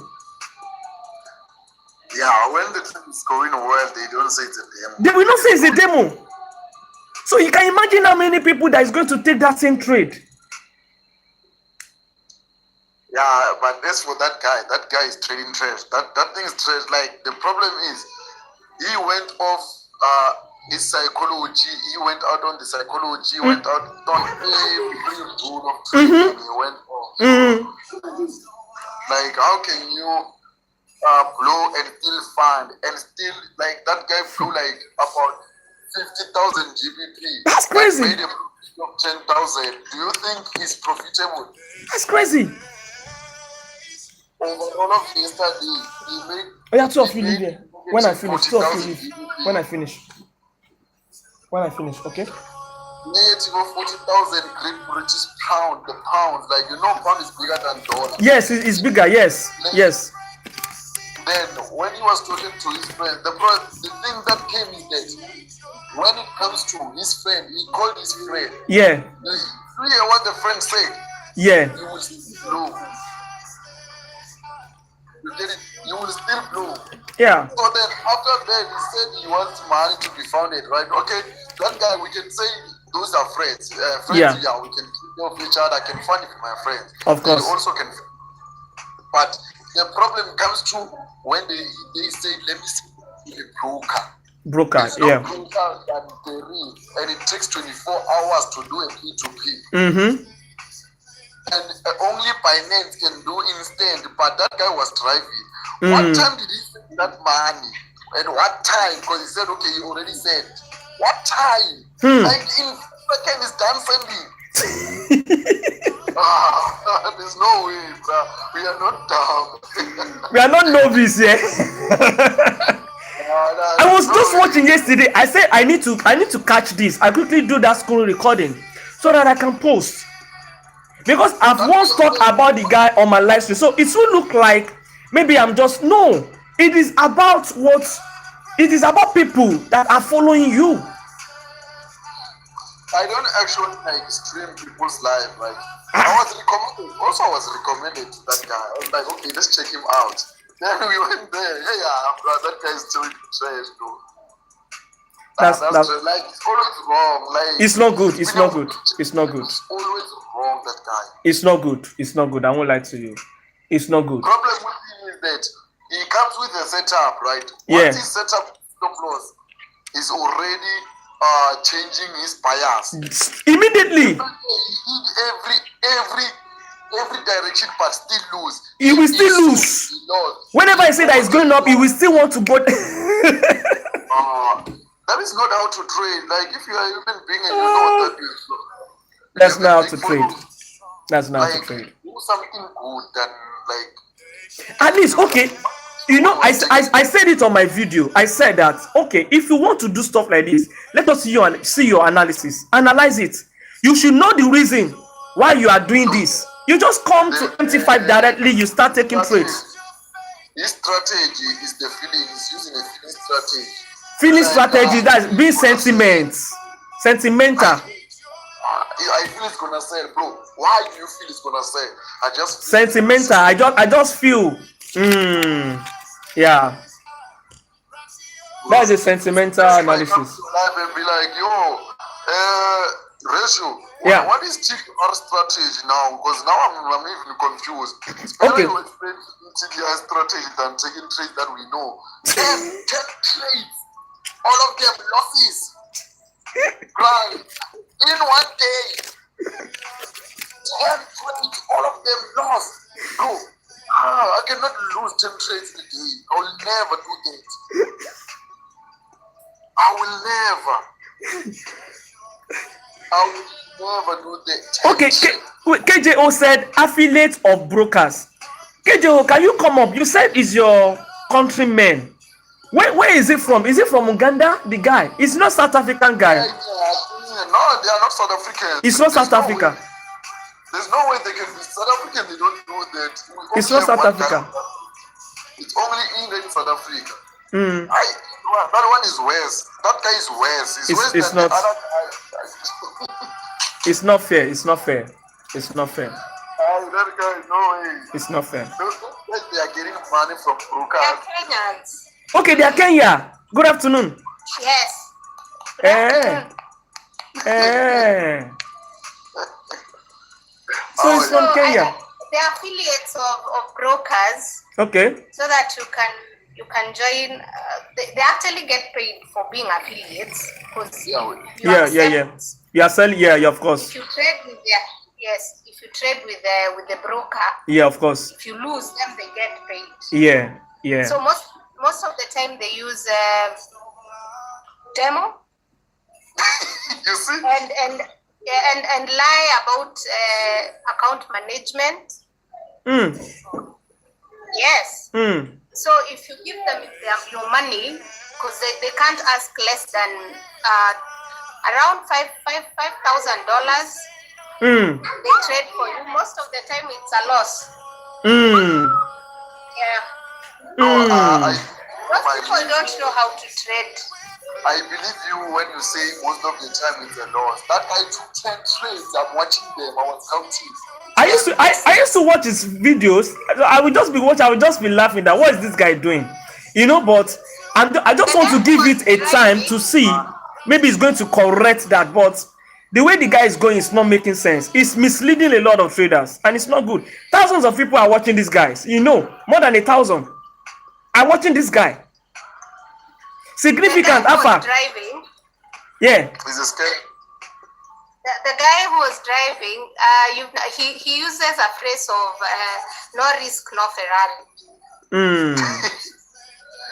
Yeah, when the trade is going well, they don't say it's a demo. They will not say it's a demo. So you can imagine how many people that is going to take that same trade. Yeah, but that's for that guy is trading trash. That thing is trash. Like, the problem is, he went off his psychology. He went out on the psychology. He went out on every rule of trading. He went off. Like, how can you blow and still fund and still, like, that guy blew like about 50,000 GBP. That's crazy. Made a profit of 10,000. Do you think he's profitable? That's crazy. All of yesterday, he made. Oh yeah, two of you leave here. When I finish, two of you leave. When I finish, okay? Negative of 40,000 Great British pound. The pound, like, you know, pound is bigger than dollar. Yes, it's bigger. Yes, yes. Then when he was talking to his friend, the thing that came is that when it comes to his friend, he called his friend. Yeah. You hear what the friend said? Yeah. You will still blow. You get it? You will still blow. Yeah. So then after that, he said he wants money to be founded, right? Okay, that guy, we can say those are friends. Yeah. We can help each other. I can fund it with my friends. Of course. They also can. But the problem comes to when they say, let me see a broker. Broker, There's no yeah. broker than the real, and it takes 24 hours to do a P2P. Mm-hmm. And only Binance can do instant, but that guy was driving. What time did he send that money? And what time? Because he said, okay, he already said. What time? Like, in second is done sending. There's no way, bro. We are not dumb. We are not novice, yeah. I was just watching yesterday. I said I need to catch this. I quickly do that screen recording so that I can post. Because I've once talked about the guy on my live stream, so it will look like maybe I'm just no. It is about people that are following you. I don't actually like stream people's life. Like, I was recommended to that guy. I was like, okay, let's check him out. Then we went there. Yeah, bro, that guy is doing trash, bro. That's like, it's always wrong. Like, it's not good. It's not good. It's not good. It's always wrong, that guy. It's not good. It's not good. I won't lie to you. It's not good. Problem with him is that he comes with a setup, right? Yeah. Once he sets up stop loss, he's already changing his bias. Immediately. He did every direction, but still lose. He will still lose. Whenever I say that it's going up, he will still want to go. That is not how to trade. Like, if you are a human being and you know what that is. That's not how to trade. That's not how to trade. Do something good than, like. At least, okay. You know, I said it on my video. I said that, okay, if you want to do stuff like this, let us see your analysis. Analyze it. You should know the reason why you are doing this. You just come to MT5 directly, you start taking trades. His strategy is the feeling. He's using a feeling strategy. Feeling strategy, that's being sentimental. I feel it's gonna sell, bro. Why do you feel it's gonna sell? I just sentimental. I just feel. Yeah. That's a sentimental analysis. Life and be like, yo, ratio. Yeah. What is TDR strategy now? Because now I'm even confused. It's Okay. better you explain TDR strategy than taking trades that we know. 10 trades, all of them losses. Right. In one day. 10 trades, all of them lost. Bro, I cannot lose 10 trades a day. I will never do that. I will never do that. Okay, KJO said affiliate of brokers. KJO, can you come up? You said is your countryman. Where is it from? Is it from Uganda? The guy? It's not South African guy. No, they are not South Africans. It's not South Africa. There's no way they can be South African. They don't do that. It's not South Africa. It's only England in South Africa. That one is West. That guy is West. It's not. The other guy. It's not fair. It's not fair. It's not fair. That guy, no way. It's not fair. They are getting money from brokers. They're Kenyans. Okay, they are Kenya. Good afternoon. Yes. So it's from Kenya. They're affiliates of brokers. Okay. So that you can join. They actually get paid for being affiliates because Yeah. You are selling. Yeah, of course. If you trade with if you trade with the broker. Yeah, of course. If you lose them, they get paid. Yeah. So most of the time they use demo. You see? And lie about account management. Yes. So if you give them your money, because they can't ask less than around $5,000. They trade for you. Most of the time it's a loss. Yeah. Most people don't know how to trade. I believe you when you say most of the time it's a loss. That guy took 10 trades. I'm watching them. I was counting. I used to watch his videos. I would just be watching. I would just be laughing. That what is this guy doing? But I just want to give it a time to see. Maybe he's going to correct that. But the way the guy is going is not making sense. It's misleading a lot of traders, and it's not good. Thousands of people are watching these guys. More than 1,000 are watching this guy. Significant alpha. Driving. Yeah. He's a scam. The guy who was driving, he uses a phrase of no risk, no Ferrari.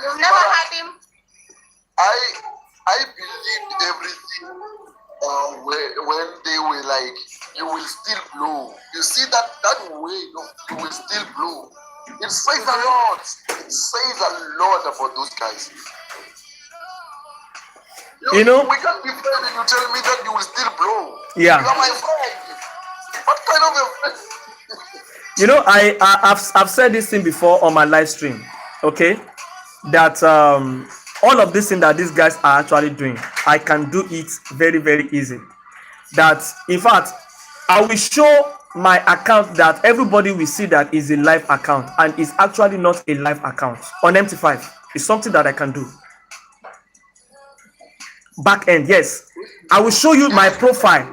You've never heard him? I believed everything when they were like, you will still blow. You see that way, you will still blow. It says a lot. It says a lot about those guys. We can't be friends and you tell me that you will still blow. Yeah. You are my friend. What kind of a friend? I've said this thing before on my live stream. Okay, that all of this thing that these guys are actually doing, I can do it very, very easy. That in fact, I will show my account that everybody will see that is a live account, and it's actually not a live account on MT5. It's something that I can do. Back end, yes. I will show you my profile.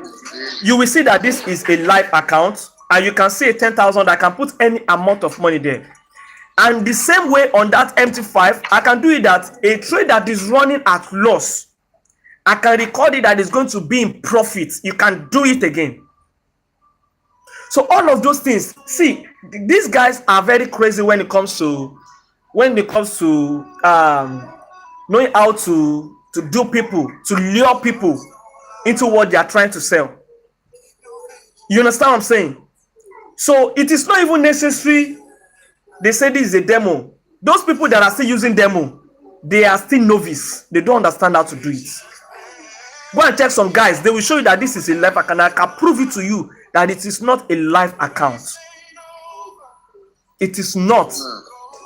You will see that this is a live account, and you can see 10,000. I can put any amount of money there. And the same way on that MT5, I can do it that a trade that is running at loss, I can record it that is going to be in profit. You can do it again. So all of those things, see, these guys are very crazy when it comes to knowing how to do people, to lure people into what they are trying to sell. You understand what I'm saying? So it is not even necessary. They say this is a demo. Those people that are still using demo, they are still novice. They don't understand how to do it. Go and check some guys. They will show you that this is a live account. I can prove it to you that it is not a live account. It is not.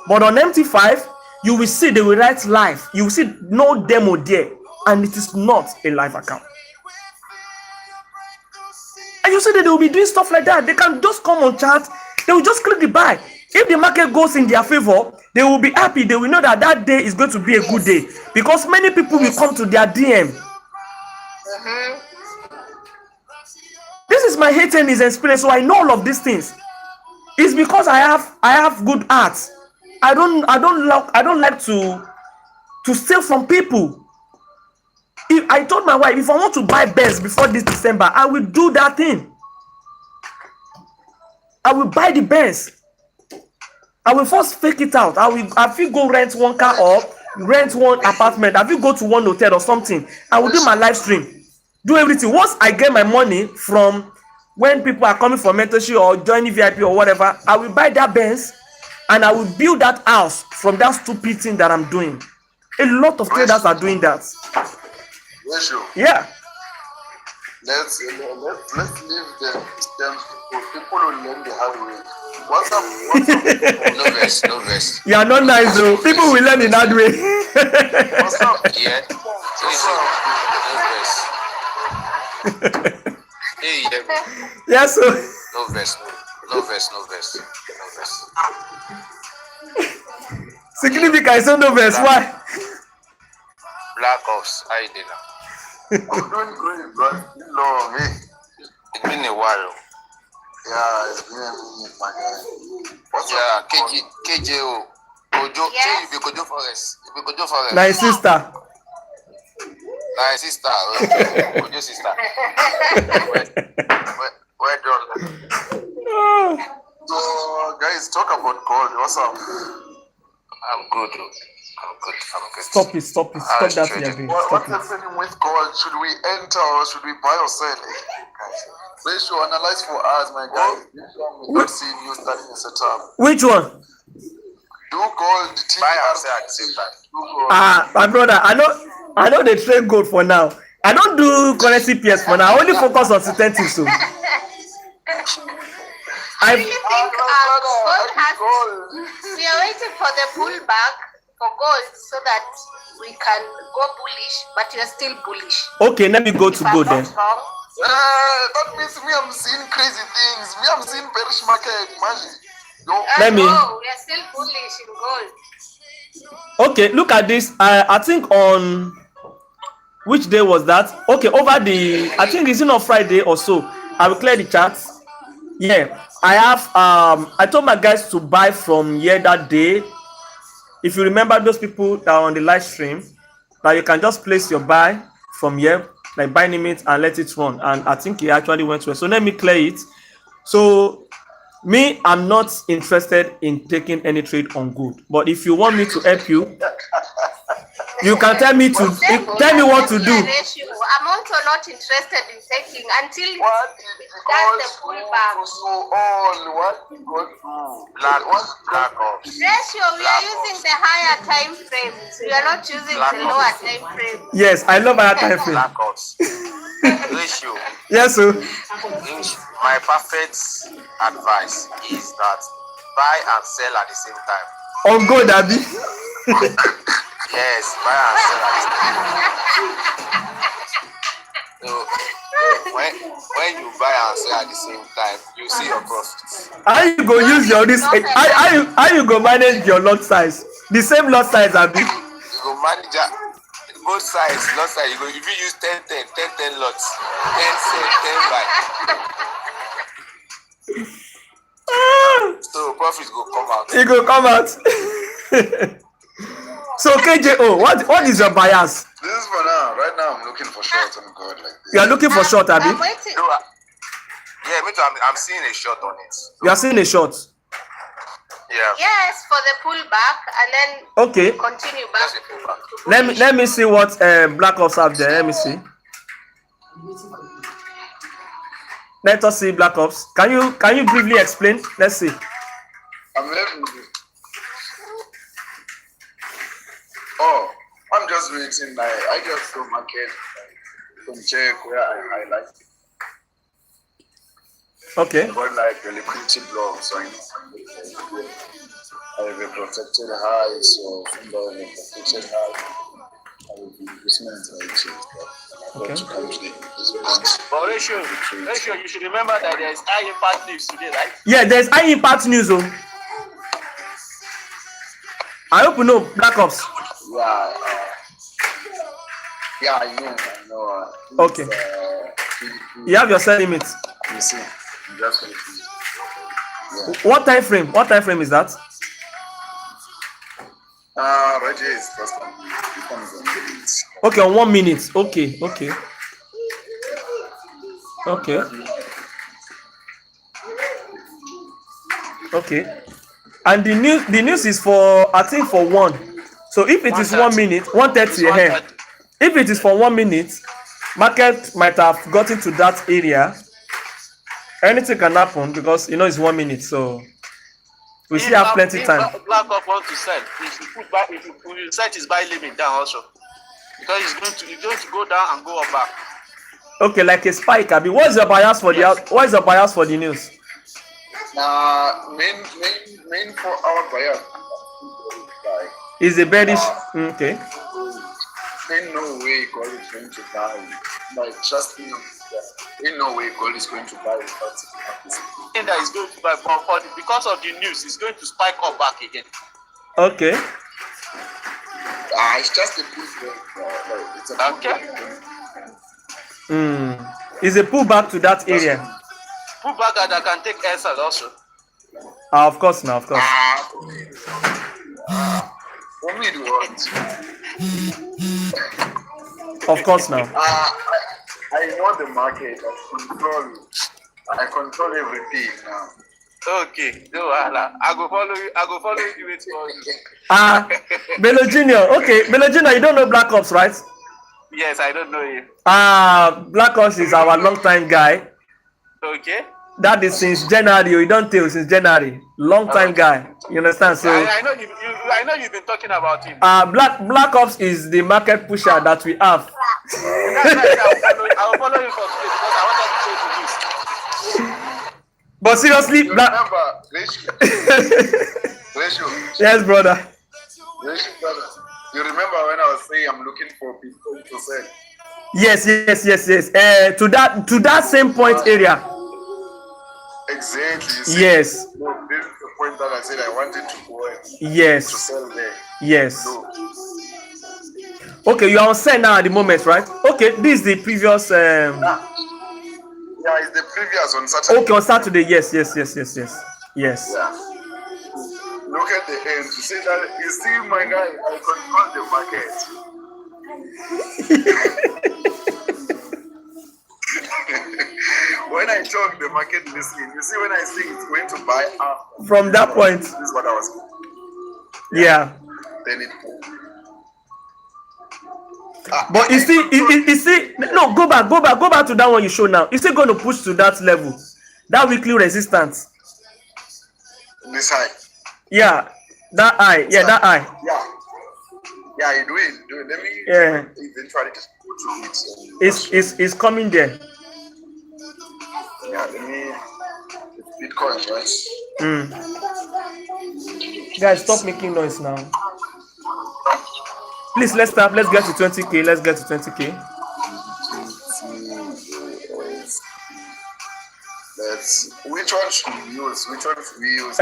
But on MT5, you will see they will write live. You will see no demo there, and it is not a live account. And you see that they will be doing stuff like that. They can just come on chat. They will just click the buy. If the market goes in their favor, they will be happy. They will know that that day is going to be a good day, because many people will come to their DM. This is my Haitianese experience, so I know all of these things. It's because I have good art. I don't like to steal from people. If I told my wife, if I want to buy Benz before this December, I will do that thing. I will buy the Benz. I will first fake it out. I will go rent one car or rent one apartment. I will go to one hotel or something. I will do my live stream. Do everything. Once I get my money from when people are coming for mentorship or joining VIP or whatever, I will buy that Benz and I will build that house from that stupid thing that I'm doing. A lot of traders are doing that. Yeah. Let's leave them people who learn the hard way. What's up? No verse. You are not nice though. People will learn in that way. What's up? Yeah. What's up? Hey, Yes, sir. no verse. Significant is no verse. Why? Black Ops, how you doing? I'm doing great, bro. You know me. It's been a while. Yeah, it's been a minute, my guy. What's Yeah, up? KJO. Kojo, Yes. say you be Kojo Forex. You be Kojo Forex. My sister. My sister. Okay. Kojo sister. Well done. So, guys, talk about gold. What's up? I'm good. I'm good. Stop it. Stop that thing you're doing. What's Stop it. happening with gold? Should we enter or should we buy or sell? Please show analyze for us, my guys. We've not seen you starting a setup. Which one? Do gold, Buy and sell at the same time. do gold. My brother, I know they trade gold for now. I don't do currency pairs for now. I only focus on synthetic. So I really think gold has. We are waiting for the pullback for gold so that we can go bullish, but you are still bullish. okay, let me go to If I'm gold not then. wrong. That means me, I'm seeing crazy things. Me, I'm seeing bearish market. Imagine. Let me- No, we are still bullish in gold. Okay, look at this. I think on which day was that? Okay, over the I think it's on Friday or so. I will clear the charts. Yeah, I have I told my guys to buy from here that day. If you remember those people that are on the live stream, that you can just place your buy from here, like buy limit and let it run. And I think it actually went well. So let me clear it. So me, I'm not interested in taking any trade on gold. But if you want me to help you, you can tell me what to do. I'm also not interested in taking until What it did does the gold pullback. do so all? What did gold do? Black Ops. Ratio, we are using the higher time frames. We are not using the lower time frame. Yes, I love our time frame. Black Ops. Ratio. Yes, sir. My perfect advice is that buy and sell at the same time. On gold, Abby. Yes, buy and sell at the same time. So when you buy and sell at the same time, you see your profits. How you go use your this? How you go manage your lot size? The same lot size, Abby. You go manage both sides, lot size. You go if you use 10 lots, 10 sell, 10 buy. So profits go come out. It go come out. So KJO, what is your bias? This is for now. Right now, I'm looking for shorts on gold like this. You are looking for short, Abby. I'm waiting. No, yeah, me too. I'm seeing a shot on it. You are seeing a short. Yeah. Yes, for the pullback and then Okay. continue back. to Let me see what Black Ops have there. Let me see. Let us see Black Ops. Can you briefly explain? Let's see. I'm letting you. Oh, I'm just waiting. I just go market and check where I highlight. Okay. But like the liquidity block, so I have a protected high, so from the protected high, I will be investment like Okay. But ratio, you should remember that there is high impact news today, right? Yeah, there's high impact news. Oh. I hope you know Black Ops. Yeah. Yeah, I know. Okay. You have your sell limit. You see, just yeah. What time frame? What time frame is that? Right here is first one. Okay, on 1 minute. Okay. Okay. And the news is for, I think, for 1. So if it is 1 minute, 1:30 here. If it is for 1 minute, market might have gotten to that area. Anything can happen because it's 1 minute, so we still have plenty time. Black Ops want to sell. If you set his buy limit down also, because it's going to go down and go up back. Okay, like a spike. Abi, what's your bias for what is your bias for the news? Main for our bias is a bearish. Okay. Ain't no way gold is going to buy. Like, trust me, ain't no way gold is going to buy. And that is going to buy, but because of the news, it's going to spike up back again. Okay. It's just a pullback. It's a pullback. It's a pullback to that area. Pullback that can take SL also. Of course, now, of course. For me, it works. Of course, now. I know the market. I control everything now. Okay, no, I go follow you. I go follow you with Bello Junior. Okay, Bello Junior, you don't know Black Ops, right? Yes, I don't know him. Black Ops is our long time guy. Okay. That is since January. You don't tell since January. Long time guy. You understand? So I know you've been talking about him. Black Ops is the market pusher that we have. That's right. I will follow you for today because I wanted to show you this. But seriously, remember, Ratio. Yes, brother. Ratio, brother. You remember when I was saying I'm looking for people to sell? Yes. To that same point area. Exactly. Yes. This is the point that I said I wanted to go and to sell there. Yes. No. Okay, you are on sale now at the moment, right? Okay, this is the previous. Yeah, it's the previous on Saturday. Okay, on Saturday. Yes. Yeah. Look at the end. You see that? You see, my guy, I control the market. When I talk, the market listening. You see, when I say it's going to buy up. From that point. This is what I was. Yeah. Then it. But you see, no, go back to that one you show now. Is it going to push to that level? That weekly resistance. This high. Yeah, that high. Yeah, that high. Yeah, you do it. Let me eventually just go to it. It's coming there. Yeah, let me. It's Bitcoin, right? Guys, stop making noise now. Please, let's start. Let's get to 20K. Which one should we use?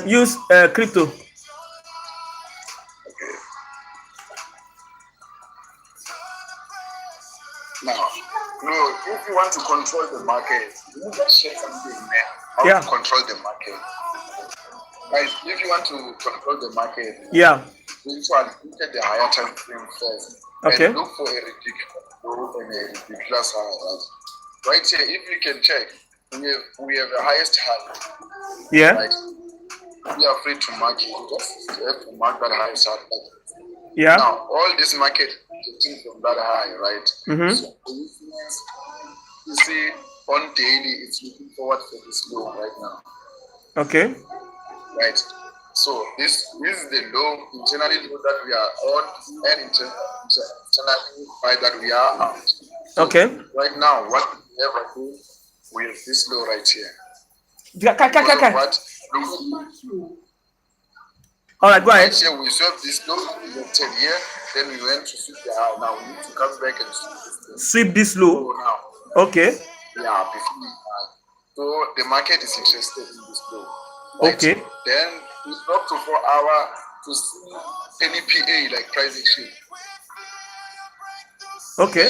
Use crypto. Okay. Now, if you want to control the market, you just share something there. How to control the market. Guys, if you want to control the market, look at the higher time frame first. Okay. And look for a ridiculous high. Right here, if you can check, we have the highest high. Yeah. Right? We are free to mark it. Just have to mark that highest high. Yeah. Now, all this market getting from that high, right? Mm-hmm. So, you see, on daily, it's looking forward for this low right now. Okay. Right. So this is the low internally low that we are on and internally high that we are out. So okay. Right now, what we ever do, we have this low right here. All right, go ahead. Right here, we swept this low, we went here, then we went to sweep the high. Now we need to come back and sweep this low. Now. Okay. Yeah, so the market is interested in this low. Right? Okay. Then we drop to 4 hour, to see any PA like price action. Okay.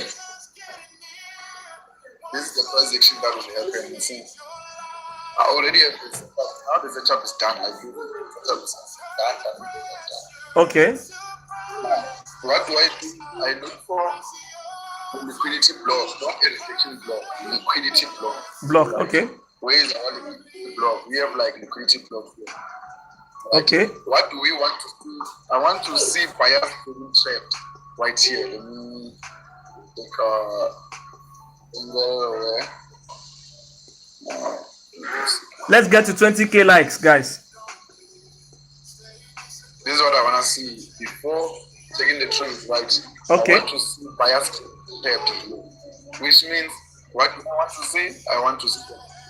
This is the price action that will happen. You see, I already have this. Now the setup is done. I do the setup is done. Okay. What do? I look for a liquidity block, not a reflection block. Liquidity block. Block. Okay. Where is our liquidity block? We have like liquidity block here. Like, okay. What do we want to see? I want to see buyers getting trapped right here. Let me take let's get to 20k likes, guys. This is what I want to see before taking the trade, right? Okay. I want to see buyers trapped, which means what do I want to see? I want to see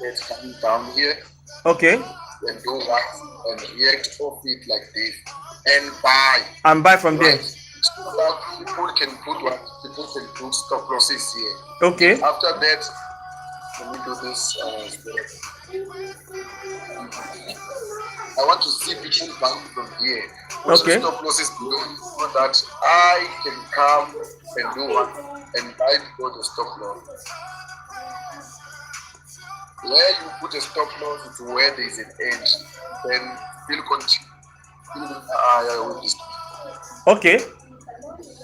it coming down here. Okay. And do what and react off it like this and buy. And buy from there. So that people can put stop losses here. Okay. After that, let me do this. I want to see people buying from here. Okay. Stop losses below so that I can come and do what and buy below the stop loss. Where you put a stop loss to where there is an edge, then still continue with this. Okay.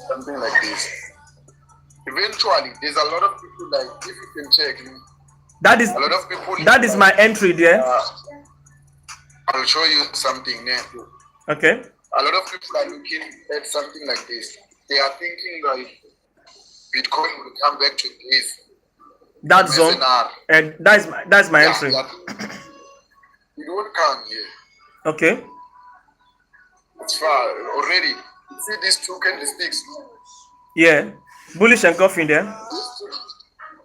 Something like this. Eventually, there's a lot of people like if you can check. That is a lot of people. That is my entry there. I'll show you something there. Okay. A lot of people are looking at something like this. They are thinking like Bitcoin will come back to this. That zone, and that's my entry. You don't come here. Okay. It's far already. You see these two candlesticks? Yeah. Bullish engulfing there.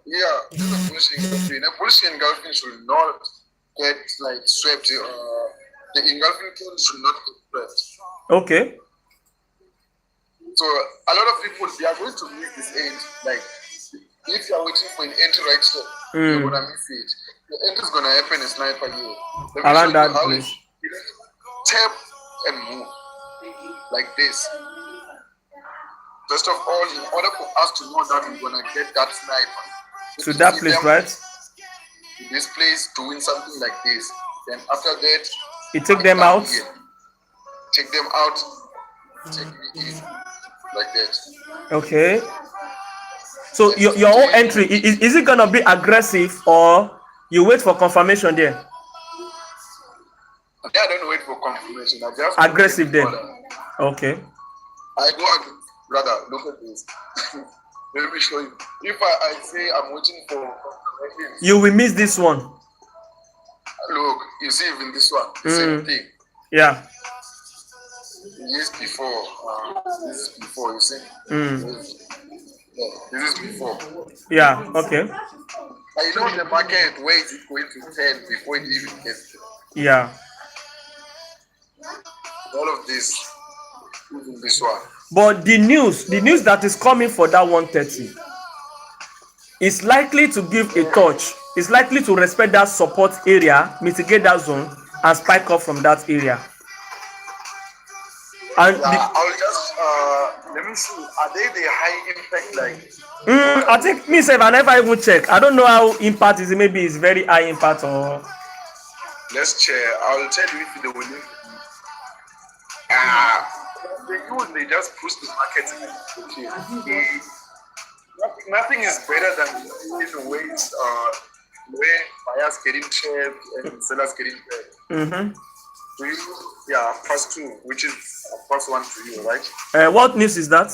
Yeah, this is bullish engulfing. A bullish engulfing should not get like swept. The engulfing tool should not get swept. Okay. So a lot of people they are going to miss this edge. Like if you are waiting for an entry right here, you're gonna miss it. The entry is gonna happen in sniper here. Around that place. Tap and move like this. First of all, in order for us to know that we're gonna get that sniper to that place, right? This place doing something like this. Then after that, you take them out. Here. Take them out. Take me in like that. Okay. So your own entry is it gonna be aggressive or you wait for confirmation there? I don't wait for confirmation. I just aggressive then. Okay. I go, brother. Look at this. Let me show you. If I say I'm waiting for confirmation, you will miss this one. Look, you see even this one, the same thing. Yeah. Years before, this is before. You see. This is before. Yeah. Okay. I know the market where is it going to turn before it even gets there. Yeah. All of this, even this one. But the news that is coming for that 130 is likely to give a touch. It's likely to respect that support area, mitigate that zone, and spike up from that area. And I'll just let me see. Are they the high impact like? I think myself, I never even check. I don't know how impact is. Maybe it's very high impact or. Let's check. I'll tell you if they will. They just push the market. Okay. Nothing is better than in the ways where buyers getting trapped and sellers getting trapped. Yeah, first two, which is first one to you, right? What news is that?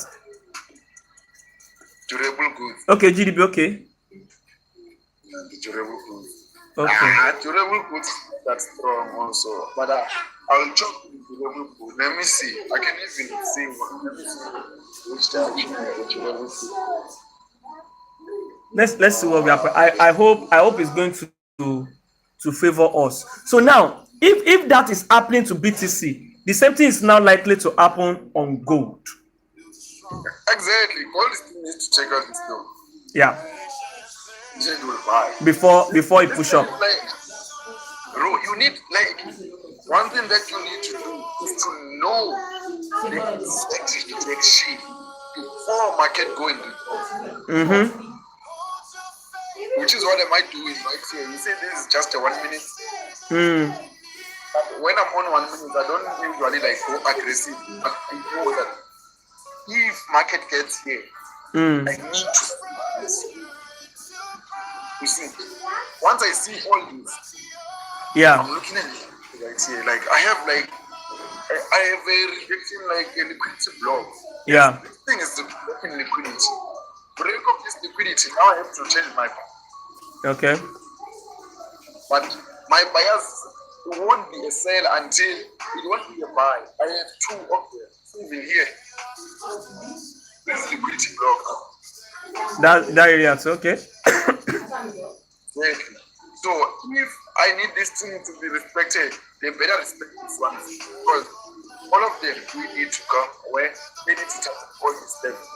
Durable goods. Okay, GDP. Okay. The durable goods. Okay. Durable goods that's strong also, but I'll check the durable goods. Let me see. I can even see one. Let me see which direction the durable goods. Let's see what we happen. I hope it's going to favor us. So now, if that is happening to BTC, the same thing is now likely to happen on gold. Exactly. Gold still needs to check out this though. Yeah. Will buy. Before it push up. Like, bro, you need like One thing that you need to do is to know the exact direction before market going. Which is what am I doing right here? You say this is just a 1 minute. When I'm on 1 minute, I don't usually like go aggressive. But I know that if market gets here, I need to. You see, once I see all this, I'm looking at it right here. Like I have a rejection like a liquidity block. This thing is the blocking liquidity. Break of this liquidity, now I have to change my plan. Okay. But my bias won't be a sell until it won't be a buy. I have two of them. Even here. This liquidity block. That area, okay. Exactly. So if I need this thing to be respected, they better respect this one. Because all of them we need to come where they need to touch all these levels.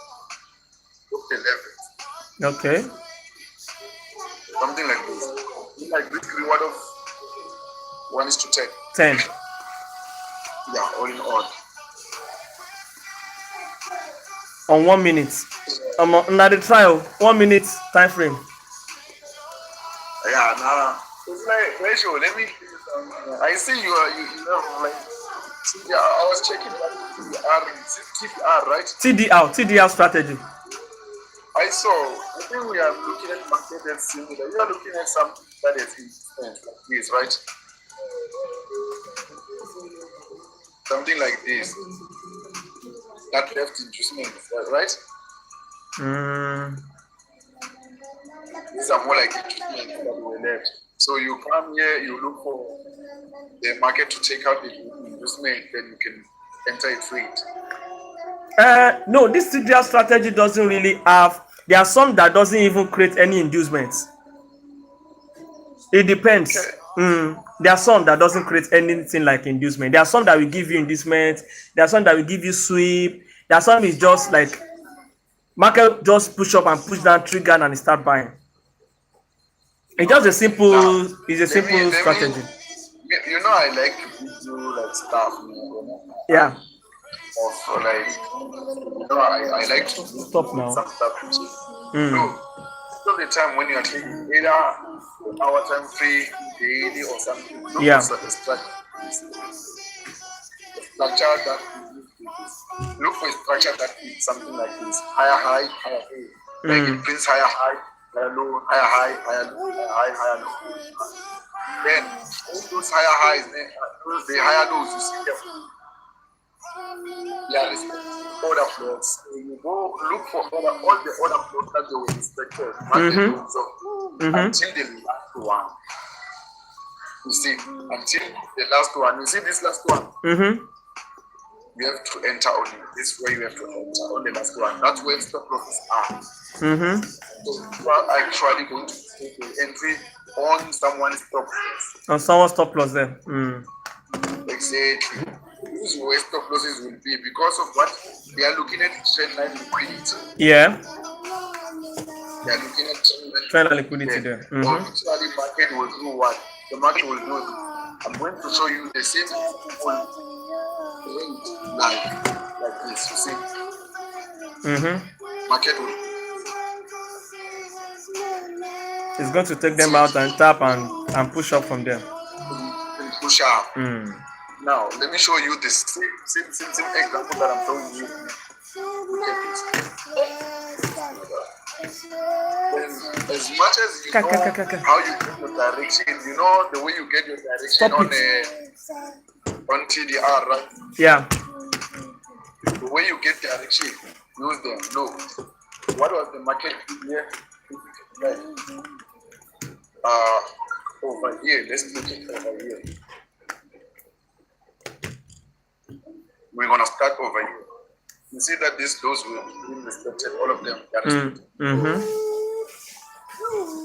The levels. Okay. Something like this. Like this reward of 1:10. 10. Yeah, all in all. On 1 minute. Now the trial, 1 minute time frame. Yeah, nah. It's like ratio. Let me. I see you know, like. Yeah, I was checking TDR, right? TDR strategy. I saw. I think we are looking at market that's similar. You are looking at something that is like this, right? Something like this. That left inducement, right? These are more like inducement that we left. So you come here, you look for the market to take out the inducement, then you can enter a trade. No, this TDR strategy doesn't really have. There are some that doesn't even create any inducements. It depends. Okay. There are some that doesn't create anything like inducement. There are some that will give you inducement. There are some that will give you sweep. There are some is just like market just push up and push down, trigger and start buying. It's just a simple. It's a simple strategy. You know, I like to do like stuff. Yeah. Also, like, you know, I like to do Stop now. some stuff. So the time when you are taking either hour time free, daily or something. Look for the structure that look for a structure that is something like this: higher high, higher high. Like it prints higher high, higher low, higher high, higher low, higher low. Then all those higher highs, the higher lows, you see them. Yeah, order flows. You go look for all the order flows that they were inspected until the last one. You see, until the last one. You see this last one? You have to enter on it. This is where you have to enter on the last one. That's where stop losses are. So you are actually going to take the entry on someone's stop loss. On someone's stop loss there. Exactly. This is where stop losses will be because of what they are looking at trend line liquidity. Yeah. They are looking at trend line liquidity there. Actually, market will do what? The market will do. I'm going to show you the same like this. You see? Market will. It's going to take them out and tap and push up from there. Push up. Now, let me show you the same example that I'm showing you. Look at this. As much as you know how you get your direction, you know the way you get your direction on TDR, right? Yeah. The way you get direction, use them. Look, what was the market here? Over here. Let's look it over here. We're gonna start over here. You see that these lows will be respected, all of them.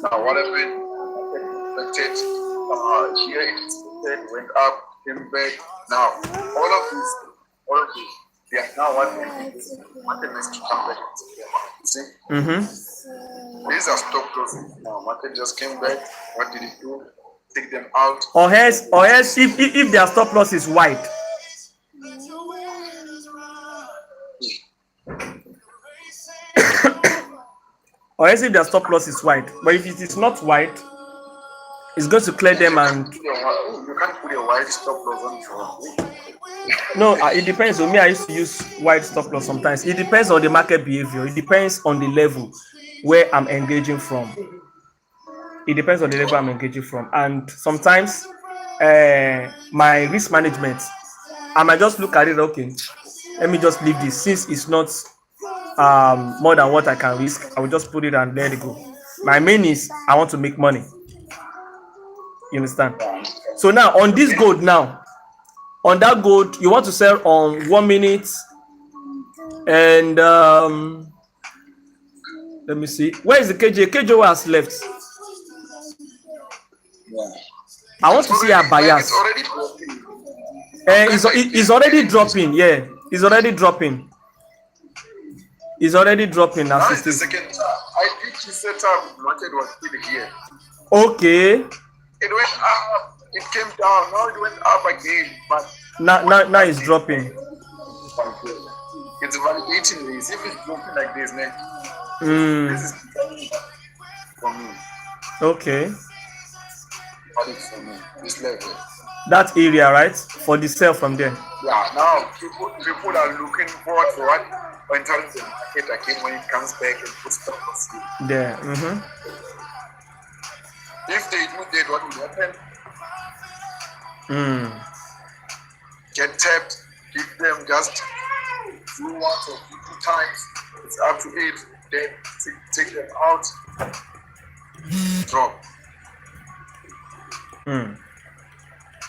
Now, what happened? Respected. Here it respected, went up, came back. Now, all of these, they are now what the next to come back. See? These are stop losses. Now, market just came back. What did it do? take them out. Or else if their stop loss is wide. Or else if their stop loss is wide. But if it is not wide, it's going to clear them and... You can't put a wide stop loss on your... No, it depends on me. I used to use wide stop loss sometimes. It depends on the market behavior. It depends on the level where I'm engaging from. It depends on the level I'm engaging from. And sometimes my risk management, I might just look at it, okay, let me just leave this. Since it's not more than what I can risk, I will just put it and let it go. My main is I want to make money. You understand? So now on this gold now, on that gold, you want to sell on 1 minute and let me see. Where is the KJ? KJ has left. Yeah. I want to see our bias. It's already dropping. Yeah, it's already dropping. It's already dropping. Now it's the second time. I think she set up market was still here. Okay. It went up. It came down. Now it went up again. But now it's dropping. It's validating this. If it's dropping like this, man. This is for me. Okay. For me, this level. That area, right? For the sell from there. Yeah. Now people are looking forward for what entering the market again when it comes back and puts stuff on there. If they do that, what will happen? Get tapped. Give them just do once or 2 times. It's up to 8. Then take them out. Drop.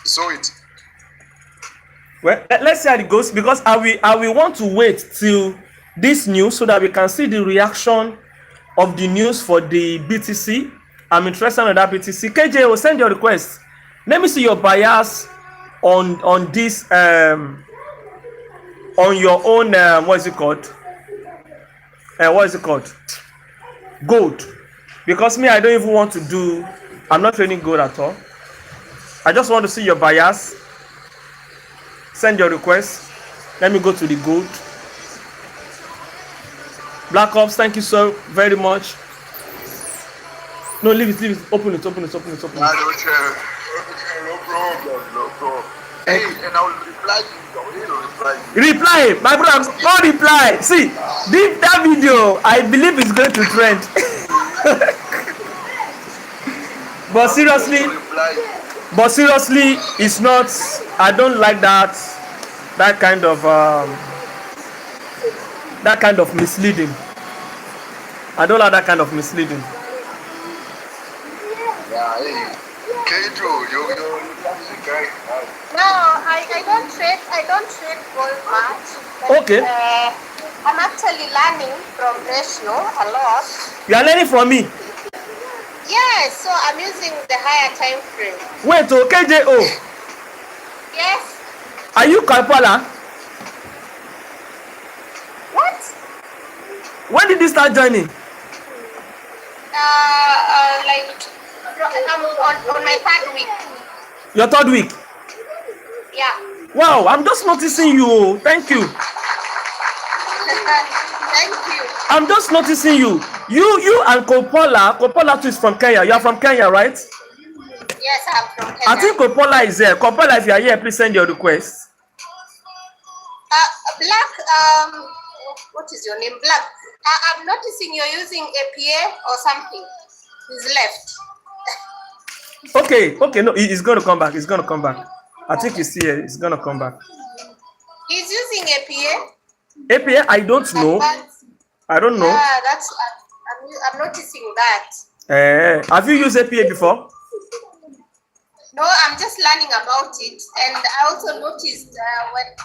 So it. Well, let's see how it goes, because I will want to wait till this news so that we can see the reaction of the news for the BTC. I'm interested in that BTC. KJ will send your request. Let me see your bias on this on your own what is it called? Gold. Because me, I don't even want to do. I'm not trading gold at all. I just want to see your bias. Send your request. Let me go to the gold. Black Ops, thank you so very much. No, leave it. Open it. I don't care. No problem. Hey, and I will reply to you. Reply, my brother. Go reply. See, that video, I believe it's going to trend. But seriously, it's not. I don't like that kind of misleading. I don't like that kind of misleading. Yeah, hey, K2, you're guy. No, I don't trade gold much. Okay. I'm actually learning from Ratio a lot. You are learning from me? Yes, so I'm using the higher time frame. Wait, KJO. Yes. Are you Kaipala? What? When did you start joining? I'm on my 3rd week. Your 3rd week? Yeah. Wow, I'm just noticing you. Thank you. Thank you. I'm just noticing you. You and Kopola too is from Kenya. You are from Kenya, right? Yes, I'm from Kenya. I think Kopola is there. Kopola, if you are here, please send your request. Black, what is your name? Black. I'm noticing you're using APA or something. He's left. Okay, no, he's going to come back. I think he's here. He's going to come back. He's using APA. APA, I don't know. I don't know. Yeah, I'm noticing that. Have you used APA before? No, I'm just learning about it, and I also noticed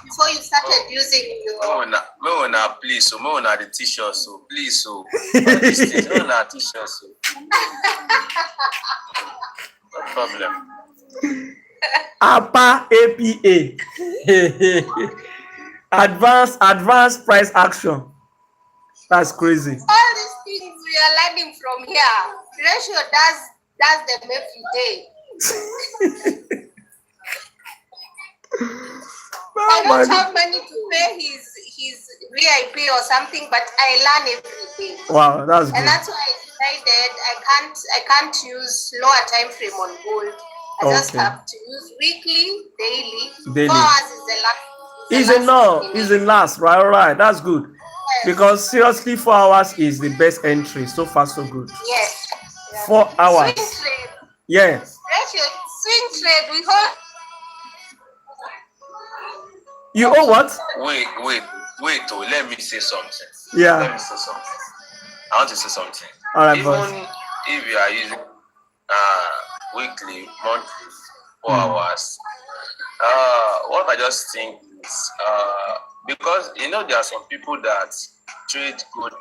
before you started using your. No, please, so no, the t-shirt, so please, so no, t-shirt, so. No problem. APA. Advanced price action. That's crazy. All these things we are learning from here. Ratio does them every day. I don't have money to pay his VIP or something, but I learn every day. Wow, that's good. And that's why I decided I can't use lower time frame on gold. I just have to use weekly, daily. 4 hours is the last. Is the last, right? That's good. Yes. Because seriously, 4 hours is the best entry. So far, so good. Yes. 4 hours. Swing trade. Yes. Swing trade. We hold. You owe what? Wait. Let me say something. Yeah. Let me say something. I want to say something. All right, even boss. If you are using weekly, monthly, 4 hours, what I just think is because there are some people that trade gold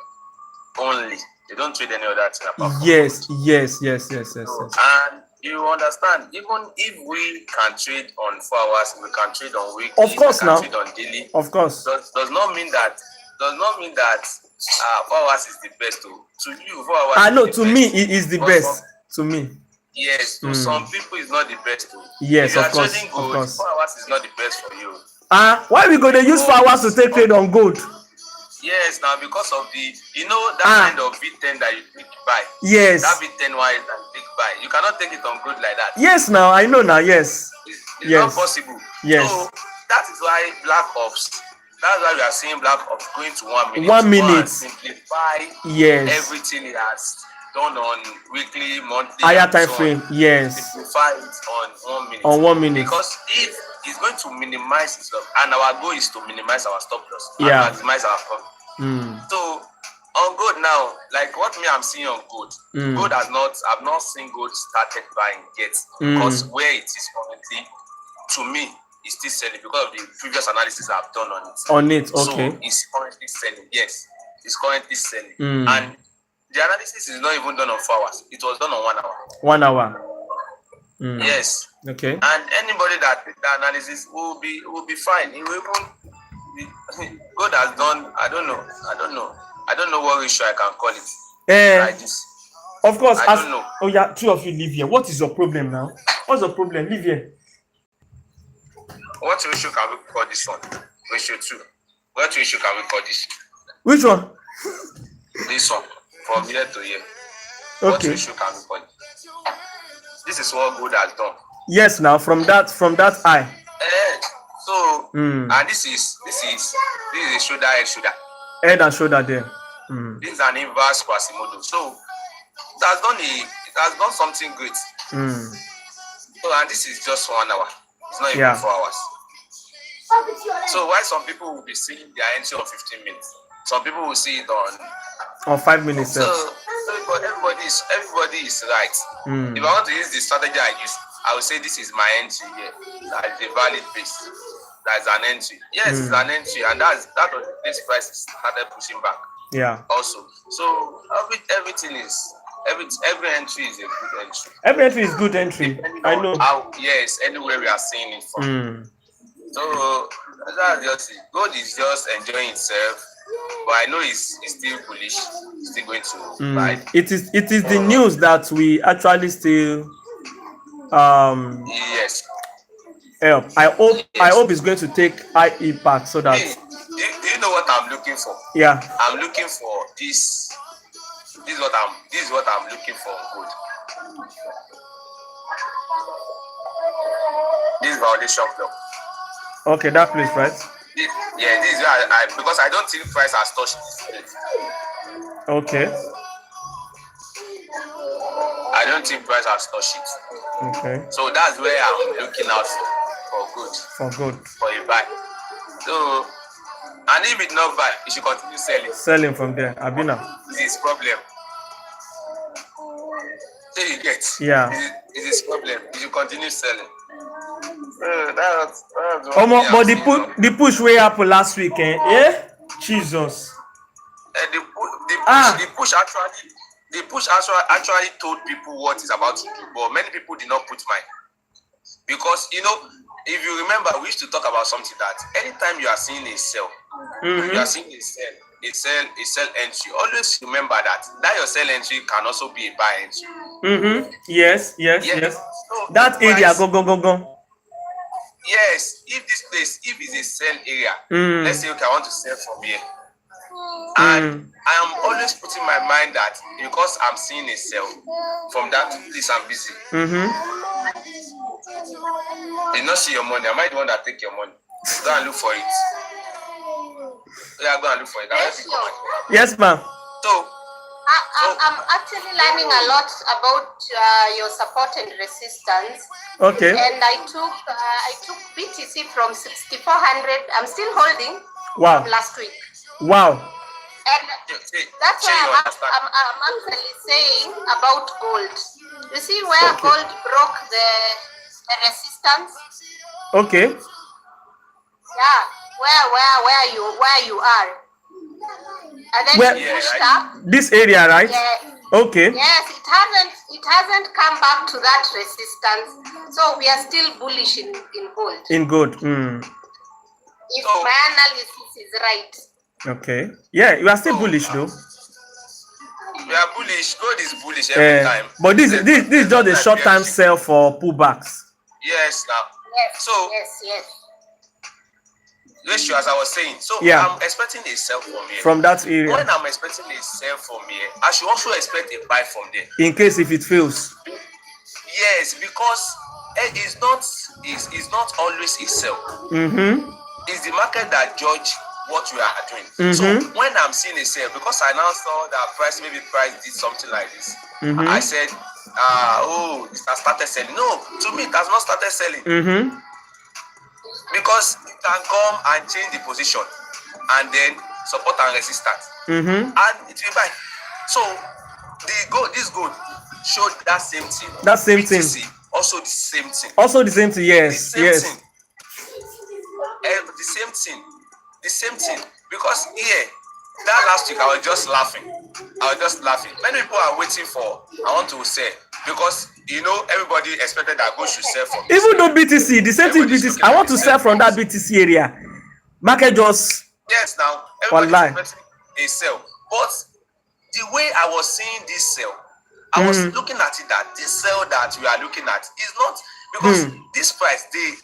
only. They don't trade any other thing apart from yes. And you understand, even if we can trade on 4 hours, we can trade on weekly, of course, we can trade on daily. Of course. Does not mean that 4 hours is the best. To you, 4 hours. I know. To me, it is the best. To me. Yes. To some people, it's not the best. Yes, if of course. Trading gold, 4 hours is not the best for you. Why we going to use 4 hours to take trade on gold? Yes, now because of the kind of V10 that you big buy. Yes. That V10 wise and big buy. You cannot take it on gold like that. Yes, now I know now. Yes. It's not possible. Yes. So that is why Black Ops. That's why we are seeing Black Ops going to 1 minute. 1 minute. Simplify everything he has done on weekly, monthly, higher time frame. Yes. Simplify it on 1 minute. On 1 minute. Because if it's going to minimize itself, and our goal is to minimize our stop loss and maximize our profit. So on gold now, like what I'm seeing on gold, gold I've not seen gold started buying yet, because where it is currently, to me, it's still selling because of the previous analysis I've done on it. Okay. So it's currently selling. Yes, it's currently selling. And the analysis is not even done on 4 hours. It was done on 1 hour. 1 hour. Yes. Okay. And anybody that did the analysis will be fine. It will even God has done. I don't know what ratio I can call it. Like this. Of course. I don't know. Oh yeah, 2 of you live here. What is your problem now? What's your problem? Live here. What ratio can we call this one? Ratio 2. What ratio can we call this? Which one? This one. From year to year. Okay. What ratio can we call it? This is what God has done. Yes, now from that eye. So and this is a shoulder, head and shoulder there. This is an inverse Quasimodo. So it has done something great. So and this is just 1 hour. It's not even 4 hours. So why some people will be seeing their entry on 15 minutes? Some people will see it on 5 minutes. So everybody is right. If I want to use the strategy I use, I will say this is my entry here. That is a valid base. That is an entry. Yes, it's an entry, and that was this price started pushing back. Yeah. Also, so every entry is a good entry. Every entry is good entry. I know. Anywhere we are seeing it from. So that's just it. Gold is just enjoying itself, but I know it's still bullish. It's still going to buy. It is the news that we actually still yes. help. I hope it's going to take high impact so that. Do you know what I'm looking for? Yeah. I'm looking for this. This is what I'm looking for on gold. This validation block. Okay, that place, right? This is where because I don't think price has touched this. Okay. I don't think price has touched it. Okay. So that's where I'm looking out for good. For good. For a buy. So, and if it not buy, you should continue selling. Selling from there. Abina. This is problem. So you get. Yeah. This is problem. You should continue selling. But the push way up last week, yeah? Jesus. The push actually told people what is about to do, but many people did not put mind. Because if you remember, we used to talk about something that anytime you are seeing a sell, you are seeing a sell entry. Always remember that your sell entry can also be a buy entry. Yes. So That area, go. Yes, if this place, if it's a sell area, let's say okay, I want to sell from here. And I am always putting my mind that because I'm seeing a sell from that place I'm busy. You not see your money. Am I the one that take your money? Go and look for it. Yeah, go and look for it. Yes, ma'am. So I'm actually learning a lot about your support and resistance. Okay. And I took BTC from 6,400. I'm still holding. Wow. From last week. Wow. And that's why I'm actually saying about gold. You see where gold broke the resistance? Okay. Yeah, where you are. And then you pushed up. This area, right? Yeah. Okay. Yes, it hasn't come back to that resistance. So we are still bullish in gold. In gold. If my analysis is right. Okay. Yeah, you are still bullish though. We are bullish. Gold is bullish every time. But this is just a short-term sell for pullbacks. Yes, now. Yes. So yes. As I was saying, so I'm expecting a sell from here. From that area. When I'm expecting a sell from here, I should also expect a buy from there. In case if it fails. Yes, because it's not always a sell. It's the market that judge what you are doing. So when I'm seeing a sell, because I now saw that price did something like this, I said, it has started selling. No, to me it has not started selling. Because it can come and change the position and then support and resistance. And it will buy. So this gold showed that same thing. That same BTC, thing. Also the same thing. Also the same thing, yes. The same thing. Because here, that last week I was just laughing. Many people are waiting for I want to sell. Because everybody expected that gold should sell from even though BTC, the same thing BTC. I want to sell from that BTC area. Market just now everybody expecting a sell. But the way I was seeing this sell, I was looking at it that this sell that we are looking at is not because this price they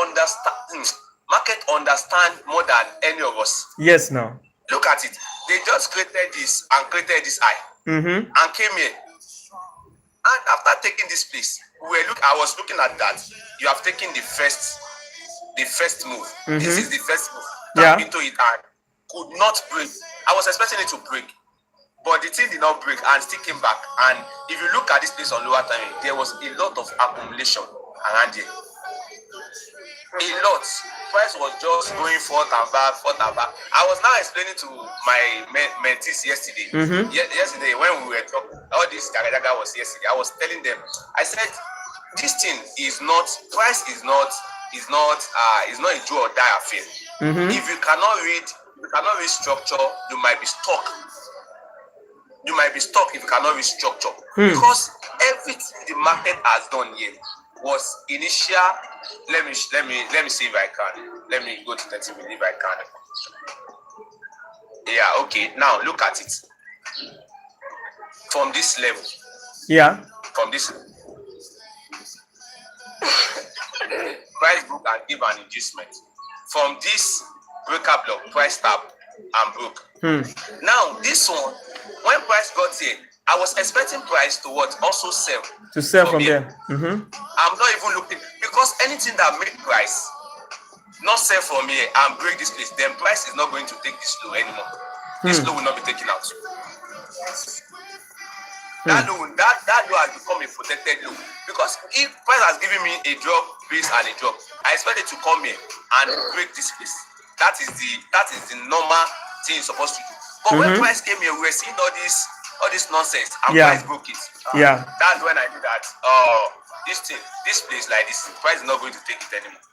understand market understand more than any of us. Yes, now. Look at it. They just created this and created this eye and came here. And after taking this place, I was looking at that. You have taken the first move. This is the first move. Tap into it and could not break. I was expecting it to break, but the thing did not break and still came back. And if you look at this place on lower time, there was a lot of accumulation around here. A lot. Price was just going forth and back. I was now explaining to my mentees yesterday. Yesterday when we were talking, all this Jaga was yesterday. I was telling them, I said, this thing is not a do or die affair. If you cannot read structure, you might be stuck. You might be stuck if you cannot read structure. Because everything the market has done here was initial. Let me see if I can. Let me go to 30 minutes if I can. Yeah, okay. Now look at it. From this level. Yeah. From this price book and give an inducement. From this breaker block, price tap and broke. Now this one, when price got here, I was expecting price to what? Also sell. To sell from there. I'm not even looking because anything that make price not sell from here and break this place, then price is not going to take this low anymore. This low will not be taken out. That low has become a protected low because if price has given me a drop, base and a drop, I expect it to come here and break this place. That is the normal thing you're supposed to do. But when price came here, we were seeing all this nonsense and price broke it. That's when I knew that this place like this, price is not going to take it anymore.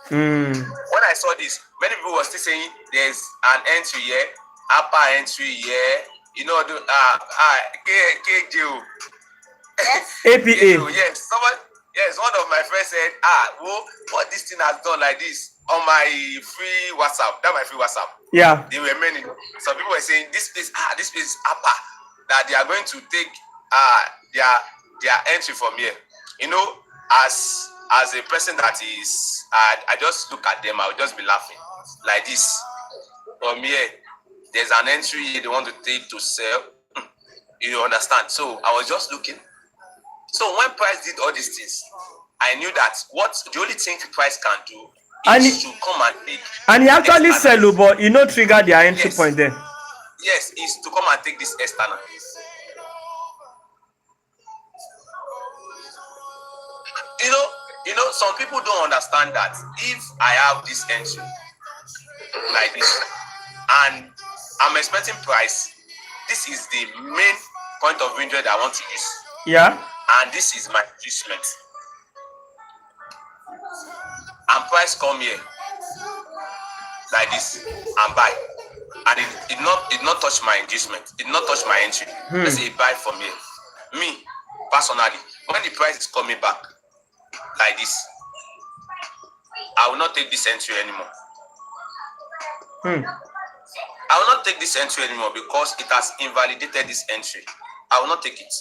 When I saw this, many people were still saying there's an entry here, upper entry here, KJO. APA. Yes, one of my friends said, what this thing has done like this on my free WhatsApp. That's my free WhatsApp. Yeah. There were many. Some people were saying this place is upper, that they are going to take their entry from here. you know, as a person that is, I just look at them, I will just be laughing like this. From here, there's an entry they want to take to sell. You understand? So I was just looking. So when price did all these things, I knew that what the only thing the price can do is to come and take. And he actually sell, but you know, trigger their entry point there. Yes, is to come and take this external. You know, some people don't understand that if I have this entry like this, and I'm expecting price, this is the main point of interest I want to use. Yeah. And this is my inducement. And price come here like this and buy. And it did not touch my inducement. It did not touch my entry. Let's say buy from here. Me, personally, when the price is coming back like this, I will not take this entry anymore. I will not take this entry anymore because it has invalidated this entry. I will not take it.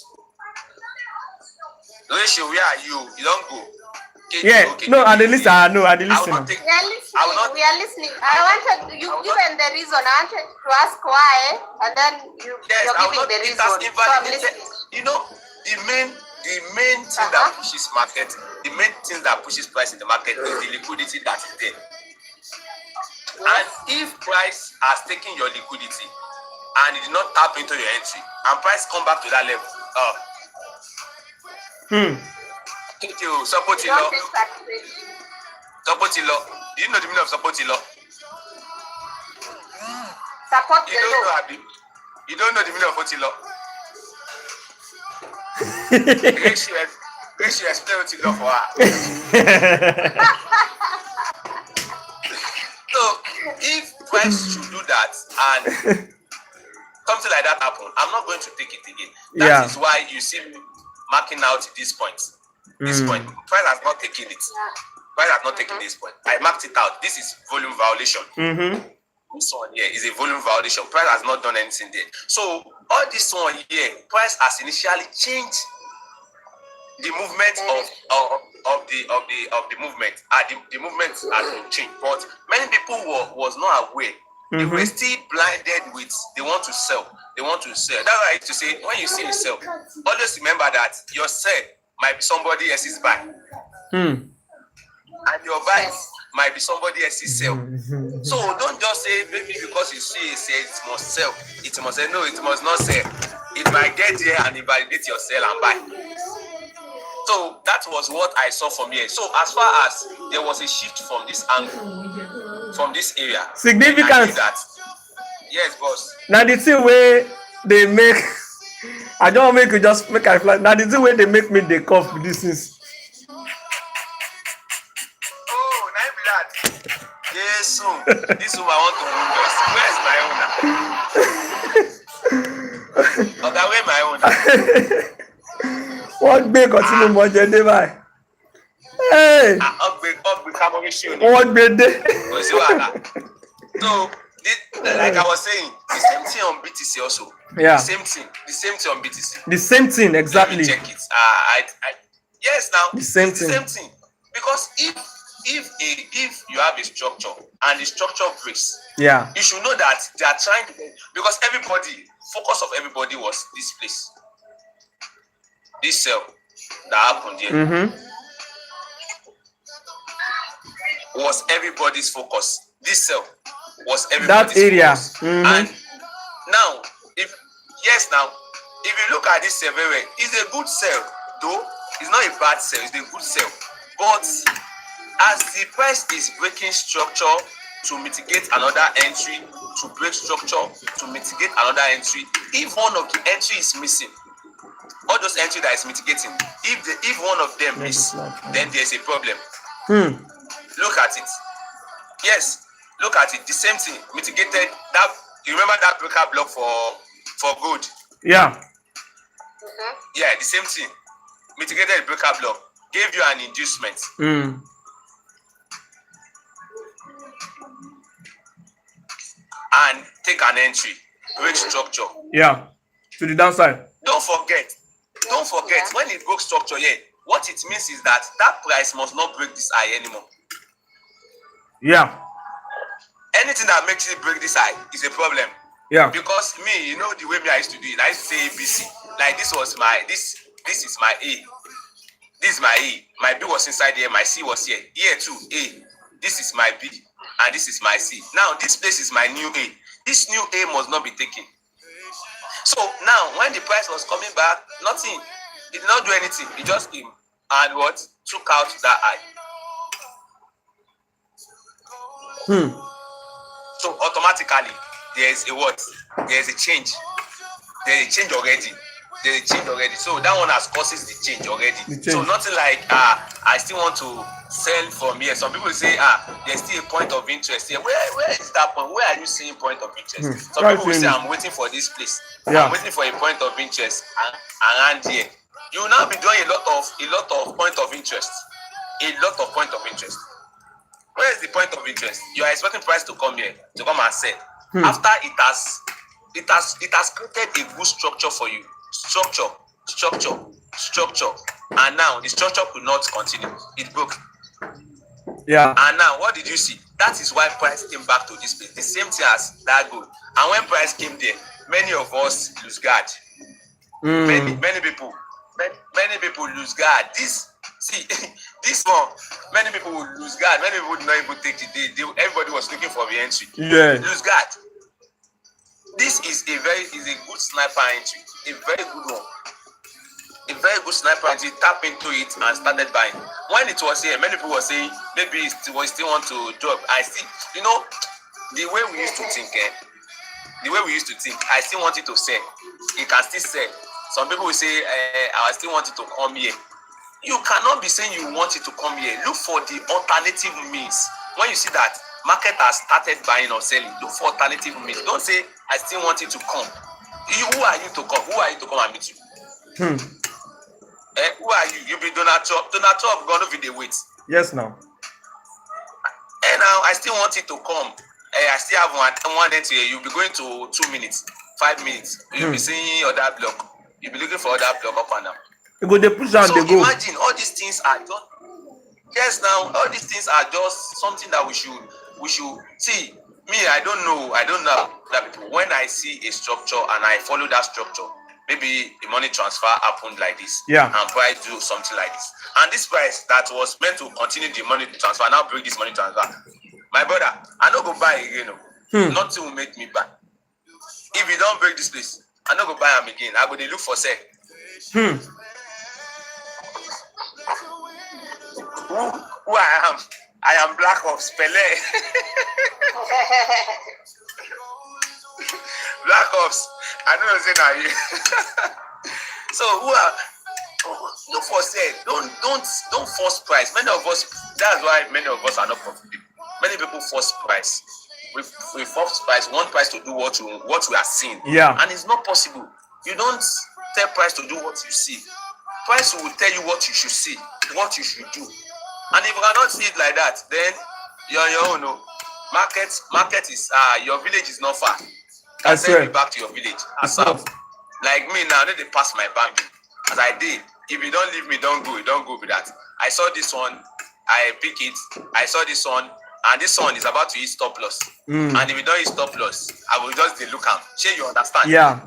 Ratio, where are you? You don't go. Okay, yeah, okay, no, I listen. No, I listen. We are listening. I wanted you given the reason. I wanted to ask why, and then you're giving the reason. You know, the main thing that pushes market, the main thing that pushes price in the market is the liquidity that is there. And if price has taken your liquidity and it did not tap into your entry, and price come back to that level, thank you. Support law. Support law. Do you know the meaning of support law? Support you don't know, Abi. You don't know the meaning of support law. Ratio explain what law for her. So if price should do that and something like that happen, I'm not going to take it again. That is why you see me marking out this point. This point. Price has not taken it. Price has not taken this point. I marked it out. This is volume violation. This one here is a volume violation. Price has not done anything there. So all this one here, price has initially changed the movement of the movement. The movement has been changed. But many people was not aware. They were still blinded with they want to sell. They want to sell. That's why I used to say when you see a sell, always remember that your sell might be somebody else's buy. And your buy might be somebody else's sell. So don't just say maybe because you see it says it must sell. It must say no, it must not sell. It might get there and invalidate your sell and buy. So that was what I saw from here. So as far as there was a shift from this angle, from this area, significant. Yes, boss. Now the thing where they make, I don't make you just make I fly. Now the thing where they make me the cough with this is. Oh, nice blood. Yes, so this woman want to move us. Where is my owner? Okay, where my owner? What big continue more than never. Hey. What big day? So, like I was saying, the same thing on BTC also. Yeah. The same thing on BTC. The same thing exactly. Let me check it. Yes, now the same thing. Because if you have a structure and the structure breaks, yeah, you should know that they are trying to, because focus of everybody was this place. This cell that happened here was everybody's focus. This cell was everybody's that area. Focus. And now, if you look at this cell very well, it's a good cell, though it's not a bad cell, it's a good cell. But as the price is breaking structure to mitigate another entry, to break structure to mitigate another entry, if one of the entry is missing, all those entry that is mitigating, if one of them miss, then there's a problem. Look at it. Yes, look at it. The same thing mitigated that. You remember that breaker block for good? Yeah. Yeah, the same thing mitigated the breaker block, gave you an inducement. And take an entry, break structure. Yeah, to the downside. Don't forget when it broke structure, what it means is that that price must not break this high anymore. Yeah. Anything that makes it break this high is a problem. Yeah. Because me, you know the way me I used to do it. I used to say ABC. Like this was my this is my A. This is my A. My B was inside here. My C was here. Here too A. This is my B, and this is my C. Now this place is my new A. This new A must not be taken. So now when the price was coming back, nothing. It did not do anything. It just came and what took out that high. So automatically there is a what? There is a change. There is a change already. There is a change already. So that one has causes the change already. So nothing like I still want to sell from here. Some people say there's still a point of interest here. Where is that point? Where are you seeing point of interest? Some people will say I'm waiting for this place. I'm waiting for a point of interest around here. You will now be doing a lot of point of interest. A lot of point of interest. Where is the point of interest? You are expecting price to come here to come and sell. After it has created a good structure for you. Structure, and now the structure could not continue. It broke. Yeah. And now what did you see? That is why price came back to this place. The same thing as that gold. And when price came there, many of us lose guard. Many people lose guard. This one, many people will lose guard. Many people would not even take it. Everybody was looking for the entry. Yeah. Lose guard. This is a good sniper entry. A very good one. A very good sniper entry. Tap into it and started buying. When it was here, many people were saying maybe we still want to drop. I see, the way we used to think, I still wanted to sell. You can still sell. Some people will say, I still wanted to come here. You cannot be saying you want it to come here. Look for the alternative means. When you see that market has started buying or selling, look for alternative means. Don't say, I still want it to come. Who are you to come? Who are you to come and meet you? Who are you? You be Donald Trump. Donald Trump gonna be the wait. Yes, now. And now I still want it to come. I still have one entry here. You'll be going to 2 minutes, 5 minutes. You'll be seeing other block. You'll be looking for other block up and down. They push down, so they go. Imagine all these things are just all these things are just something that we should see. Me, I don't know that people. When I see a structure and I follow that structure, maybe the money transfer happened like this, and price do something like this, and this price that was meant to continue the money transfer now break this money transfer. My brother, I don't go buy again. Nothing will make me buy. If you don't break this place, I don't go buy them again. I go they look for sale. Who I am Black Ops Pele. Black Ops. I don't know say now you. So look for sale. Don't force price. Many of us. That's why many of us are not profitable. Many people force price. We force price. Want price to do what we are seeing. Yeah. And it's not possible. You don't tell price to do what you see. Price will tell you what you should see, what you should do. And if you cannot see it like that, then you're on your own. No. Market is your village is not far. Can send you back to your village. Like me now, they pass my bank. As I did. If you don't leave me, don't go with that. I saw this one, I pick it. I saw this one, and this one is about to hit stop loss. And if you don't hit stop loss, I will just look at. Sure, you understand? Yeah.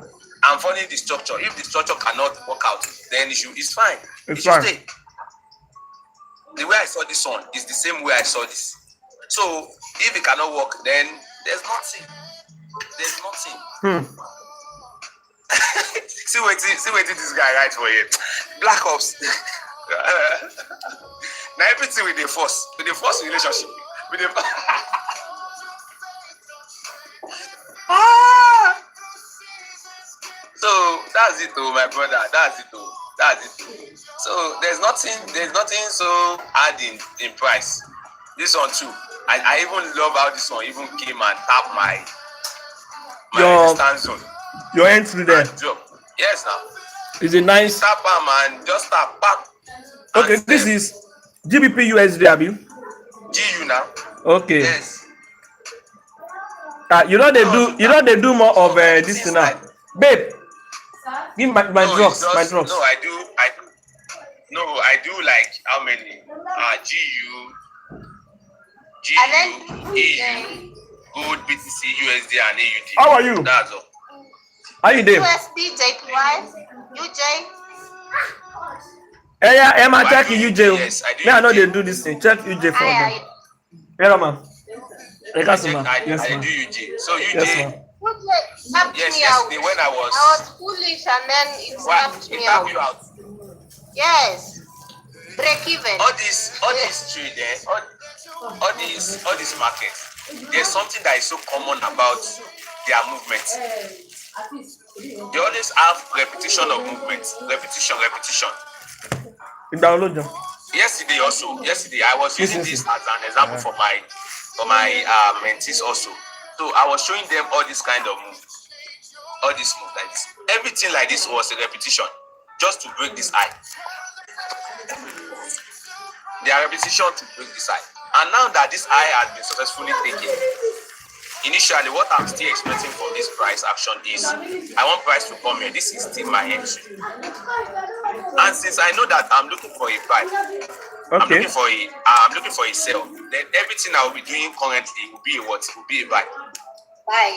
I'm following the structure. If the structure cannot work out, then it's fine. It's fine. Stay. The way I saw this one is the same way I saw this. So if it cannot work, then there's nothing. There's nothing. see what this guy writes for you. Black Ops. Now everything with the force relationship. With the So that's it, my brother. That's it. So there's nothing so hard in price. This one too. I even love how this one even came and tapped my stand zone. Your entry there. Yes, now. Is it nice? Tap and just tap back. Okay, this is GBP USD, have you? GU now. Okay. Yes. They do more of this thing now. Babe, give my drugs. My drugs. No, I do. No, I do like how many? And then EU, Gold, BTC, USD, and AUD. How are you? That's all. How you doing? USD, JPY, UJ. Yeah, Emma, check do UJ. Yes, I do. Me, I know they do this thing. Check UJ for them. Yeah, man. I Yes, do ma'am. UJ. So UJ. Yes, ma'am. Yes, yesterday when I was foolish and then it snapped me out. You out. Yes. Break even. All this trade there, all these markets, there's something that is so common about their movements. They always have repetition of movements. Repetition. Yesterday I was using this as an example for my mentees also. So I was showing them all this kind of move, all this move like this. Everything like this was a repetition, just to break this high. They are repetition to break this high. And now that this high has been successfully taken, initially what I'm still expecting from this price action is I want price to come here. This is still my entry. And since I know that I'm looking for a buy, I'm looking for a sell, then everything I will be doing currently will be a what? Will be a buy.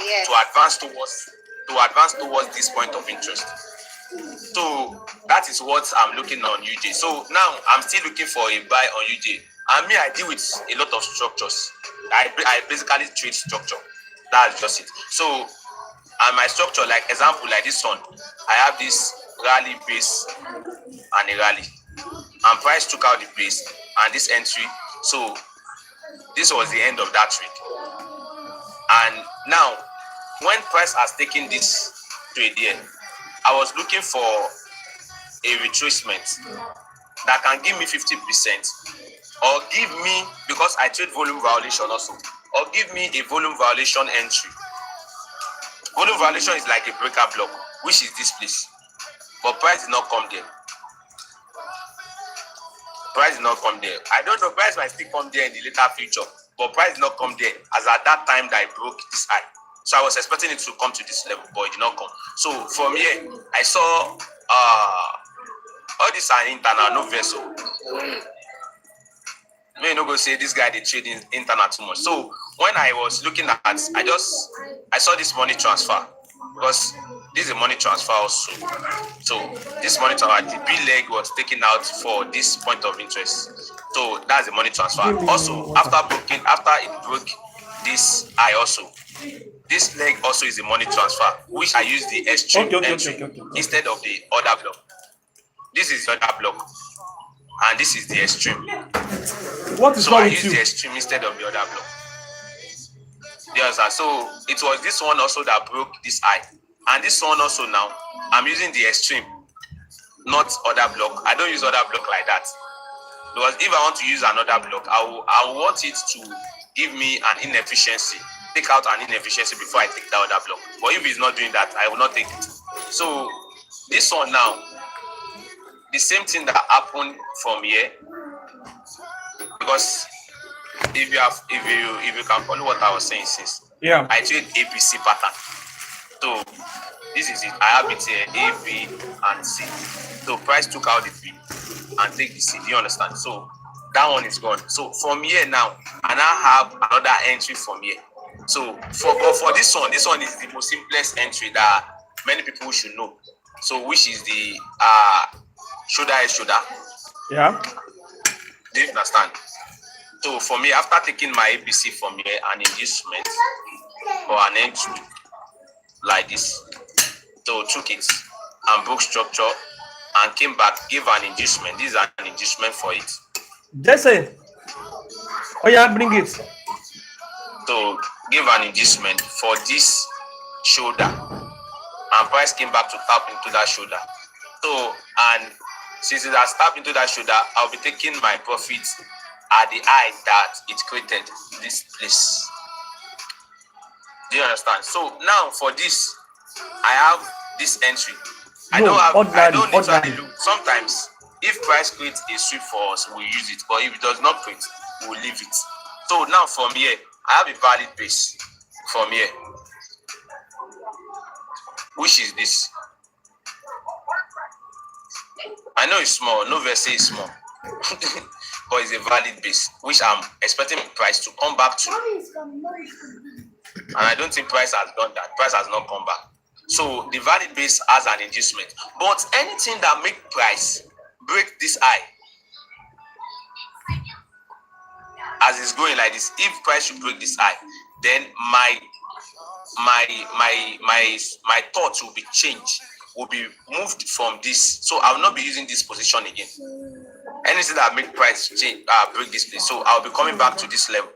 Yes. To advance towards this point of interest. So that is what I'm looking on UJ. So now I'm still looking for a buy on UJ. And me, I deal with a lot of structures. I basically trade structure. That's just it. So and my structure, like example, like this one, I have this rally base and a rally. And price took out the base and this entry. So this was the end of that trade. And now when price has taken this trade here, I was looking for a retracement that can give me 50% or give me, because I trade volume violation also, or give me a volume violation entry. Volume violation is like a breaker block, which is this place. But price did not come there. I don't know, price might still come there in the later future, but price did not come there as at that time that I broke this high. So I was expecting it to come to this level, but it did not come. So from here, I saw all these are internal, no vessel. May not go say this guy they trade in internal too much. So when I was looking at, I saw this money transfer, because this is a money transfer also. So this money transfer, the B leg was taken out for this point of interest. So that's the money transfer. Also, after it broke this high also, this leg also is a money transfer, which I use the extreme entry instead of the other block. This is the other block, and this is the extreme. What is so I use the extreme instead of the other block. Yes, so it was this one also that broke this high, and this one also now I'm using the extreme, not other block. I don't use other block like that, because if I want to use another block, I want it to give me an inefficiency. Take out an inefficiency before I take the other block. But if it's not doing that, I will not take it. So this one now, the same thing that happened from here, because if you can follow what I was saying since, I trade ABC pattern. So this is it. I have it here, A, B, and C. So price took out the B and take the C. Do you understand? So that one is gone. So from here now, and I have another entry from here. So for this one is the most simplest entry that many people should know. So which is the shoulder is shoulder. Yeah. Do you understand? So for me, after taking my ABC from here, an inducement or an entry like this, so took it and broke structure and came back, gave an inducement. This is an inducement for it. Jesse, oh yeah, bring it. So give an inducement for this shoulder, and price came back to tap into that shoulder. So, and since it has tapped into that shoulder, I'll be taking my profits at the high that it created this place. Do you understand? So now for this, I have this entry. I don't need to look. Sometimes if price creates a sweep for us, we'll use it. But if it does not create, we'll leave it. So now from here, I have a valid base from here, which is this. I know it's small. No verse is small. But it's a valid base, which I'm expecting price to come back to. And I don't think price has done that. Price has not come back. So the valid base has an inducement. But anything that make price break this high, as it's going like this, if price should break this high, then my thoughts will be changed, will be moved from this. So I will not be using this position again. Anything that make price change, break this place. So I'll be coming back to this level.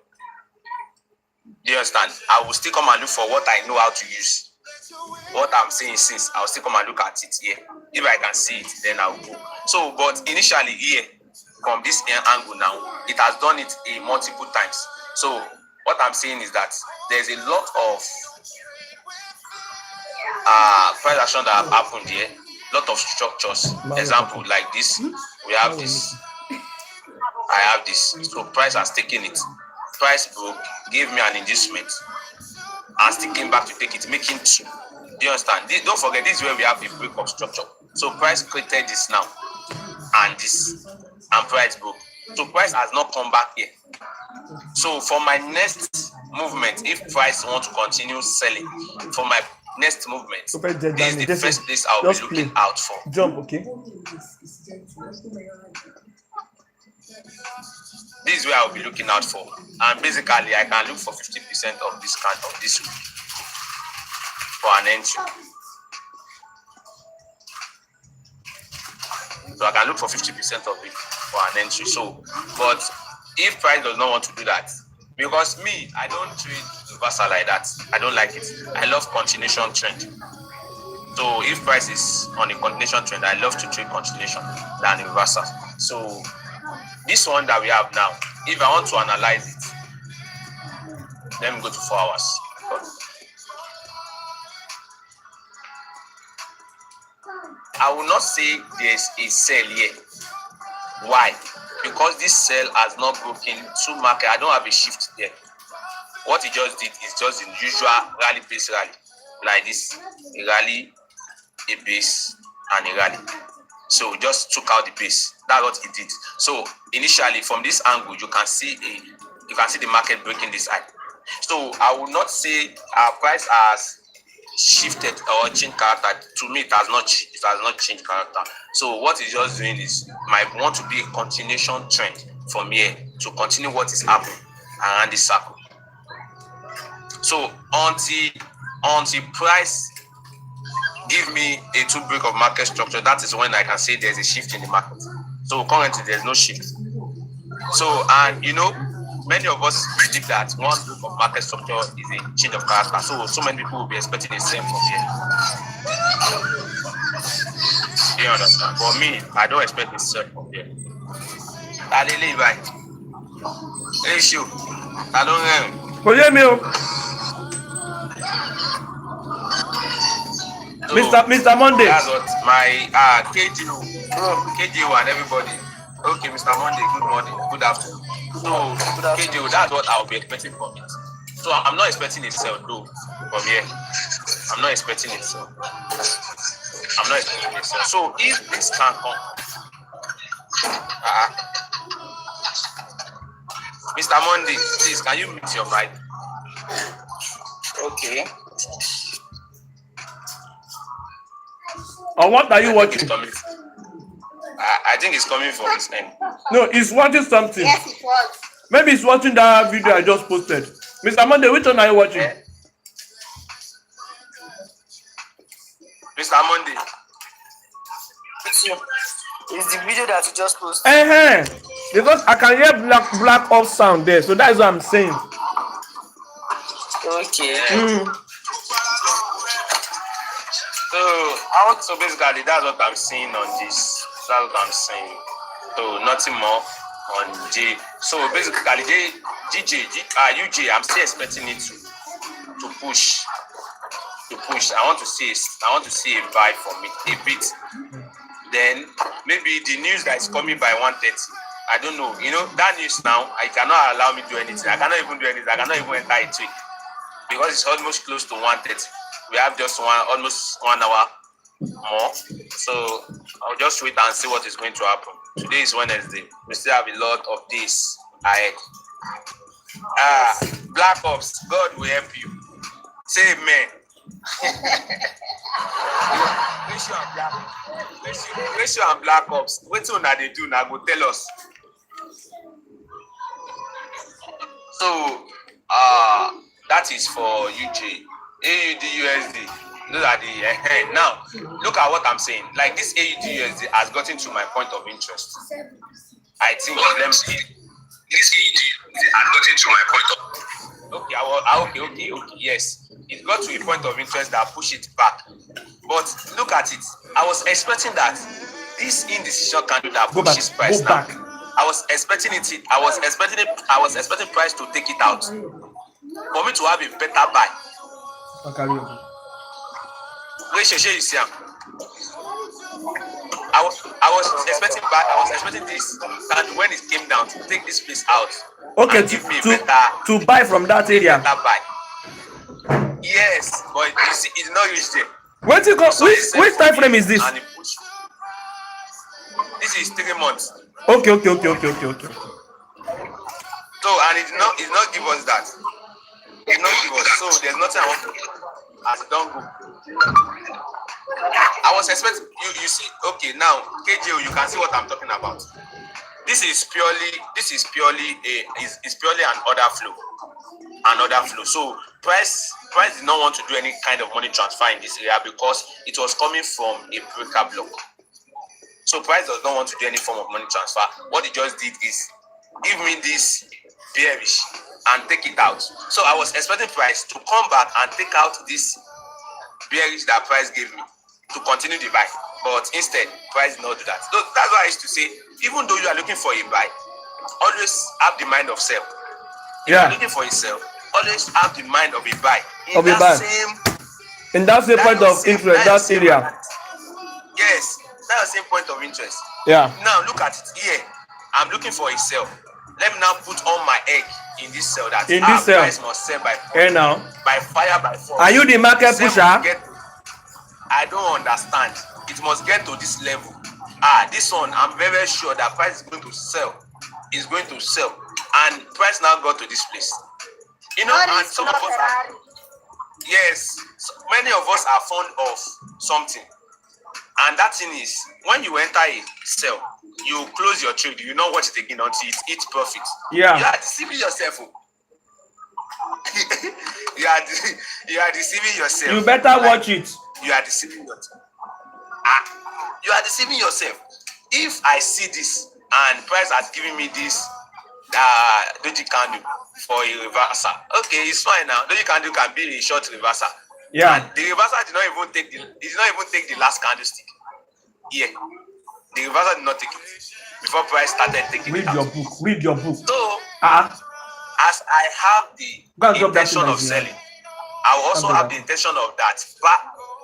Do you understand? I will still come and look for what I know how to use. What I'm saying since, I'll still come and look at it here. If I can see it, then I'll go. So, but initially here, from this angle now, it has done it multiple times. So what I'm saying is that there's a lot of price action that have happened here, lot of structures. Example like this, we have this, I have this. So price has taken it. Price broke, gave me an inducement, and still came back to take it, making two. Do you understand? Don't forget, this is where we have the break of structure. So price created this now, and this, and price broke. So price has not come back here. So for my next movement, if price wants to continue selling, for my next movement, this is the first place I'll be looking out for. Jump, okay? This is where I'll be looking out for. And basically, I can look for 50% of this kind of this week for an entry. So I can look for 50% of it for an entry. So, but if price does not want to do that, because me, I don't trade reversal like that. I don't like it. I love continuation trend. So if price is on a continuation trend, I love to trade continuation than reversal. So this one that we have now, if I want to analyze it, let me go to 4 hours. I will not say there's a sell here. Why? Because this sell has not broken to market. I don't have a shift there. What it just did is just the usual rally base rally. Like this, a rally, a base, and a rally. So just took out the base. That's what it did. So initially from this angle, you can see the market breaking this high. So I will not say our price has shifted or changed character. To me, it has not changed character. So what it's just doing is might want to be a continuation trend from here to continue what is happening around this circle. So until price give me a two break of market structure, that is when I can say there's a shift in the market. So currently there's no shift. So, and you know, many of us believe that one break of market structure is a change of character. So many people will be expecting the same from here. Do you understand? For me, I don't expect the same from here. I live right. Issue. I don't know. So, Mr. Monday. That's what my KGO and everybody. Okay, Mr. Monday, good morning, good afternoon. So KGO, that's what I'll be expecting from it. So I'm not expecting it sell though from here. I'm not expecting it sell. So if this can come, Mr. Monday, please can you mute your mic? Okay. Or what are you watching? I think it's coming from his end. No, he's watching something. Yes, it was. Maybe he's watching that video I just posted. Mr. Monday, which one are you watching? Mr. Monday. It's you. It's the video that you just posted. Because I can hear black off sound there, so that's what I'm saying. Okay. So basically, that's what I'm seeing on this. That's what I'm saying. So nothing more on J. So basically, UJ, I'm still expecting it to push. I want to see a buy from it a bit. Then maybe the news that is coming by 1:30. I don't know. You know that news now. I cannot allow me to do anything. I cannot even do anything. I cannot even enter it because it's almost close to 1:30. We have just almost 1 hour more. So I'll just wait and see what is going to happen. Today is Wednesday. We still have a lot of days ahead. Black Ops, God will help you. Say amen. Ratio and Black Ops. What will they do now? Go tell us. So that is for UJ. AUD USD. Those are the now look at what I'm saying. Like this AUD USD has gotten to my point of interest. I think let me see. This AUD has gotten to my point of okay, yes. It got to a point of interest that push it back. But look at it. I was expecting that this indecision candle that pushes price now. I was expecting price to take it out. For me to have a better buy. Okay. I was expecting this, and when it came down to take this place out. Okay, to buy from that area. Buy. Yes, but you see, it's not reached there. Which time frame is this? This is 3 months. Okay. So, and it's not give us that. It's not give us. So there's nothing I want to. As it don't go. I was expecting you see, okay, now KJO, you can see what I'm talking about. This is purely an order flow. So price did not want to do any kind of money transfer in this area because it was coming from a breaker block. So price does not want to do any form of money transfer. What it just did is give me this bearish and take it out. So I was expecting price to come back and take out this bearish that price gave me to continue the buy. But instead, price did not do that. So that's why I used to say, even though you are looking for a buy, always have the mind of sell. If you're looking for a sell, always have the mind of a buy. In that same point of interest, that area. Yes, that's the same point of interest. Yeah. Now look at it here. I'm looking for a sell. Let me now put all my egg in this cell. That price must sell by fire, by force. Are you the market pusher? I don't understand. It must get to this level. This one, I'm very sure that price is going to sell. It's going to sell. And price now got to this place. You know, and some of us are, yes, so many of us are fond of something. And that thing is, when you enter a sell, you close your trade, you not watch it again until it eats profit. Yeah. You are deceiving yourself. you are deceiving yourself. You better watch it. You are deceiving yourself. You are deceiving yourself. If I see this and price has given me this doji candle for a reversal, okay, it's fine now. Doji candle can be a short reversal. Yeah. And the reversal did not even take the last candlestick. Yeah. The reversal did not take it before price started taking it out. Read your book. So as I have the intention of selling, I will also have the intention of that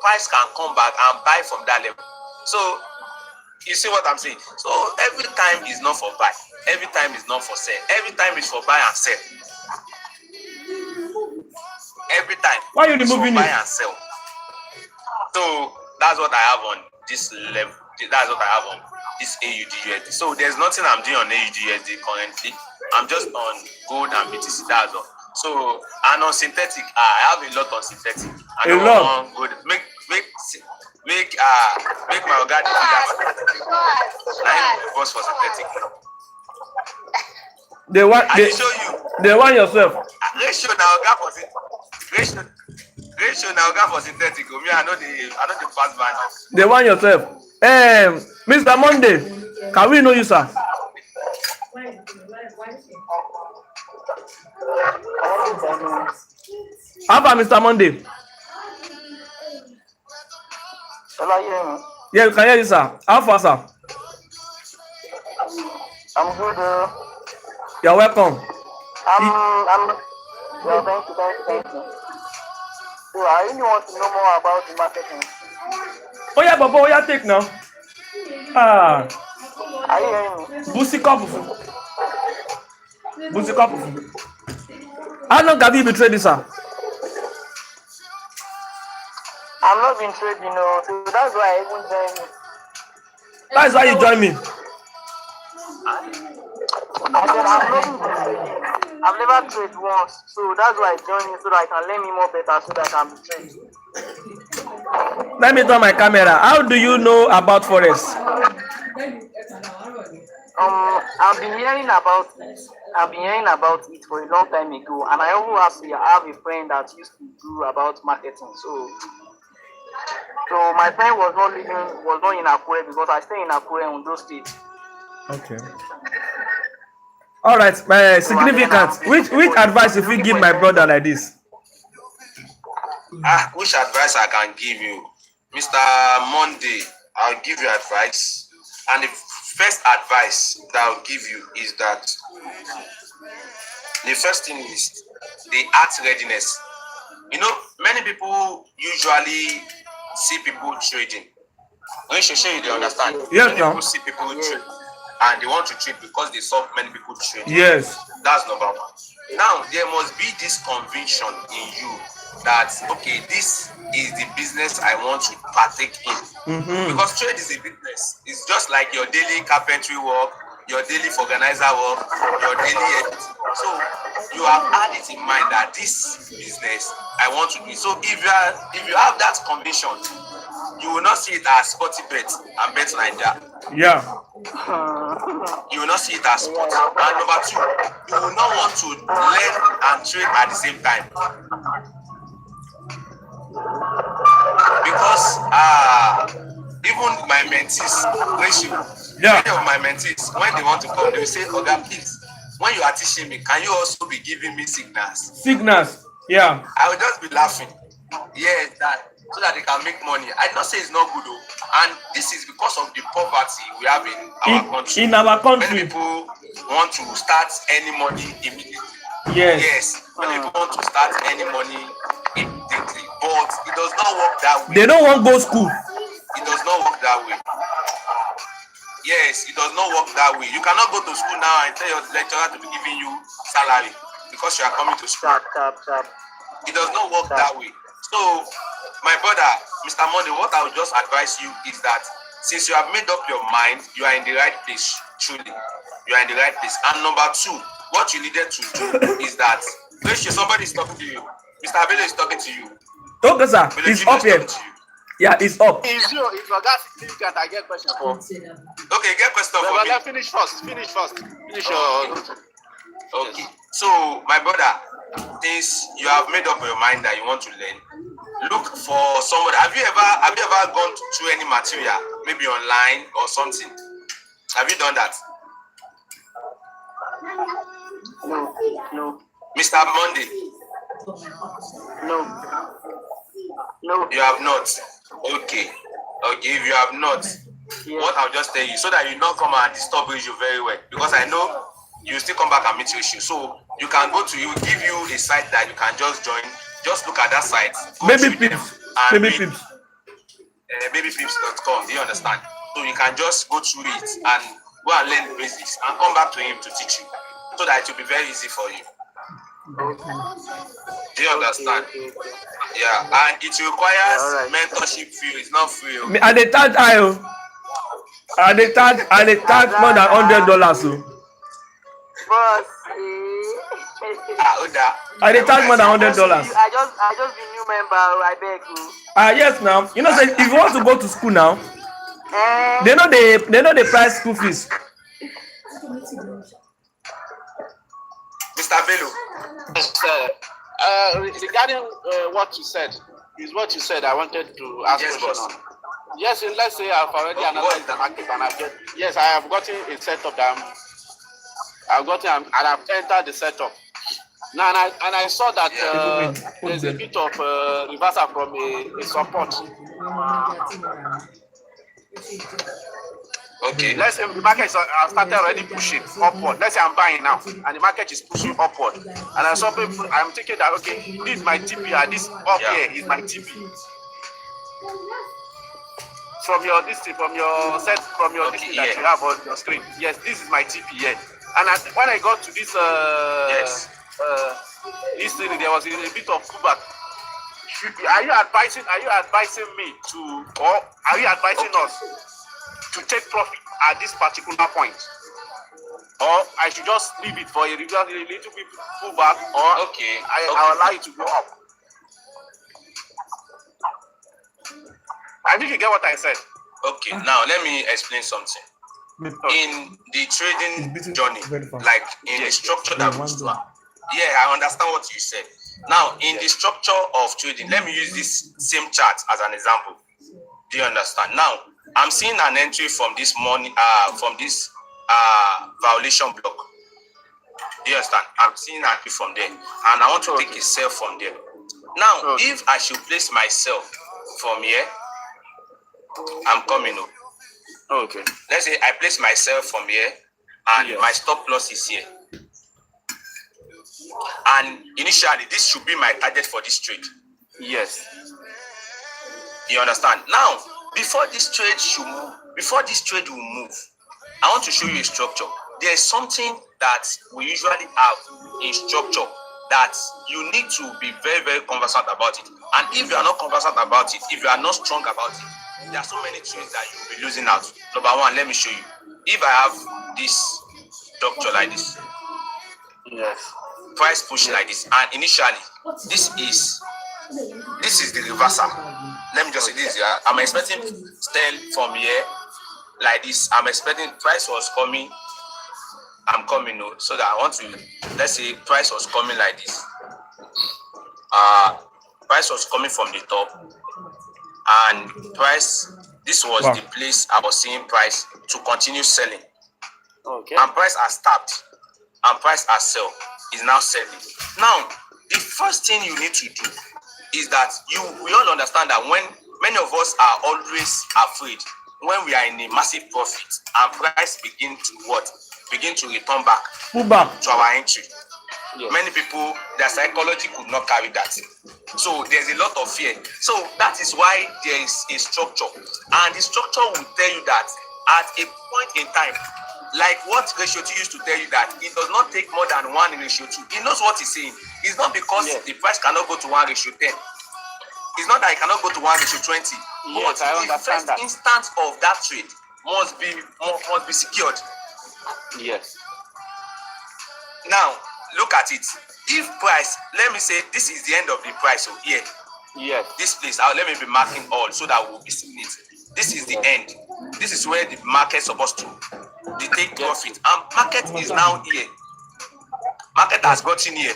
price can come back and buy from that level. So you see what I'm saying? So every time is not for buy, every time is not for sell, every time is for buy and sell. Every time. Why are you removing buy and sell. So that's what I have on this level. That's what I have on this AUD/USD. So there's nothing I'm doing on AUD/USD currently. I'm just on gold and BTC. That's all. So and on synthetic, I have a lot on synthetic. I don't want gold. Make my organic boss for synthetic. They want yourself. Ratio now for synthetic. Me, I know the fast band. They want yourself. Mr. Monday, can we know you, sir? How about Mr. Monday? Yeah, you can hear you, sir. How far, sir? I'm good. You're welcome. Thank you. So I really want to know more about the marketing. Oh yeah, Baba, yeah, take now. Are you hearing me? Busi cup. How long have you been trading, sir? I I'm not been trading, you know, so that's why I even joined you. That's why you join me. I said I'm not been trading. I've never traded once, so that's why I joined you so that I can learn me more better so that I can be trading. Let me turn my camera. How do you know about Forex? I've been hearing about it. I've been hearing about it for a long time ago, and I also have a friend that used to do about marketing. So my friend was not in Akure because I stay in Akure on those states. Okay. All right, significant. Which advice if you give my brother like this? Which advice I can give you, Mr. Monday? I'll give you advice, and the first advice that I'll give you is that the first thing is the art readiness. You know, many people usually see people trading. When you show you, they understand. Yes, many people see people trade, and they want to trade because they saw many people trading. Yes. That's number one. Now, there must be this conviction in you that, okay, this is the business I want to partake in. Because trade is a business. It's just like your daily carpentry work, your daily organizer work, your daily. So you have had it in mind that this business I want to do. So if you have that conviction, you will not see it as sporty bet and bet Nigeria. Yeah. You will not see it as sport. And number two, you will not want to learn and trade at the same time. Because even my mentees, many of my mentees, when they want to come, they will say, Oga, please, when you are teaching me, can you also be giving me signals? Signals, yeah. I will just be laughing. Yes, so that they can make money. I don't say it's not good though. And this is because of the poverty we have in our country. In our country. Many people want to start any money immediately. Yes. Many people want to start any money immediately. But it does not work that way. They don't want to go to school. It does not work that way. Yes, it does not work that way. You cannot go to school now and tell your lecturer to be giving you salary because you are coming to school. It does not work that way. So, my brother, Mr. Monday, what I would just advise you is that since you have made up your mind, you are in the right place, truly. You are in the right place. And number two, what you needed to do is that, somebody is talking to you. Mr. Abelo is talking to you. Okay, sir. It's up here. Yeah, it's up. It's your gas certificate. I get question for. Okay, get question for me. Finish first. Finish your. Okay. So, my brother, since you have made up your mind that you want to learn, look for somebody. Have you ever gone through any material, maybe online or something? Have you done that? No. Mr. Monday? No. You have not. Okay. If you have not, what I'll just tell you, so that you don't come and disturb you very well, because I know you still come back and meet your issue. So you can go to give you a site that you can just join. Just look at that site. Babypips.com. Do you understand? So you can just go through it and go and learn the basics and come back to him to teach you, so that it will be very easy for you. Do you understand? Yeah, and it requires mentorship fee. It's not free. At the third more than $100. I dey charge more than $100. I just be new member. I beg you. Yes, now you know, say if you want to go to school now, they know the price school fees. Mr. Bello. Regarding what you said, I wanted to ask yes, question on. Yes, let's say I've already analyzed the market and I have gotten a setup that I've entered the setup. Now and I saw that there's a bit of reversal from a support. Okay. Let's say the market has started already pushing upward. Let's say I'm buying now, and the market is pushing upward. And I saw people, I'm thinking that, okay, this is my TP, and this up here is my TP. From your listing that you have on your screen. Yes, this is my TP here. And when I got to this this thing, there was a bit of pullback. Are you advising me to, or are you advising us to take profit at this particular point? Or I should just leave it for a little bit pull back, or I'll allow it to go up. I think you get what I said. Okay, now let me explain something. In the trading journey, like in the structure that we do, I understand what you said. Now, in the structure of trading, let me use this same chart as an example. Do you understand? Now, I'm seeing an entry from this morning, from this violation block. Do you understand? I'm seeing an entry from there, and I want to take a sell from there. Now, if I should place myself from here, I'm coming up. Okay. Let's say I place myself from here, and my stop loss is here. And initially, this should be my target for this trade. Yes. You understand? Now, before this trade will move, I want to show you a structure. There is something that we usually have in structure that you need to be very, very conversant about it. And if you are not conversant about it, if you are not strong about it, there are so many trades that you will be losing out. Number one, let me show you. If I have this structure like this, price push like this, and initially this is the reversal. Let me just say this. I'm expecting sell from here like this. I'm expecting price was coming. I'm coming so that I want to, let's say price was coming like this. Price was coming from the top, and price, this was the place I was seeing price to continue selling. Okay. And price has stopped, and price has sell is now selling. Now, the first thing you need to do is that we all understand that when many of us are always afraid when we are in a massive profit and price begin to return back to our entry. Yes. Many people, their psychology could not carry that. So there's a lot of fear. So that is why there is a structure. And the structure will tell you that at a point in time, like what ratio 2 used to tell you that it does not take more than 1 ratio 2. He knows what he's saying. It's not because the price cannot go to 1 ratio 10. It's not that it cannot go to 1 ratio 20. Yes, but the first instance of that trade must be secured. Yes. Now, look at it. If price, let me say this is the end of the price. So here, this place, let me be marking all so that we'll be seeing it. This is the end. This is where the market is supposed to take profit. And market is now here. Market has gotten here.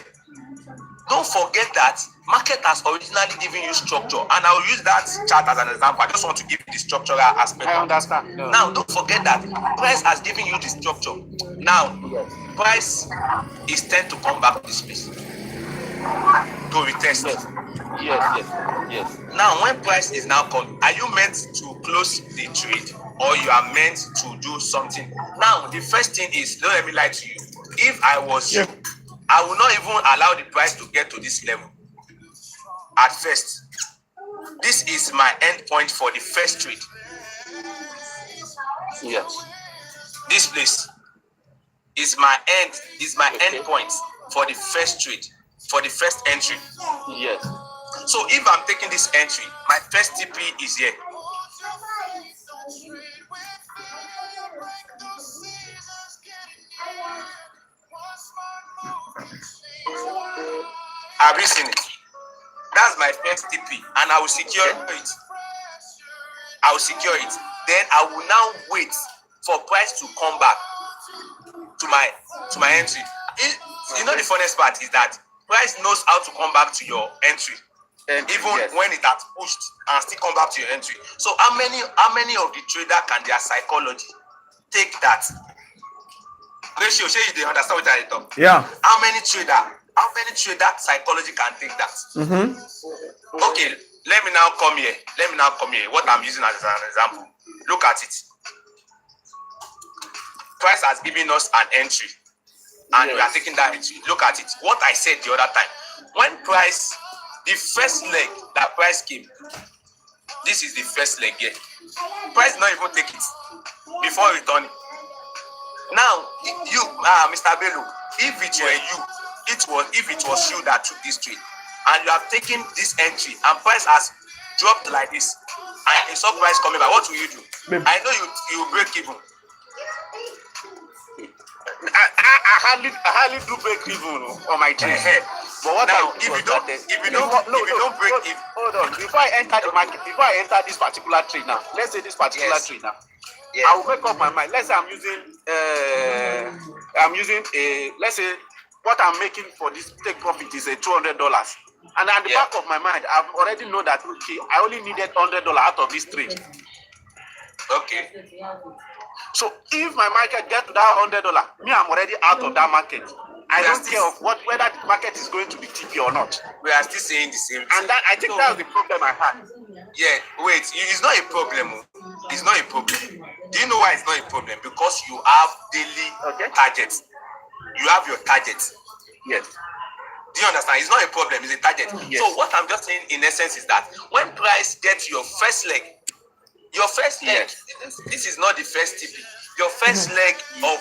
Don't forget that market has originally given you structure, and I will use that chart as an example. I just want to give you the structural aspect. I understand. No. Now, don't forget that price has given you the structure. Now, price is tend to come back to this place to retest. Yes. Now, when price is now coming, are you meant to close the trade, or you are meant to do something? Now, the first thing is, don't let me lie to you. If I was you, I will not even allow the price to get to this level. At first, this is my end point for the first trade. Yes. This place is my end point for the first trade, for the first entry. Yes. So if I'm taking this entry, my first TP is here. Have you seen it? That's my first TP, and I will secure it. Then I will now wait for price to come back to my entry. You know, the funniest part is that price knows how to come back to your entry, even when it has pushed and still come back to your entry. So how many of the trader can their psychology take that ratio? Sure, you understand what I talk? Yeah. How many trader psychology can take that? Okay, let me now come here. What I'm using as an example. Look at it. Price has given us an entry, and we are taking that entry. Look at it. What I said the other time. When price, the first leg that price came, this is the first leg here. Price not even take it before returning. Now, you, Mr. Bello, if it were you, if it was you that took this trade, and you have taken this entry and price has dropped like this, and you saw price coming back, what will you do? I know you break even. I hardly do break even on my trade. But what now, if you don't break even, hold on. Before I enter the market, before I enter this particular trade now, let's say this particular trade now, I will make up my mind. Let's say I'm using let's say what I'm making for this take profit is a $200, and at the back of my mind, I've already know that okay, I only needed $100 out of this trade. Okay. So if my market get to that $100, me, I'm already out of that market. I don't care of whether the market is going to be TP or not. We are still saying the same thing. And that I think that's the problem I had. Yeah, wait, it's not a problem. It's not a problem. Do you know why it's not a problem? Because you have daily targets. You have your targets. Yes. Do you understand? It's not a problem, it's a target. Yes. So what I'm just saying in essence is that when price gets your first leg, this is not the first TP. Your first leg of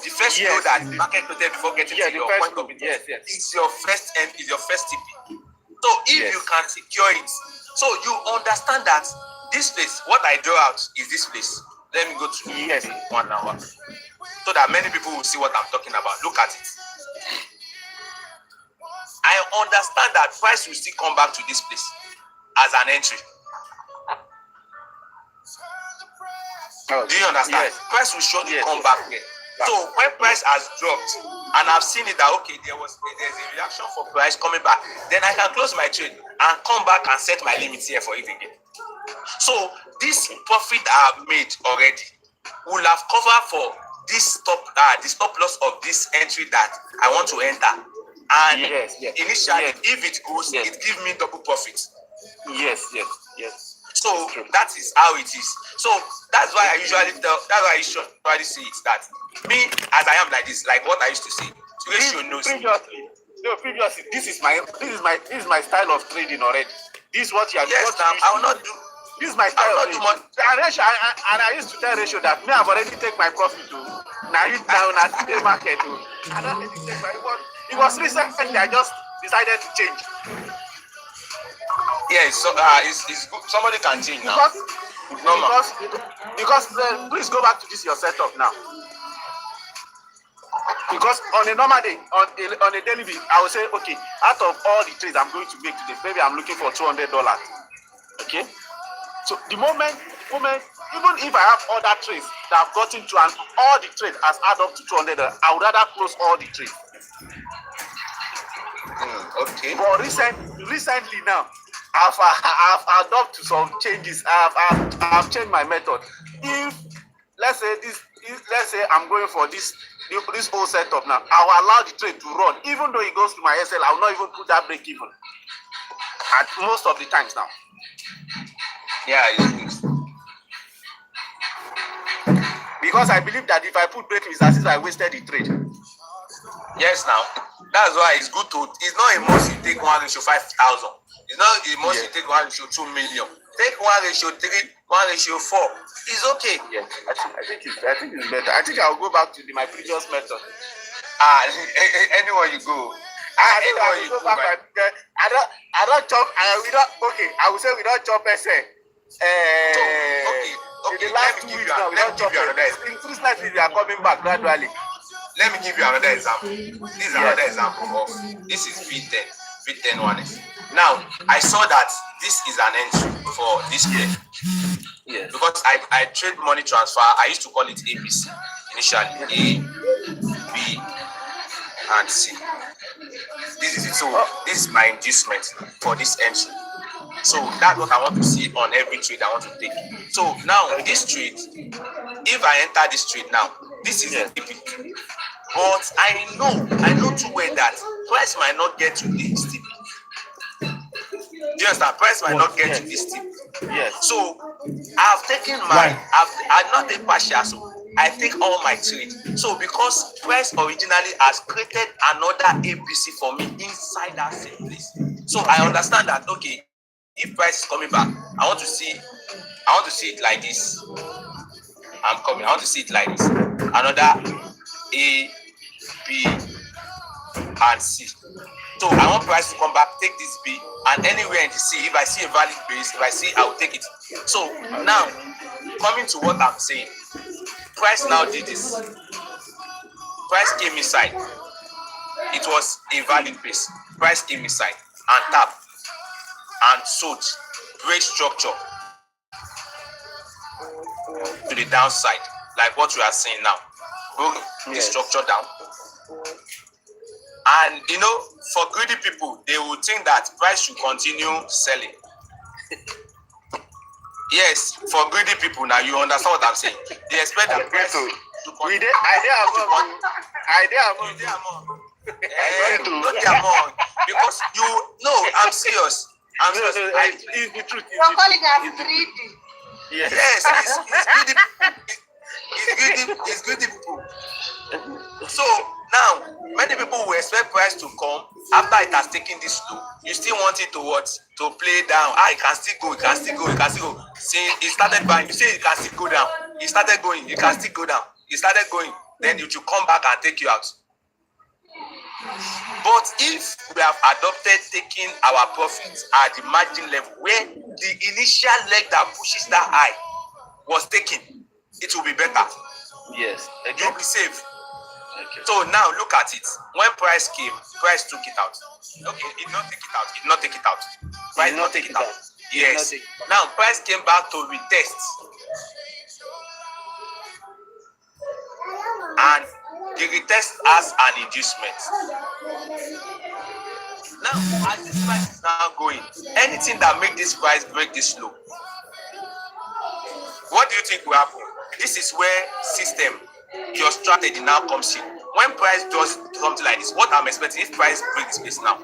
the first load that the market created before getting to your point of interest. It's your first end, is your first TP. So if you can secure it, so you understand that this place, what I draw out is this place. Let me go to 1 hour so that many people will see what I'm talking about. Look at it. I understand that price will still come back to this place as an entry. Do you understand? Price will surely come back here. So when price has dropped, and I've seen it that okay, there's a reaction for price coming back, then I can close my trade and come back and set my limits here for it again. So this profit I have made already will have covered for this stop loss of this entry that I want to enter. And initially, if it goes, it gives me double profit. Yes. So that is how it is. So that's why I usually say it that me as I am like this, like what I used to say. Previously, this is my style of trading already. This is what you are. Yes, I will not do. This is my style. I will not do much. And I used to tell Ratio that me, I've already taken my profit to now it's down at the market. I don't really take my profit. It was recently I just decided to change. Yeah, so it's good. Somebody can change now. Because please go back to this your setup now. Because on a normal day, on a daily basis, I will say, okay, out of all the trades I'm going to make today, maybe I'm looking for $200. Okay? So the moment, even if I have other trades that I've gotten to and all the trades has add up to $200, I would rather close all the trades. Okay. But recently now, I've adopted some changes. I've changed my method. If let's say I'm going for this whole setup now, I will allow the trade to run. Even though it goes to my SL, I will not even put that break even. At most of the times now. Yeah, it's good. Because I believe that if I put break, it's as if I wasted the trade. Yes, now. That's why it's good to. It's not a must you take 1:5,000. It's not a must you take 1:2 million. Take 1:3, 1:4. It's okay. Yeah, I think it's better. I think I'll go back to my previous method. Anywhere you go. I don't chop. I will say we don't chop essay. Okay. The last 2 weeks now, we don't chop it. Increasingly, they are coming back gradually. Let me give you another example. This is another example of this is V10 one. Now I saw that this is an entry for this year. Yes. Because I trade money transfer. I used to call it ABC initially. A, B, and C. This is it. So this is my inducement for this entry. So that's what I want to see on every trade I want to take. So now this trade, if I enter this trade now, this is a TP. But I know too well that price might not get to this TP. Just that price might not get to this TP. Yes. So I've taken I've not take partial, so I take all my trade. So because price originally has created another ABC for me inside that same place. So I understand that okay, if price is coming back, I want to see it like this. I want to see it like this. Another A, B, and C. So I want price to come back, take this B, and anywhere in the C, if I see a valid base, if I see, I will take it. So now, coming to what I'm saying, price now did this. Price came inside. It was a valid base. Price came inside and tap and sold. Break structure to the downside, like what we are seeing now. Broke the structure down. And you know, for greedy people, they will think that price should continue selling. Yes, for greedy people, now you understand what I'm saying. They expect that price to continue. Because you no, I'm serious. It's the truth. You're calling us greedy. Yes, it's greedy people. So now, many people will expect price to come after it has taken this low. You still want it to what? To play down. It can still go, it can still go, it can still go. See, it started buying. You say it can still go down. It started going, it can still go down. It started going. Then it will come back and take you out. But if we have adopted taking our profits at the margin level, where the initial leg that pushes that high was taken, it will be better. Yes. You'll be safe. Okay. So now look at it. When price came, price took it out. Okay, it did not take it out. It did not take it out. Price did not take it out. Yes. Now price came back to retest. And the retest has an inducement. Now, as this price is now going, anything that makes this price break this low, what do you think will happen? This is where system, your strategy now comes in. When price does something like this, what I'm expecting, if price breaks this space now,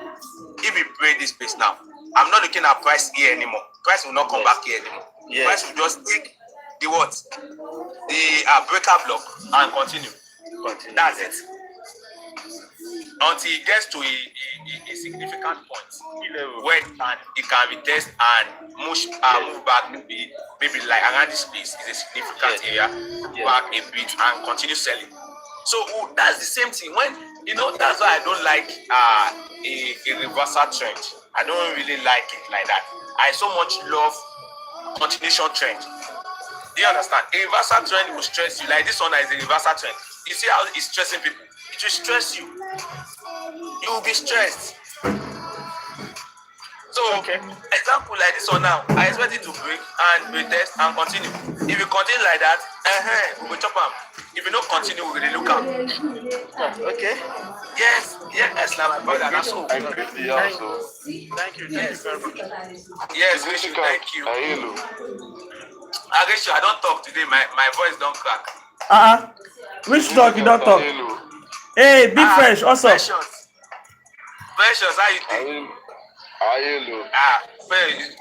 if it breaks this space now, I'm not looking at price here anymore. Price will not come back here anymore. Yes. Price will just take the what? The breaker block and continue. That's it. Until it gets to a significant point where it can retest and move back maybe like around this place is a significant area, back a bit and continue selling. So that's the same thing. When that's why I don't like a reversal trend. I don't really like it like that. I so much love continuation trend. Do you understand? A reversal trend will stress you. Like this one is a reversal trend. You see how it's stressing people? It will stress you. You will be stressed. So, example like this one now, I expect it to break and retest and continue. If you continue like that, we will chop them. If you don't continue, we will look at. Okay. Yes, now my brother. That's all. I agree with you also. Thank you very much. Yes, we should thank you. I don't talk today. My voice don't crack. Which talk you don't talk? Hey, Big Fresh, also. Precious, how you think?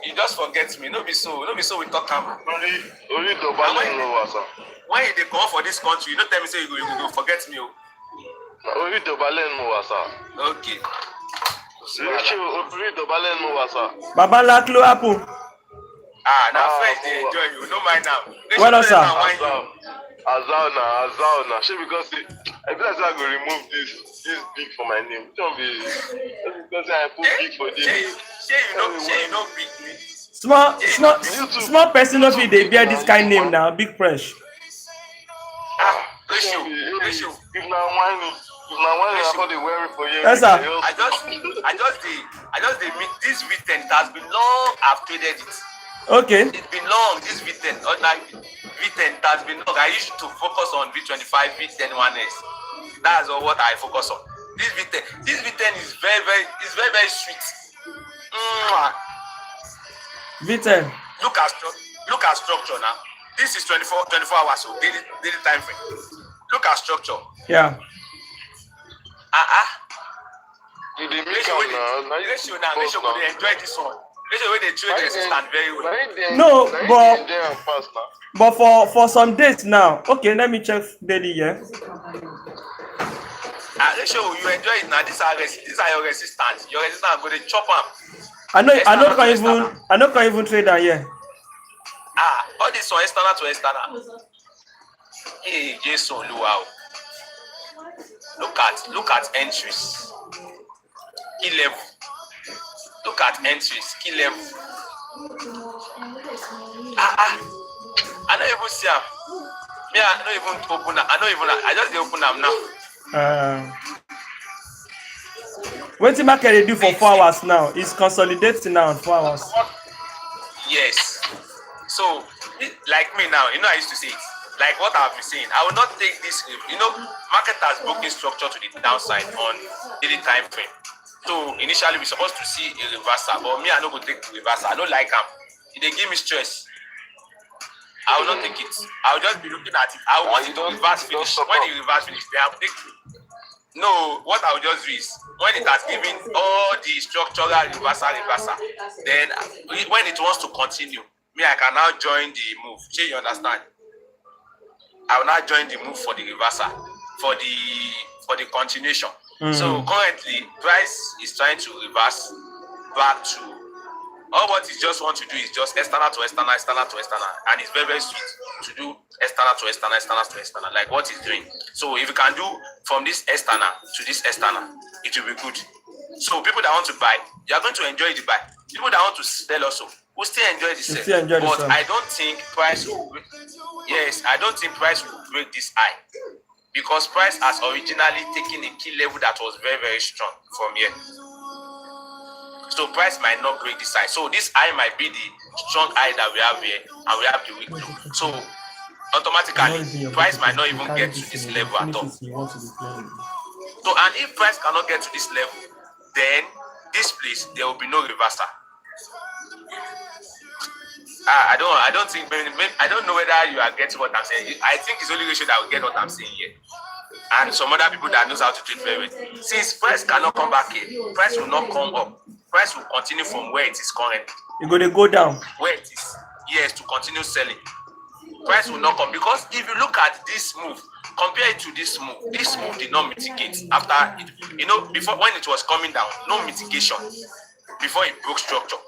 You just forget me. No be so we talk about. Only the when you come for this country, you don't tell me say you go forget me. Only the okay. Baba Laklo Apple. Now friends they enjoy you. No mind now. Well, sir. Azao. She because I feel like I go remove this big for my name. Don't be because I put big for this. You know big. Small person of it they bear this kind name now. Big Fresh. Ratio. If now whining, I thought they wear it for you. Yes, sir. I just mean this V10 has been long. I've traded it. Okay. It's been long. This V10, V10 has been long. I used to focus on V25, V10 1S. That's all what I focus on. This V10 is very sweet. V10. Look at structure now. This is 24 hours, so daily time frame. Look at structure. Yeah. Ratio now. They enjoy this one. Ratio where they trade resistant very well. No, but for some days now. Okay, let me check daily. Yeah. Ratio, you enjoy it now. These are your resistance. Your resistance go to chop up. I know can't even trade that. Yeah. All this from external to external. Hey, Jason, wow. Look at entries. key level. Look at entries, key level. I don't even see them. Me, I don't even open them. I just open them now. What the market they do for 4 hours now? It's consolidating now in 4 hours. Yes. So, like me now, I used to say it. Like what I've been saying, I will not take this. Market has broken structure to the downside on daily time frame. So initially we're supposed to see a reversal, but me, I don't go take the reversal. I don't like them. They give me stress. I will not take it. I will just be looking at it. I want it to reverse finish. When the reverse finish, they have taken. No, what I will just do is when it has given all the structural reversal, then when it wants to continue, I can now join the move. You understand? I will now join the move for the reversal, for the continuation. So currently, price is trying to reverse back to all what it just want to do is just external to external, and it's very, very sweet to do external to external, like what it's doing. So if you can do from this external to this external, it will be good. So people that want to buy, you are going to enjoy the buy. People that want to sell also will still enjoy the sell. But I don't think price will break. Yes, I don't think price will break this high because price has originally taken a key level that was very, very strong from here. So price might not break this high. So this high might be the strong high that we have here, and we have the weak low. So automatically, price might not even get to this level at all. So and if price cannot get to this level, then this place there will be no reversal. I don't think. I don't know whether you are getting what I'm saying. I think it's only ratio that will get what I'm saying here, and some other people that knows how to trade very well. Since price cannot come back here, price will not come up. Price will continue from where it is currently. You're going to go down. Where it is, yes, to continue selling. Price will not come because if you look at this move, compare it to this move did not mitigate after it. Before when it was coming down, no mitigation before it broke structure.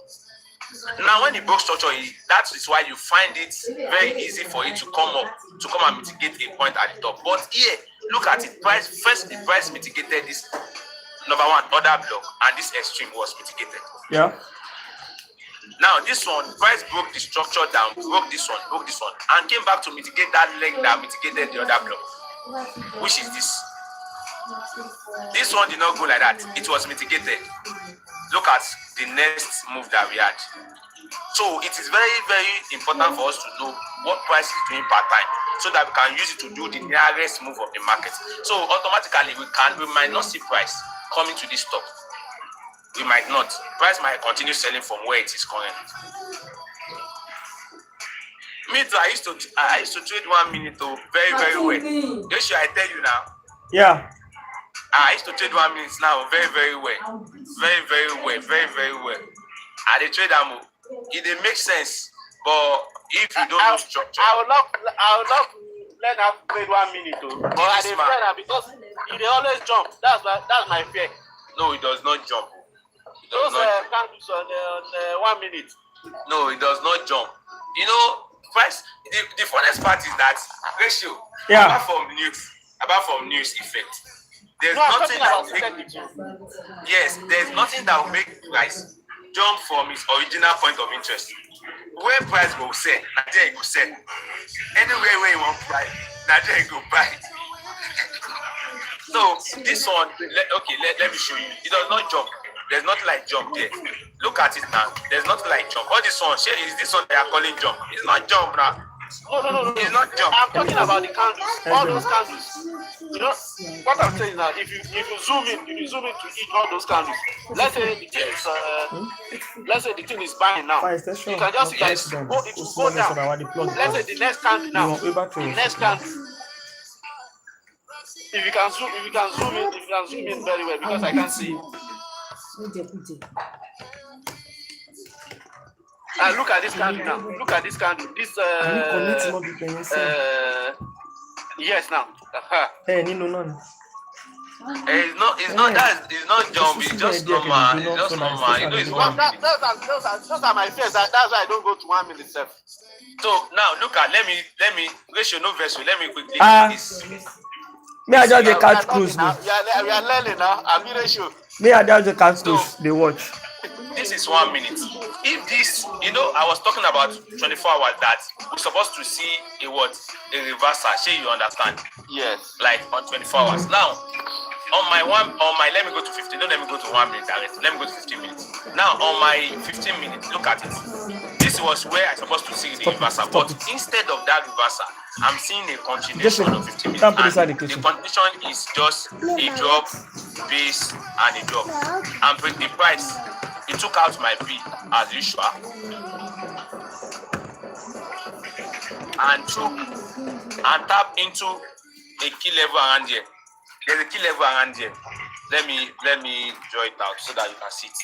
Now, when it broke structure, that is why you find it very easy for it to come up, to come and mitigate a point at the top. But here, look at it. The price mitigated this number one order block, and this extreme was mitigated. Yeah. Now, this one, price broke the structure down, broke this one, and came back to mitigate that leg that mitigated the other block, which is this. This one did not go like that. It was mitigated. Look at the next move that we had. So it is very, very important for us to know what price is doing per time so that we can use it to do the nearest move of the market. So automatically we might not see price coming to this top. We might not. Price might continue selling from where it is currently. Me too, I used to trade 1 minute very, very well. Yes, I tell you now. Yeah. I used to trade 1 minute now very, very well. Very, very well. Very, very well. And the trade it didn't make sense. But if you don't know structure, I would love let her play 1 minute though. But I didn't play that because they always jump. That's my fear. No, it does not jump. Those candles on 1 minute. No, it does not jump. Price. The funniest part is that ratio. Yeah. Apart from news effect, there's nothing that will make. Yes, there's nothing that will make price jump from its original point of interest. Where price go sell, Nigeria go sell. Anywhere where you want price, Nigeria go buy. So this one, let me show you. It does not jump. There's nothing like jump there. Look at it now. There's nothing like jump. All this one, is this one they are calling jump? It's not jump now. No. It's not jump. I'm talking about the candles. All those candles. What I'm saying now, if you zoom in to each all those candles, let's say the thing is buying now. You can just see that it will go down. Let's say the next candle now. The next candle. If you can zoom in very well because I can see. Look at this candle now. Look at this candle. This yes now. Hey, none. It's not jump. It's just normal. It's just normal. It's 1 minute. Those are my fears. That's why I don't go to 1 minute itself. So now look at let me ratio no verso. Let me quickly this. Me I just catch cruise. We are learning now. I'm ratio. Me and the can't So they watch. this is 1 minute. If this, I was talking about 24 hours that we're supposed to see a reversal. Sure, you understand? Yes. Like on 24 hours. Now, let me go to 15. Don't let me go to 1 minute directly. Let me go to 15 minutes. Now, on my 15 minutes, look at it. This was where I'm supposed to see the reversal. But instead of that reversal, I'm seeing a continuation of 15 minutes. And the continuation is just a drop, base, and a drop. And with the price, it took out my B as usual. And tap into a key level around here. There's a key level around here. Let me draw it out so that you can see it.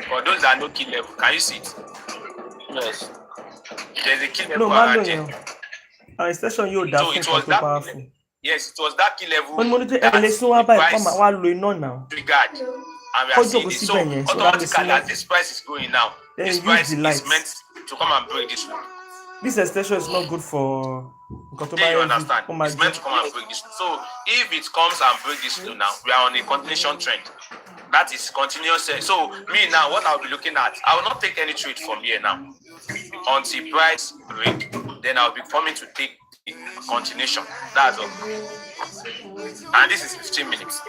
For those that know key level, can you see it? Yes. There's a key level around here. Extension you so it was that powerful. Yes, it was that key level. Triggered. And we are seeing this. So automatically, as this price is going now, this price is meant to come and break this one. This extension is not good for. Yeah, you understand? It's meant to come and break this. So if it comes and break this low now, we are on a continuation trend. That is continuous. So me now, what I'll be looking at, I will not take any trade from here now until price break. Then I'll be coming to take the continuation. That's all. And this is 15 minutes.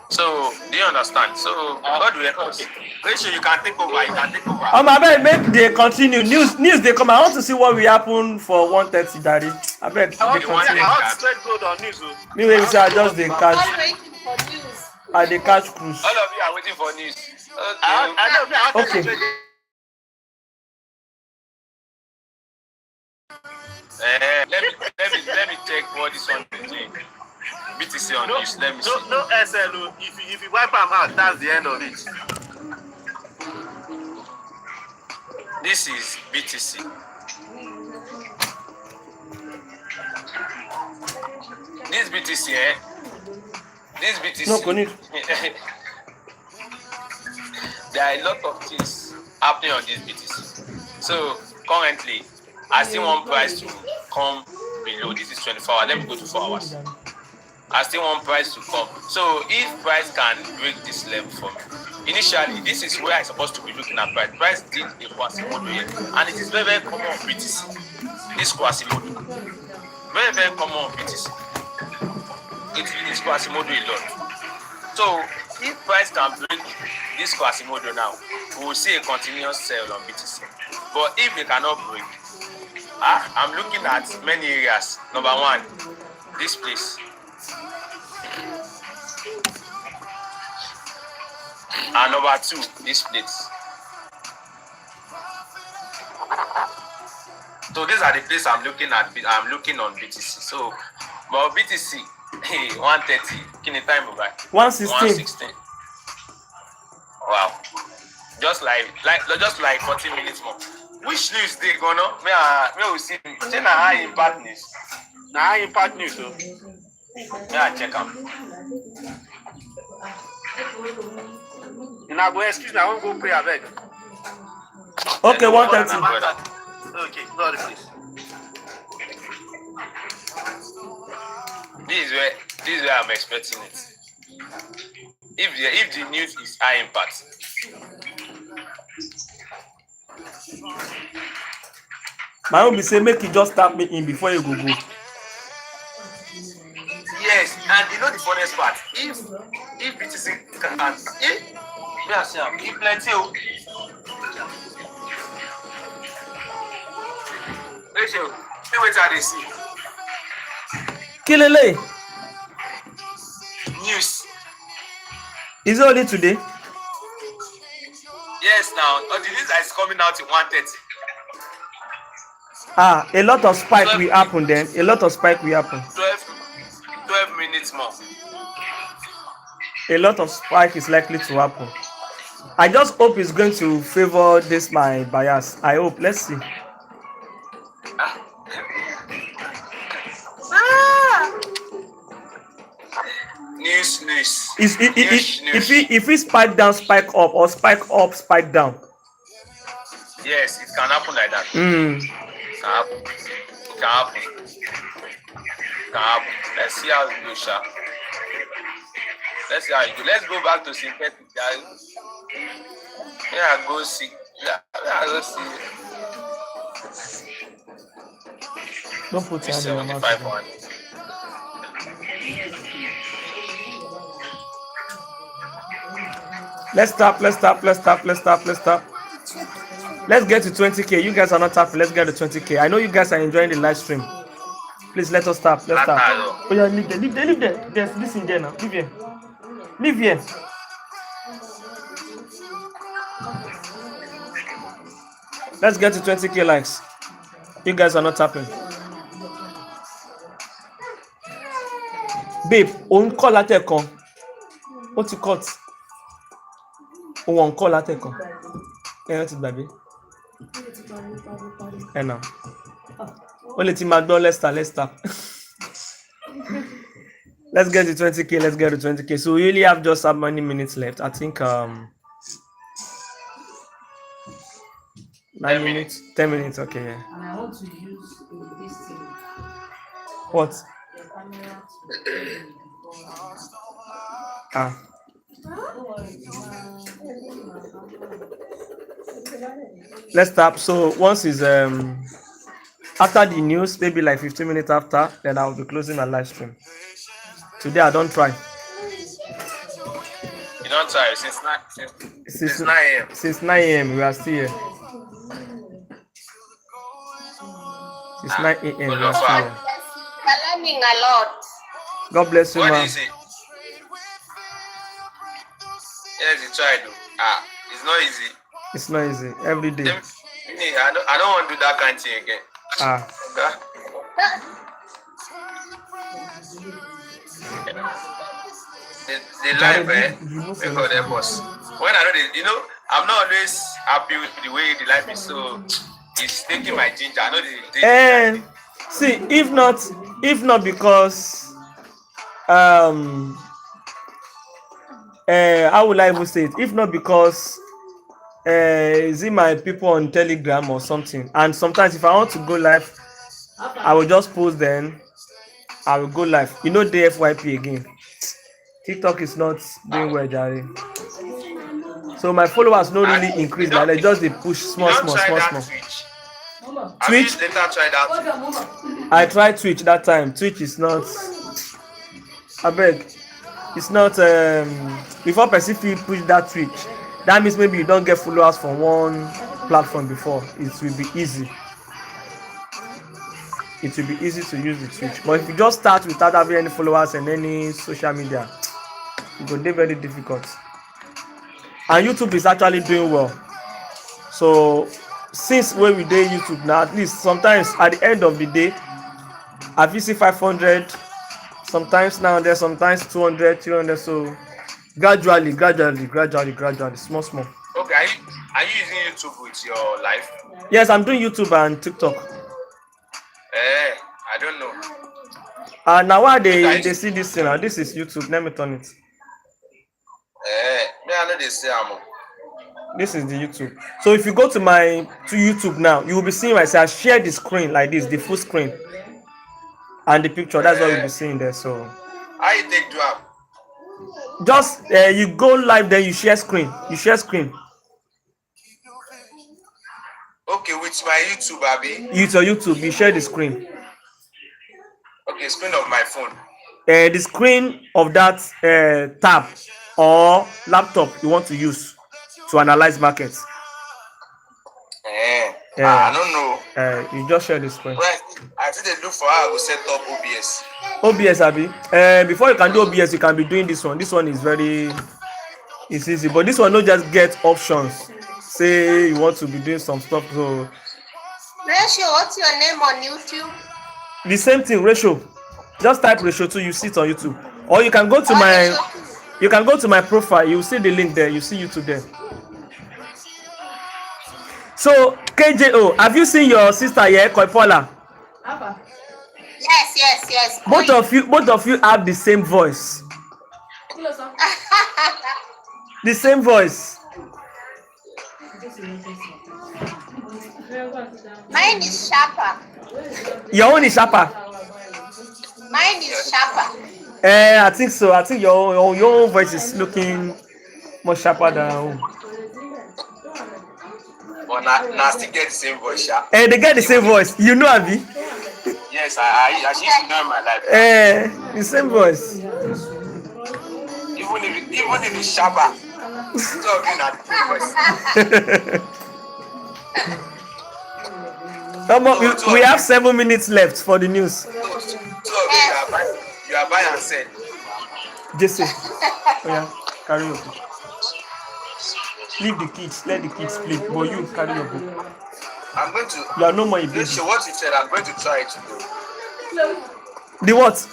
So do you understand? So God will help us. Rachel, you can take over. I bet make they continue. News they come. I want to see what will happen for 1:30, Daddy. I bet they continue. I want straight gold on news. Me wait, I just they catch. I they catch cruise. All of you are waiting for news. Okay. Let me check what this one is doing. BTC on news. Let me see. No SLO. If you wipe them out, that's the end of it. This is BTC. This BTC, This BTC. No, Konit. There are a lot of things happening on this BTC. So currently, I still want price to come below. This is 24 hours. Let me go to 4 hours. I still want price to come. So if price can break this level for me, initially this is where I'm supposed to be looking at price. Price did a Quasimodo here, and it is very, very common on BTC. This Quasimodo, very, very common on BTC. It is Quasimodo a lot. So if price can break this Quasimodo now, we will see a continuous sell on BTC. But if they cannot break, I'm looking at many areas. Number one, this place. And number two, this place. So these are the places I'm looking at. I'm looking on BTC. So, but BTC, 130. Can you time over? 116. Wow. Just like 40 minutes more. Which news they gonna? Me will see. Check na high impact news. Na high impact news. So. Yeah, check them. And I go excuse me, I won't go pray avec. Okay, 130. Okay, sorry please. This is where I'm expecting it. If the news is high impact. My own be say make you just tap me in before you go. Yes, and you know the funniest part. If BTC can if plenty Rachel, see what I see. Kilele. News. Is it only today? Yes, now the news is coming out in 1:30. A lot of spike will happen then. A lot of spike will happen. 12 minutes more. A lot of spike is likely to happen. I just hope it's going to favor this my bias. I hope. Let's see. News. If it spike down, spike up, or spike up, spike down. Yes, it can happen like that. It can happen. Let's see how it goes, sha. Let's see how you do. Let's go back to synthetic. Yeah, go see. Yeah, go see. Don't put your hand in your mouth. 75 one. Let's stop. Let's get to 20K. You guys are not tapping. Let's get to 20K. I know you guys are enjoying the live stream. Please let us stop. Let's stop. Oh yeah, leave there. There's this in there now. Leave here. Let's get to 20K likes. You guys are not tapping. Babe, on call látẹ̀kan. Ó ti cut. On call látẹ̀kan. Ẹ ti gbàgbé. Ẹ nà. Ó lè ti máa gbọ́ let's start. Let's get to 20K. Let's get to 20K. So we really have just how many minutes left? I think 9 minutes. 10 minutes. Okay. Yeah. And I want to use this thing. What? Let's stop. So once is after the news, maybe like 15 minutes after, then I'll be closing my live stream. Today I don't try. You don't try since 9 a.m. Since 9 a.m. we are still here. It's 9 a.m. we are still here. You're learning a lot. God bless you, What man. is it? Yes, you try to. It's not easy. It's not easy. Every day. I don't want to do that kind of thing again. The life, because help us. When I know I'm not always happy with the way the life is, so it's taking my ginger. I know the see, if not because how would I even say it? If not because is it my people on Telegram or something? And sometimes if I want to go live, I will just post, then I will go live. You know the FYP again. TikTok is not doing well, Jerry. So my followers not really increase. Like they just they push small. Twitch. I tried Twitch that time. Twitch is not. I beg. It's not. Before Pacific push that Twitch, that means maybe you don't get followers from one platform before. It will be easy. It will be easy to use the Twitch. But if you just start without having any followers and any social media, it will be very difficult. And YouTube is actually doing well. So since when we do YouTube now, at least sometimes at the end of the day, I visit 500, sometimes now and then, sometimes 200, 300. So gradually, small. Okay, are you using YouTube with your life? Yes, I'm doing YouTube and TikTok. I don't know. Now why they see this thing now? This is YouTube. Let me turn it. I know they say This is the YouTube. So if you go to YouTube now, you will be seeing myself share the screen like this, the full screen, and the picture. That's what you'll be seeing there. So how you take to have? Just you go live, then you share screen. Okay, with my YouTube, Abby. Use your YouTube. You share the screen. Okay, screen of my phone. The screen of that tab or laptop you want to use to analyze markets. I don't know. You just share the screen. Right. I think they look for how I will set up OBS. OBS, Abby. Before you can do OBS, you can be doing this one. This one is it's easy, but this one don't just get options. Say you want to be doing some stuff. So Ratio, what's your name on YouTube? the same thing, Ratio. Just type Ratio 2, you see it on YouTube. Or you can go to my profile, you see the link there, you see YouTube there. So KJO, have you seen your sister here, Koipola? Yes. Both of you have the same voice. The same voice. Mine is sharper. Your own is sharper. Mine is sharper. I think so. I think your own voice is looking more sharper than our own. But now still get the same voice, yeah. They get the same voice. You know, Abi. Yes, I used to know in my life. The same voice. Even if it's sharper, two of you not the same voice. We have 7 minutes left for the news. Two of you are buying and selling. Jesse, yeah, carry your book. Leave the kids, let the kids play, but you carry your book. I'm going to. You are no more a baby. What you said, I'm going to try it today. The what?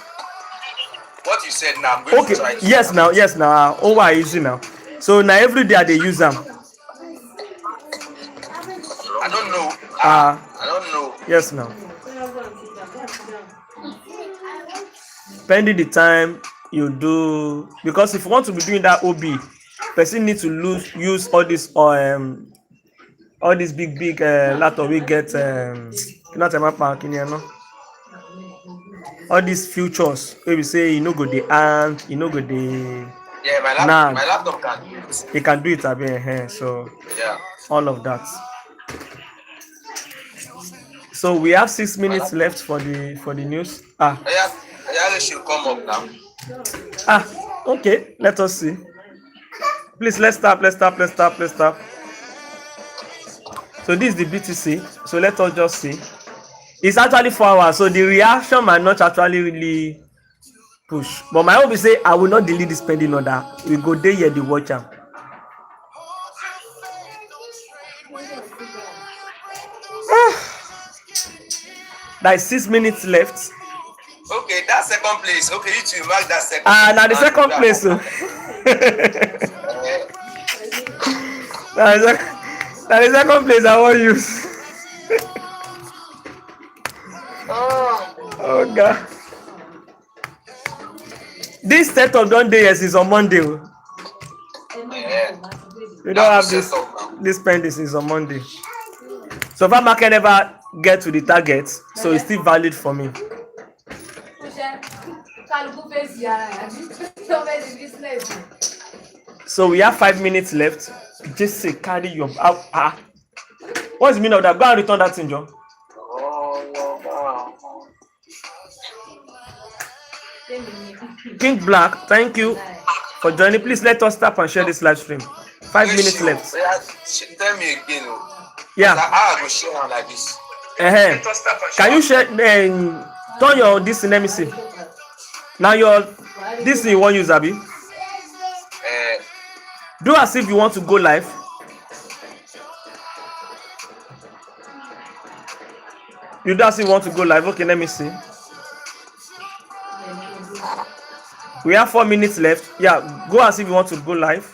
What you said now, I'm going to try it. Yes, now. Oh, why easy now? So now every day they use them. I don't know. I don't know. Yes, now. Pending the time you do, because if you want to be doing that OB, person need to use all this big laptop we get all these futures where we say you know go the ant, you know go the my laptop can do it. It can do it a bit, so yeah, all of that. So we have 6 minutes left for the news. Yeah, should come up now. Okay, let us see. Please, let's stop. So this is the BTC. So let us just see. It's actually 4 hours, so the reaction might not actually really push. But my hope is say I will not delete the pending order. We go there here the watch am. There is 6 minutes left. Okay, that second place. Okay, you two mark that second. Now the second place. Now the second place I want to use. Oh God. This setup don't day is on Monday. Yeah. We don't have this pen. This is on Monday. So if I can never get to the target, so it's still valid for me. So we have 5 minutes left. Just say carry your what's the meaning of that? Go and return that thing, John. King Black, thank you for joining. Please let us tap and share this live stream. 5 minutes left. Tell me again. Yeah. I will share on like this. Can you share? Turn your this. Let me see. Now this you want use, Abi. Do as if you want to go live. You do as if you want to go live. Okay, let me see. We have 4 minutes left. Yeah, go as if you want to go live.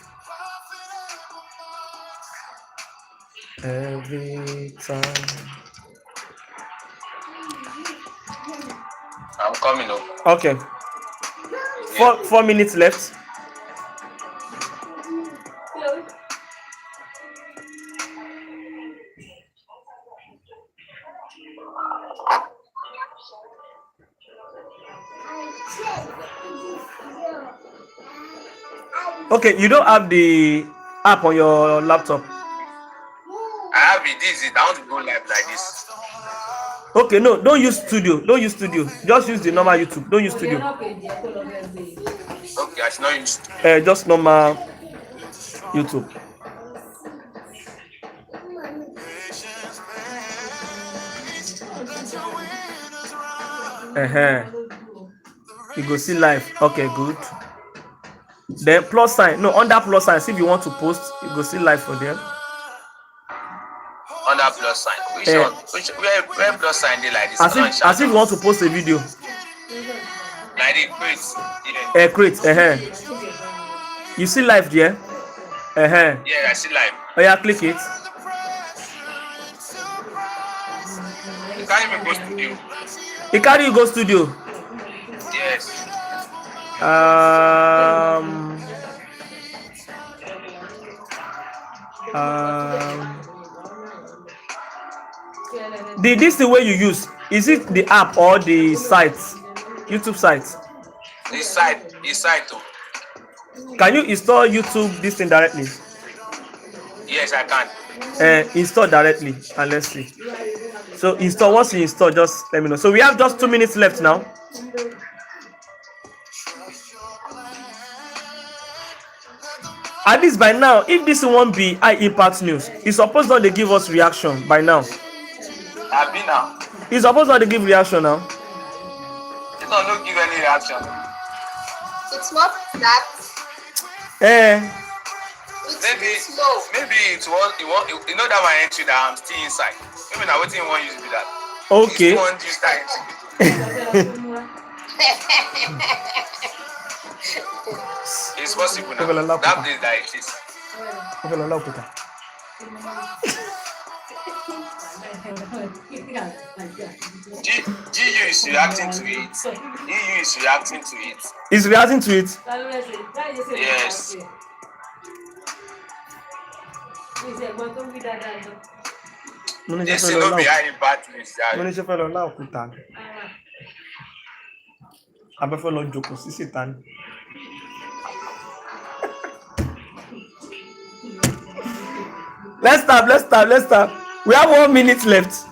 Every time. I'm coming up. Okay. 4 minutes left. Okay, you don't have the app on your laptop. I have it. This is I want to go live like this. Okay, no, don't use studio. Just use the normal YouTube. Don't use studio. Okay, I should not use studio. Just normal YouTube. You go see live. Okay, good. Then plus sign. No, under plus sign. See if you want to post, you go see live for them. Under plus sign. Which one? Where plus sign they like this? As if you want to post a video. Like it creates. Create. You see live there? Yeah, I see live. Oh yeah, click it. You can't even go studio. You carry you go studio. Yes. This the way you use, is it the app or the site, YouTube site? His side too. Can you install YouTube this thing directly? Yes, I can. Install directly and let's see. So install, once you install, just let me know. So we have just 2 minutes left now. At least by now, if this won't be high impact news, it's supposed not to give us reaction by now. I've been now. It's supposed not to give reaction now. It don't give any reaction. It's not that. It's slow. Maybe it was you know that my entry that I'm still inside. Maybe now what you want use be that. Okay. You want use that It's possible now. That place that it is. GU is reacting to it. EU is reacting to it. Is reacting to it? Yes. This is not behind bad news. Let's start. We have 1 minute left.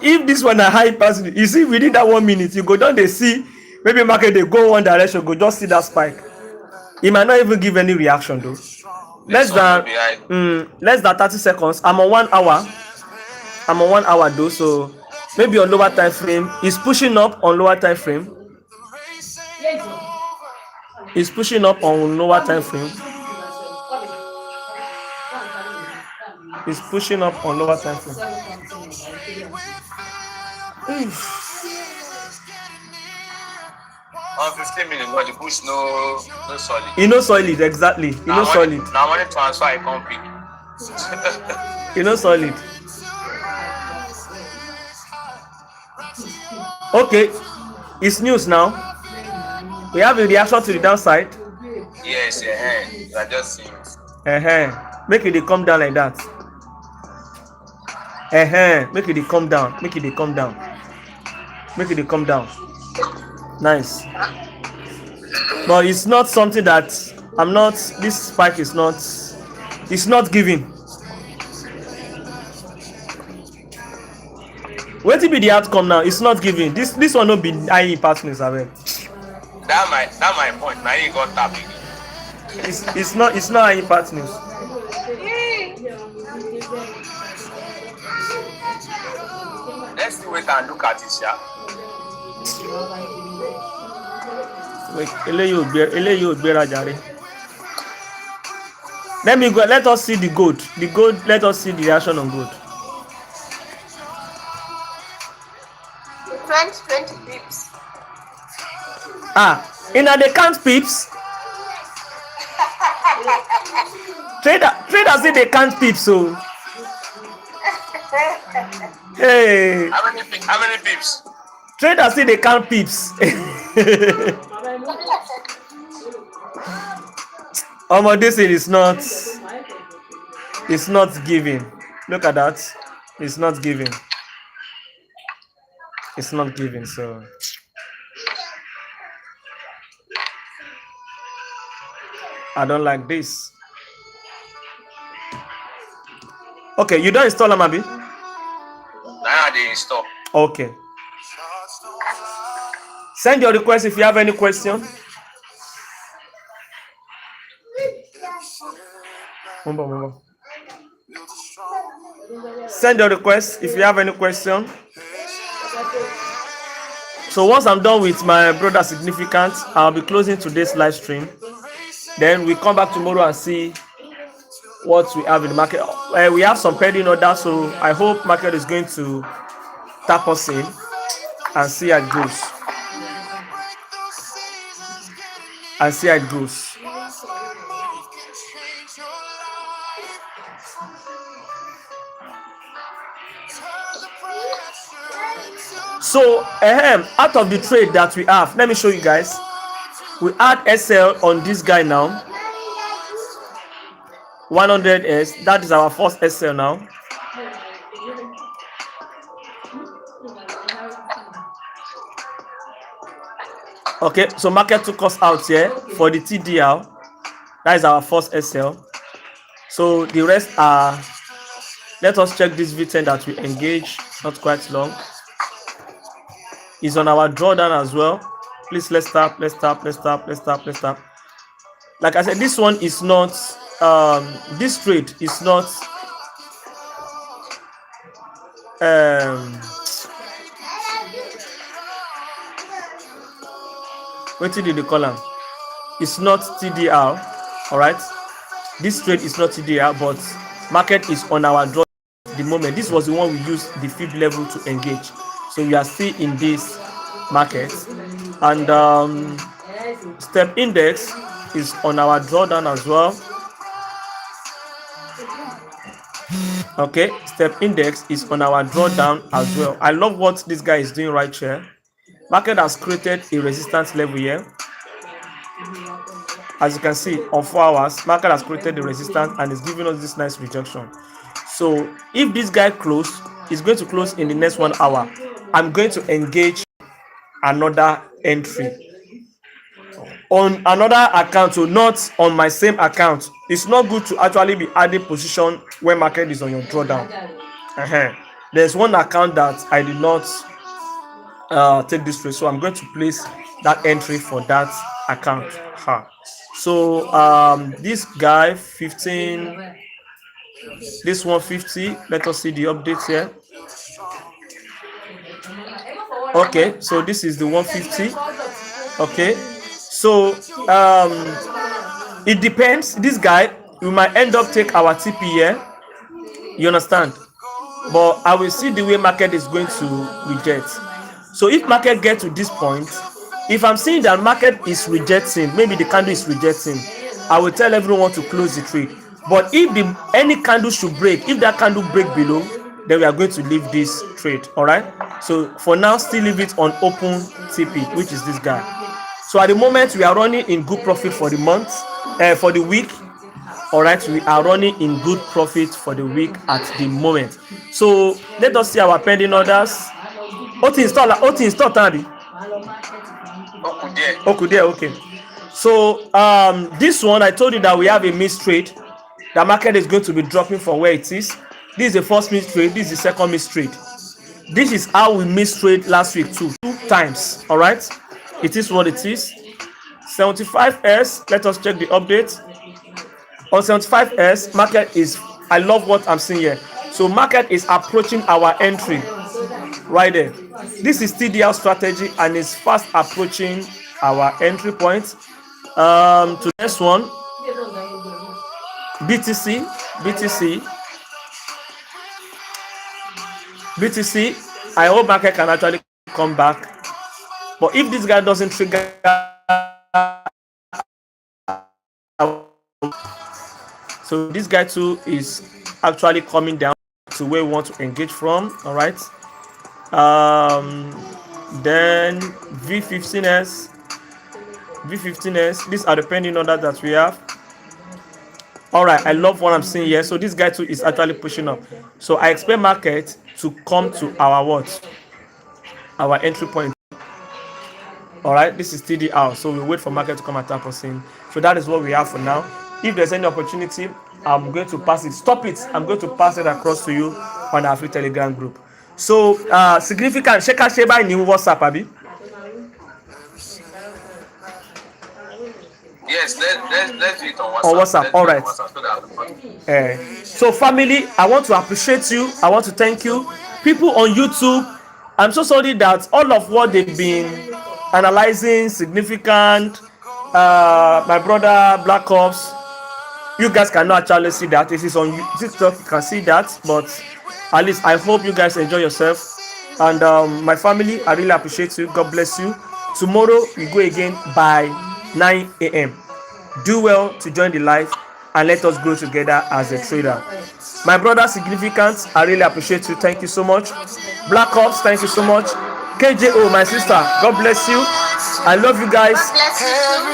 If this one a high pass, you see within that 1 minute, you go down, they see maybe market they go one direction, go just see that spike. It might not even give any reaction though. Less than 30 seconds. I'm on 1 hour. Though, so maybe on lower time frame. It's pushing up on lower time frame. It's pushing up on lower time frame. It's pushing up on lower time frame. On 15 minutes, but the push no solid. You know solid, exactly. You know solid. Now money transfer I can't pick. You know solid. Okay, it's news now. We have a reaction to the downside. Yes, you are just seeing it. Make it come down like that. Make it come down. Make it come down. Nice. But it's not something that this spike is not, it's not giving. What will be the outcome now? It's not giving. This one will be high impact news. That my point. Now you got tapping. It's not high impact news. Let's wait and look at it, yeah. Let me go. Let us see the gold. Let us see the reaction on gold. 20 pips. In they count pips. Trader say they count pips, so. Hey. How many pips? Trader say they count pips. This is not. It's not giving. Look at that. It's not giving. It's not giving. So. I don't like this. Okay, you don't install them, Abi? Nah, they install. Okay. Send your request if you have any question. Send your request if you have any question. So once I'm done with my brother significant, I'll be closing today's live stream. Then we come back tomorrow and see what we have in the market. We have some pending orders, so I hope market is going to tap us in and see how it goes. So out of the trade that we have, let me show you guys. We add SL on this guy now. 100S. That is our first SL now. Okay, so market took us out here for the TDL. That is our first SL. So the rest are, let us check this V10 that we engaged, not quite long. Is on our drawdown as well. Please let's tap. Like I said, this one is not this trade is not what did they call them? It's not TDR. All right, this trade is not TDR, but market is on our draw at the moment. This was the one we used the fib level to engage, so we are still in this market. And step index is on our drawdown as well. Okay, step index is on our drawdown as well. I love what this guy is doing right here. Market has created a resistance level here. As you can see, on 4 hours, market has created the resistance and is giving us this nice rejection. So if this guy close, is going to close in the next 1 hour, I'm going to engage another entry on another account, so not on my same account. It's not good to actually be adding position when market is on your drawdown. There's one account that I did not take this trade, so I'm going to place that entry for that account. So this guy 15, this 150, let us see the updates here. Okay, so this is the 150. Okay, so it depends. This guy, we might end up take our TP here, you understand, but I will see the way market is going to reject. So if market get to this point, if I'm seeing that market is rejecting, maybe the candle is rejecting, I will tell everyone to close the trade. But if any candle should break, if that candle break below, then we are going to leave this trade. All right, so for now, still leave it on open TP, which is this guy. So at the moment, we are running in good profit for the month, for the week. All right, we are running in good profit for the week at the moment. So let us see our pending orders. Install Tandy. Okay. So this one, I told you that we have a missed trade. The market is going to be dropping from where it is. This is the first missed trade. This is the second missed trade. This is how we missed trade last week two times. All right, it is what it is. 75s. Let us check the update. On 75s, market is, I love what I'm seeing here. So market is approaching our entry right there. This is TDL strategy and is fast approaching our entry point. To this one, BTC. I hope market can actually come back, but if this guy doesn't trigger, so this guy too is actually coming down to where we want to engage from. All right, then V15s, these are the pending orders that we have. All right, I love what I'm seeing here. So this guy too is actually pushing up, so I expect market to come to our our entry point. All right, this is TDR, so we wait for market to come at 10%. So that is what we have for now. If there's any opportunity, I'm going to pass it. Stop it. I'm going to pass it across to you on our free Telegram group. So significant Sheka Sheba in WhatsApp, Abi. Yes, let's do it on WhatsApp. On WhatsApp. All right. So family, I want to appreciate you. I want to thank you. People on YouTube, I'm so sorry that all of what they've been analyzing, significant, my brother Black Ops, you guys cannot actually see that. This is on TikTok, you can see that, but at least I hope you guys enjoy yourself. And my family, I really appreciate you. God bless you. Tomorrow we go again by 9 a.m. Do well to join the live and let us grow together as a trader. My brother Significant, I really appreciate you. Thank you so much. Black Ops, thank you so much. KJO, my sister, God bless you. I love you guys.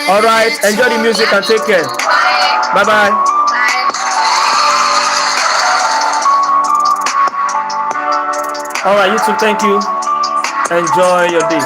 All right, enjoy the music and take care. Bye bye. All right, you too. Thank you. Enjoy your day.